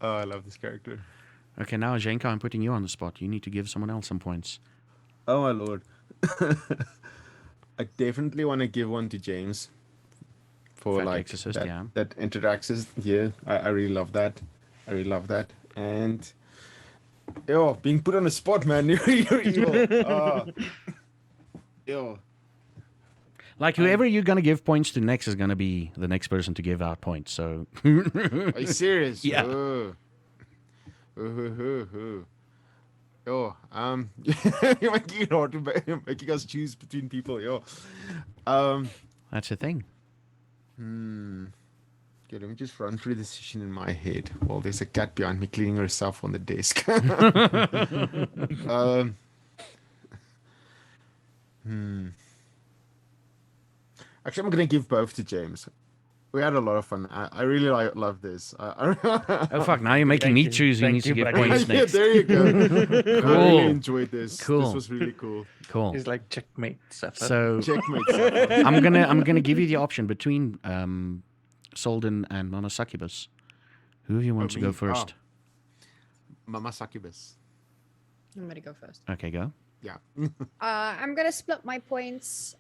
Oh, I love this character. Okay, now, Zhenko, I'm putting you on the spot. You need to give someone else some points. Oh my lord. I definitely want to give one to James for Fat like Exorcist, that, yeah. that interacts. Yeah, I really love that. I really love that. And yo, being put on the spot, man. You're evil. Yo. Like, whoever you're going to give points to next is going to be the next person to give out points, so... Are you serious? Yeah. Yo, you're making it hard to making us choose between people, yo. That's the thing. Okay, let me just run through the session in my head. Well, there's a cat behind me cleaning herself on the desk. Actually, I'm gonna give both to James. We had a lot of fun. I really love this. Oh, fuck, now you're making me you. choose who Thank needs to you, give buddy. points Yeah, next. there you go. I Cool. really enjoyed this. Cool. This was really cool. Cool. He's like checkmate. Zephyr. So, Checkmate. I'm gonna give you the option between Solden and Mama Succubus. Who of you wants to go first? Mama Succubus. I'm gonna go first. Okay, go. Yeah. I'm gonna split my points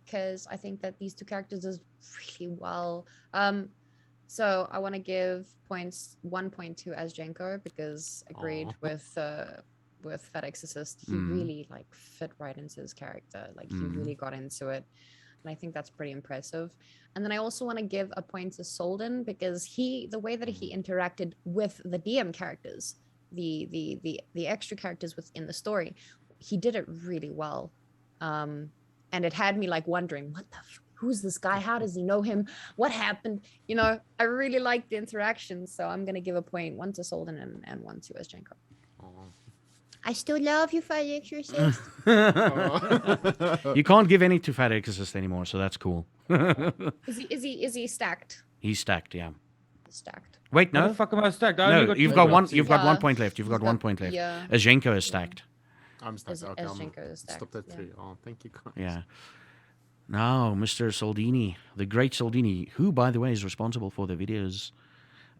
because I think that these two characters is really well. So I want to give 1 point to Azjenko because agreed with Fat Exorcist. He really like fit right into his character. Like he really got into it, and I think that's pretty impressive. And then I also want to give a point to Solden because the way that he interacted with the DM characters, the extra characters within the story, he did it really well. And it had me like wondering, who's this guy? How does he know him? What happened? You know, I really liked the interaction, so I'm gonna give a point, 1 to Solden and 1 to Azjenko. I still love you, Fat Exorcist. You can't give any to Fat Exorcist anymore, so that's cool. Is he stacked? He's stacked, yeah. Stacked. Wait, How no. the fuck am I stacked? I only No, got you've two got one. points. You've got Yeah. 1 point left. You've got He's 1 got- point left. yeah. Azjenko is stacked. I'm stuck. As- Okay, Azjenko is stacked, stop at yeah. 3. Oh, thank you, guys. Yeah. Now, Mr. Soldini, the great Soldini, who, by the way, is responsible for the videos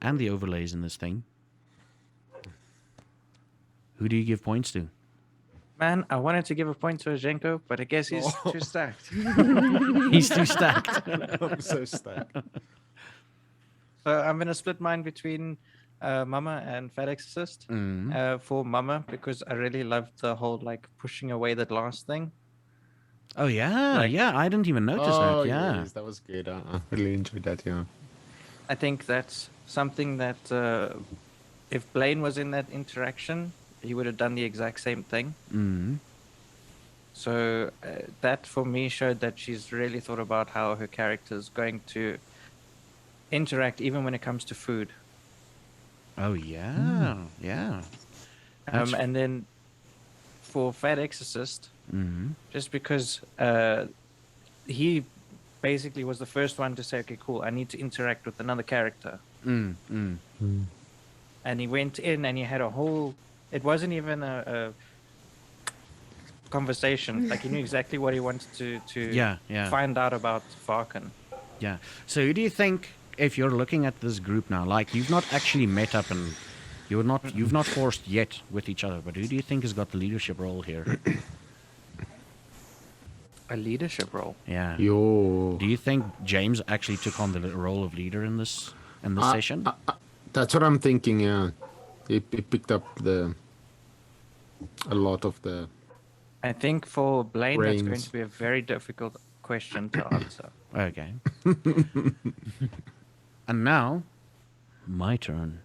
and the overlays in this thing. Who do you give points to? Man, I wanted to give a point to Azjenko, but I guess he's too stacked. He's too stacked. I'm so stuck. So I'm gonna split mine between Mama and Fat Exorcist. For Mama, because I really loved the whole like pushing away the glass thing. Oh, yeah. Like- Yeah, I didn't even notice that. Yeah. Yes, that was good. I really enjoyed that, yeah. I think that's something that if Blaine was in that interaction, he would have done the exact same thing. So that for me showed that she's really thought about how her character's going to interact even when it comes to food. Oh, yeah. Yeah. That's- And then for Fat Exorcist, just because he basically was the first one to say, okay, cool, I need to interact with another character. And he went in and he had a whole, it wasn't even a conversation. Like he knew exactly what he wanted to Yeah. find out about Varkyn. Yeah. So who do you think, if you're looking at this group now, like you've not actually met up and you've not forced yet with each other, but who do you think has got the leadership role here? A leadership role. Yeah. Yo. Do you think James actually took on the role of leader in this session? That's what I'm thinking, yeah. He picked up a lot of the... I think for Blaine, that's going Brains. to be a very difficult question to answer. Okay. And now, my turn.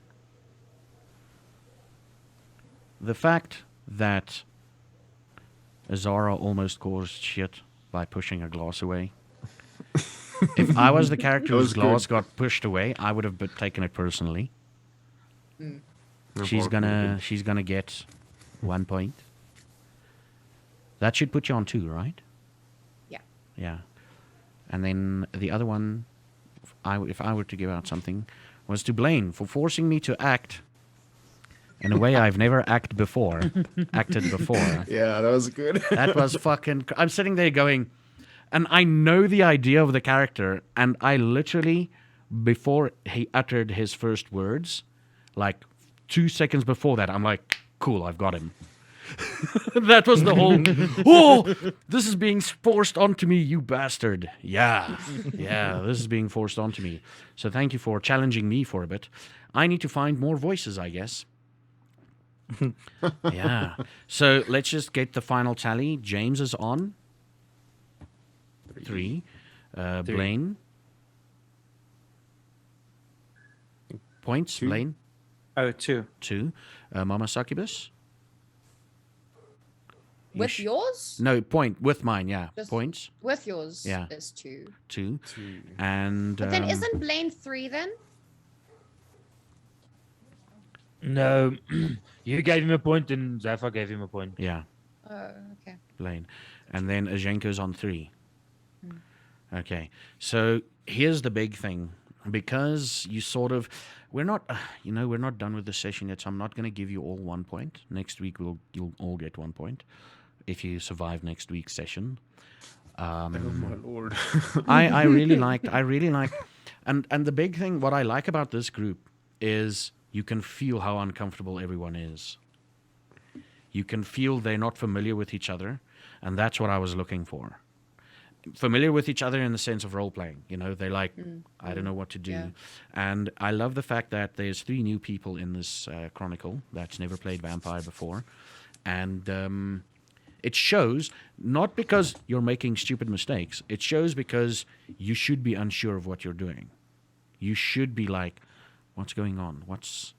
The fact that Azara almost caused shit by pushing a glass away. If I was the character whose glass got pushed away, I would have taken it personally. She's gonna get 1 point. That should put you on 2, right? Yeah. Yeah. And then the other one, if I were to give out something, was to Blaine for forcing me to act in a way I've never acted before. Yeah, that was good. That was fucking... I'm sitting there going... And I know the idea of the character, and I literally, before he uttered his first words, like 2 seconds before that, I'm like, cool, I've got him. That was the whole, oh, this is being forced onto me, you bastard. Yeah, this is being forced onto me. So thank you for challenging me for a bit. I need to find more voices, I guess. Yeah. So let's just get the final tally. James is on. 3. Blaine. Points, 2. Blaine. Oh, 2. 2. Mama Succubus. With yours? No, point. With mine, yeah. Just Points. With yours Yeah. is 2. 2. And... But then isn't Blaine 3 then? No, you gave him a point and Zafar gave him a point. Yeah, Oh, okay. Blaine. And then Azhenko's on 3. Okay, so here's the big thing. Because you sort of... We're not done with the session yet, so I'm not going to give you all 1 point. Next week, you'll all get 1 point if you survive next week's session. Oh my lord. I really liked... And the big thing, what I like about this group is you can feel how uncomfortable everyone is. You can feel they're not familiar with each other, and that's what I was looking for. Familiar with each other in the sense of role-playing. You know, they're like, I don't know what to do. Yeah. And I love the fact that there's 3 new people in this chronicle that's never played Vampire before. And it shows, not because you're making stupid mistakes, it shows because you should be unsure of what you're doing. You should be like, what's going on? What's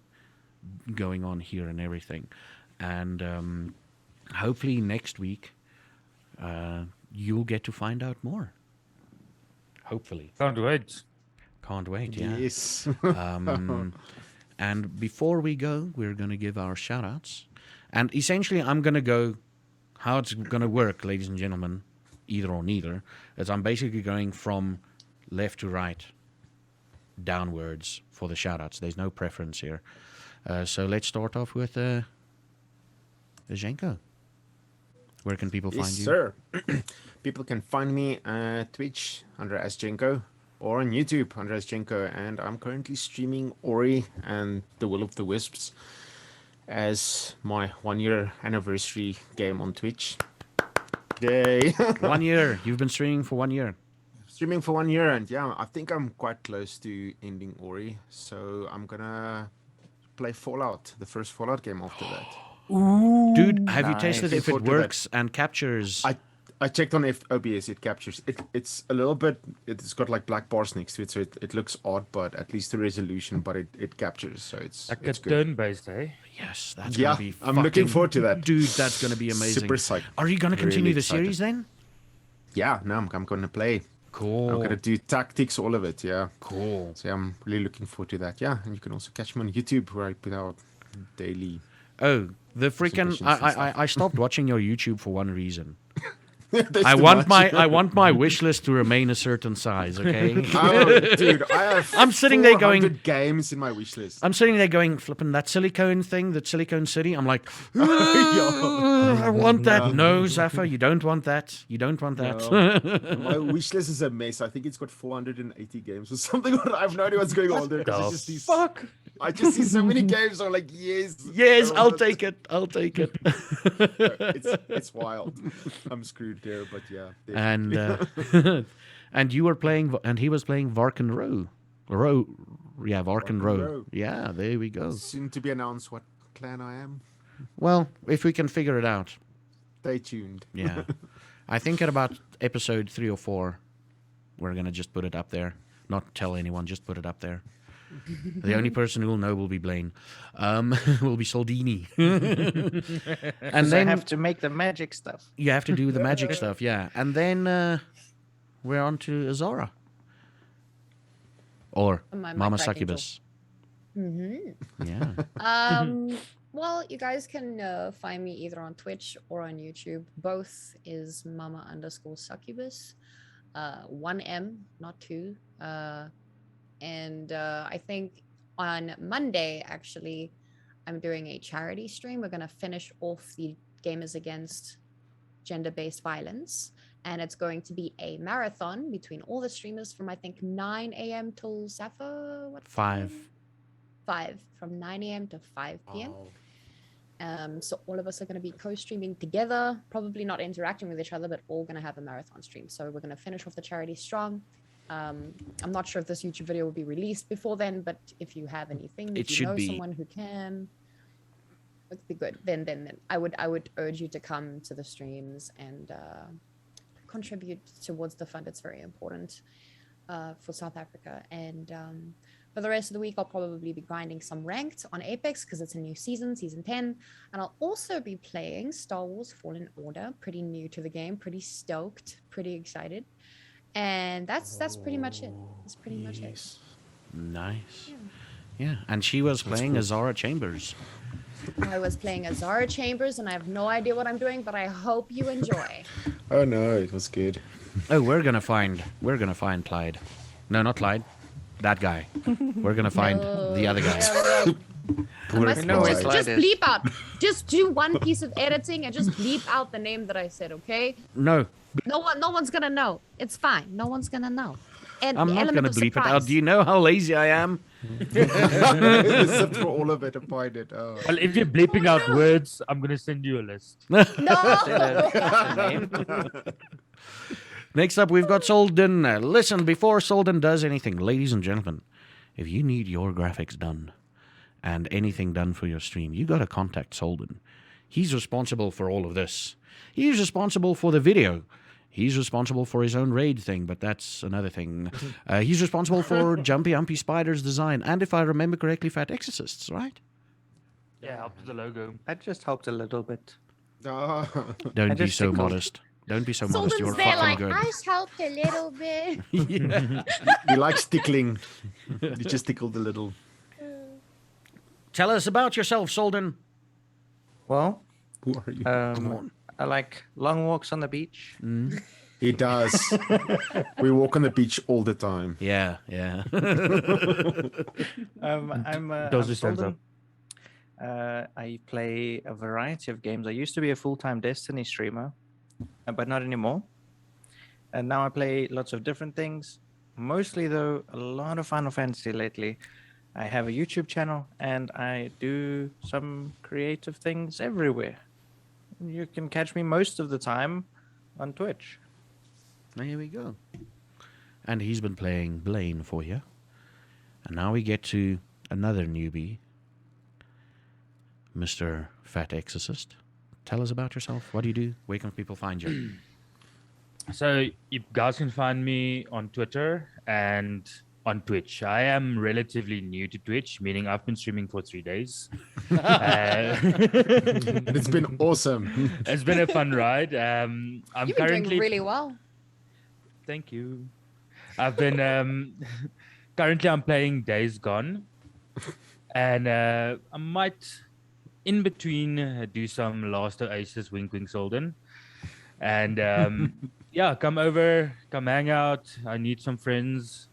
going on here and everything? And hopefully next week... you'll get to find out more. Hopefully. Can't wait. Can't wait, yeah. Yes. And before we go, we're going to give our shout-outs. And essentially, I'm going to go... How it's going to work, ladies and gentlemen, either or neither, is I'm basically going from left to right, downwards for the shout-outs. There's no preference here. So let's start off with Zhenko. Where can people find you? Yes, sir. People can find me at Twitch under Azhenko or on YouTube under Azhenko. And I'm currently streaming Ori and the Will of the Wisps as my 1-year anniversary game on Twitch. Yay. 1 year. You've been streaming for 1 year. Streaming for 1 year. And yeah, I think I'm quite close to ending Ori. So I'm going to play Fallout, the first Fallout game after that. Dude, have you Nice. tested if it Looking forward to works and captures? I checked on if OBS, it captures. It's a little bit, it's got like black bars next to it, so it looks odd, but at least the resolution, but it captures, so it's Like a good. turn-based, eh? Yes, that's Yeah, going to be I'm looking fucking- forward to that. Dude, that's going to be amazing. Super psyched. Are you going to continue Really the excited. series then? Yeah, no, I'm going to play. Cool. I'm going to do tactics, all of it, yeah. Cool. So I'm really looking forward to that, yeah. And you can also catch me on YouTube where I put out daily. Oh, the freaking... Presentations and stuff. I stopped watching your YouTube for one reason. There's I too want much. my I want my wish list to remain a certain size, okay? Oh, dude, I have I'm sitting there going- 400 games in my wish list. I'm sitting there going, flipping that silicone thing, that Silicone City. I'm like, I want that. No, Zaffa, you don't want that. You don't want that. No. My wish list is a mess. I think it's got 480 games or something. I have no idea what's going on there. 'cause it's just these... I just see so many games. I'm like, yes, Yes, I I'll want- take it. I'll take it. It's wild. I'm screwed there, but yeah. and Definitely. and you were playing, and he was playing Varkyn yeah, Varkyn Varkyn Row. Row. Yeah, there we go. Soon to be announced what clan I am. Well, if we can figure it out, Stay tuned. yeah. I think at about episode 3 or 4, we're gonna just put it up there. Not tell anyone, just put it up there. The only person who will know will be Blaine. Will be Soldini. And And I then have to make the magic stuff. you have to do the magic stuff, yeah. And then we're on to Azara. Or My Mama cracking Succubus. Yeah. Well, you guys can find me either on Twitch or on YouTube. Both is Mama_Succubus. 1M, not 2. And I think on Monday, actually, I'm doing a charity stream. We're going to finish off the Gamers Against Gender-Based Violence. And it's going to be a marathon between all the streamers from, I think, 9 a.m. till Sappho. What 5. time? 5. From 9 a.m. to 5 p.m. So all of us are going to be co-streaming together, probably not interacting with each other, but all going to have a marathon stream. So we're going to finish off the charity strong. I'm not sure if this YouTube video will be released before then, but if you have anything, It if you should know be. someone who can, it'd be good. Then I would urge you to come to the streams and contribute towards the fund. It's very important for South Africa. And for the rest of the week, I'll probably be grinding some ranked on Apex because it's a new season 10. And I'll also be playing Star Wars Fallen Order, pretty new to the game, pretty stoked, pretty excited. And that's pretty much it. That's pretty much it. Nice. Yeah. And she was playing Azara Chambers. I was playing Azara Chambers, and I have no idea what I'm doing, but I hope you enjoy. Oh no, it was good. Oh, we're gonna find Clyde. No, not Clyde. That guy. We're gonna find the other guy. Must know where just Clyde is. bleep out. Just do one piece of editing and just bleep out the name that I said, okay? No, No one's gonna know. It's fine. No one's gonna know. And I'm the not element gonna of bleep it out. surprise. Do you know how lazy I am? Except for all of it, to find it. Oh. Well, if you're bleeping out words, I'm gonna send you a list. No. Next up, we've got Solden. Listen, before Solden does anything, ladies and gentlemen, if you need your graphics done and anything done for your stream, you got to contact Solden. He's responsible for all of this. He's responsible for the video. He's responsible for his own raid thing, but that's another thing. He's responsible for Jumpy Umpy Spider's design, and if I remember correctly, Fat Exorcists, right? Yeah, help with the logo. That just helped a little bit. Ah. Don't I be just so tickled. modest. Don't be so modest. Solden's You're there fucking like, good. I just helped a little bit. He likes tickling. He just tickled a little. Tell us about yourself, Solden. Well, Who are you? I like long walks on the beach. He does. We walk on the beach all the time. Yeah, yeah. I'm Those are stands Solden. I play a variety of games. I used to be a full-time Destiny streamer, but not anymore. And now I play lots of different things. Mostly, though, a lot of Final Fantasy lately. I have a YouTube channel, and I do some creative things everywhere. You can catch me most of the time on Twitch. There we go. And he's been playing Blaine for you. And now we get to another newbie, Mr. Fat Exorcist. Tell us about yourself. What do you do? Where can people find you? So you guys can find me on Twitter and on Twitch. I am relatively new to Twitch, meaning I've been streaming for 3 days. And it's been awesome. It's been a fun ride. I'm You've been currently doing really well. Thank you. I've been currently I'm playing Days Gone, and I might in between do some Last Oasis Wink Wink Solden, and yeah, come over, come hang out. I need some friends.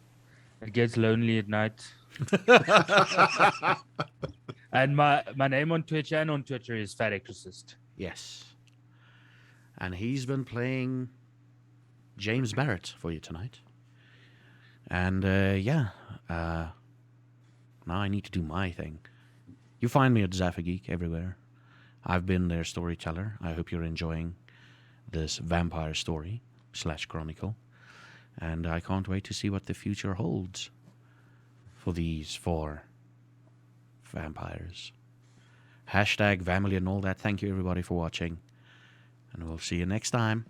It gets lonely at night. And my name on Twitch and on Twitter is Fat Exorcist. Yes. And he's been playing James Barrett for you tonight. And Now I need to do my thing. You find me at Zaffa Geek everywhere. I've been their storyteller. I hope you're enjoying this vampire story / chronicle. And I can't wait to see what the future holds for these 4 vampires. # family and all that. Thank you everybody for watching. And we'll see you next time.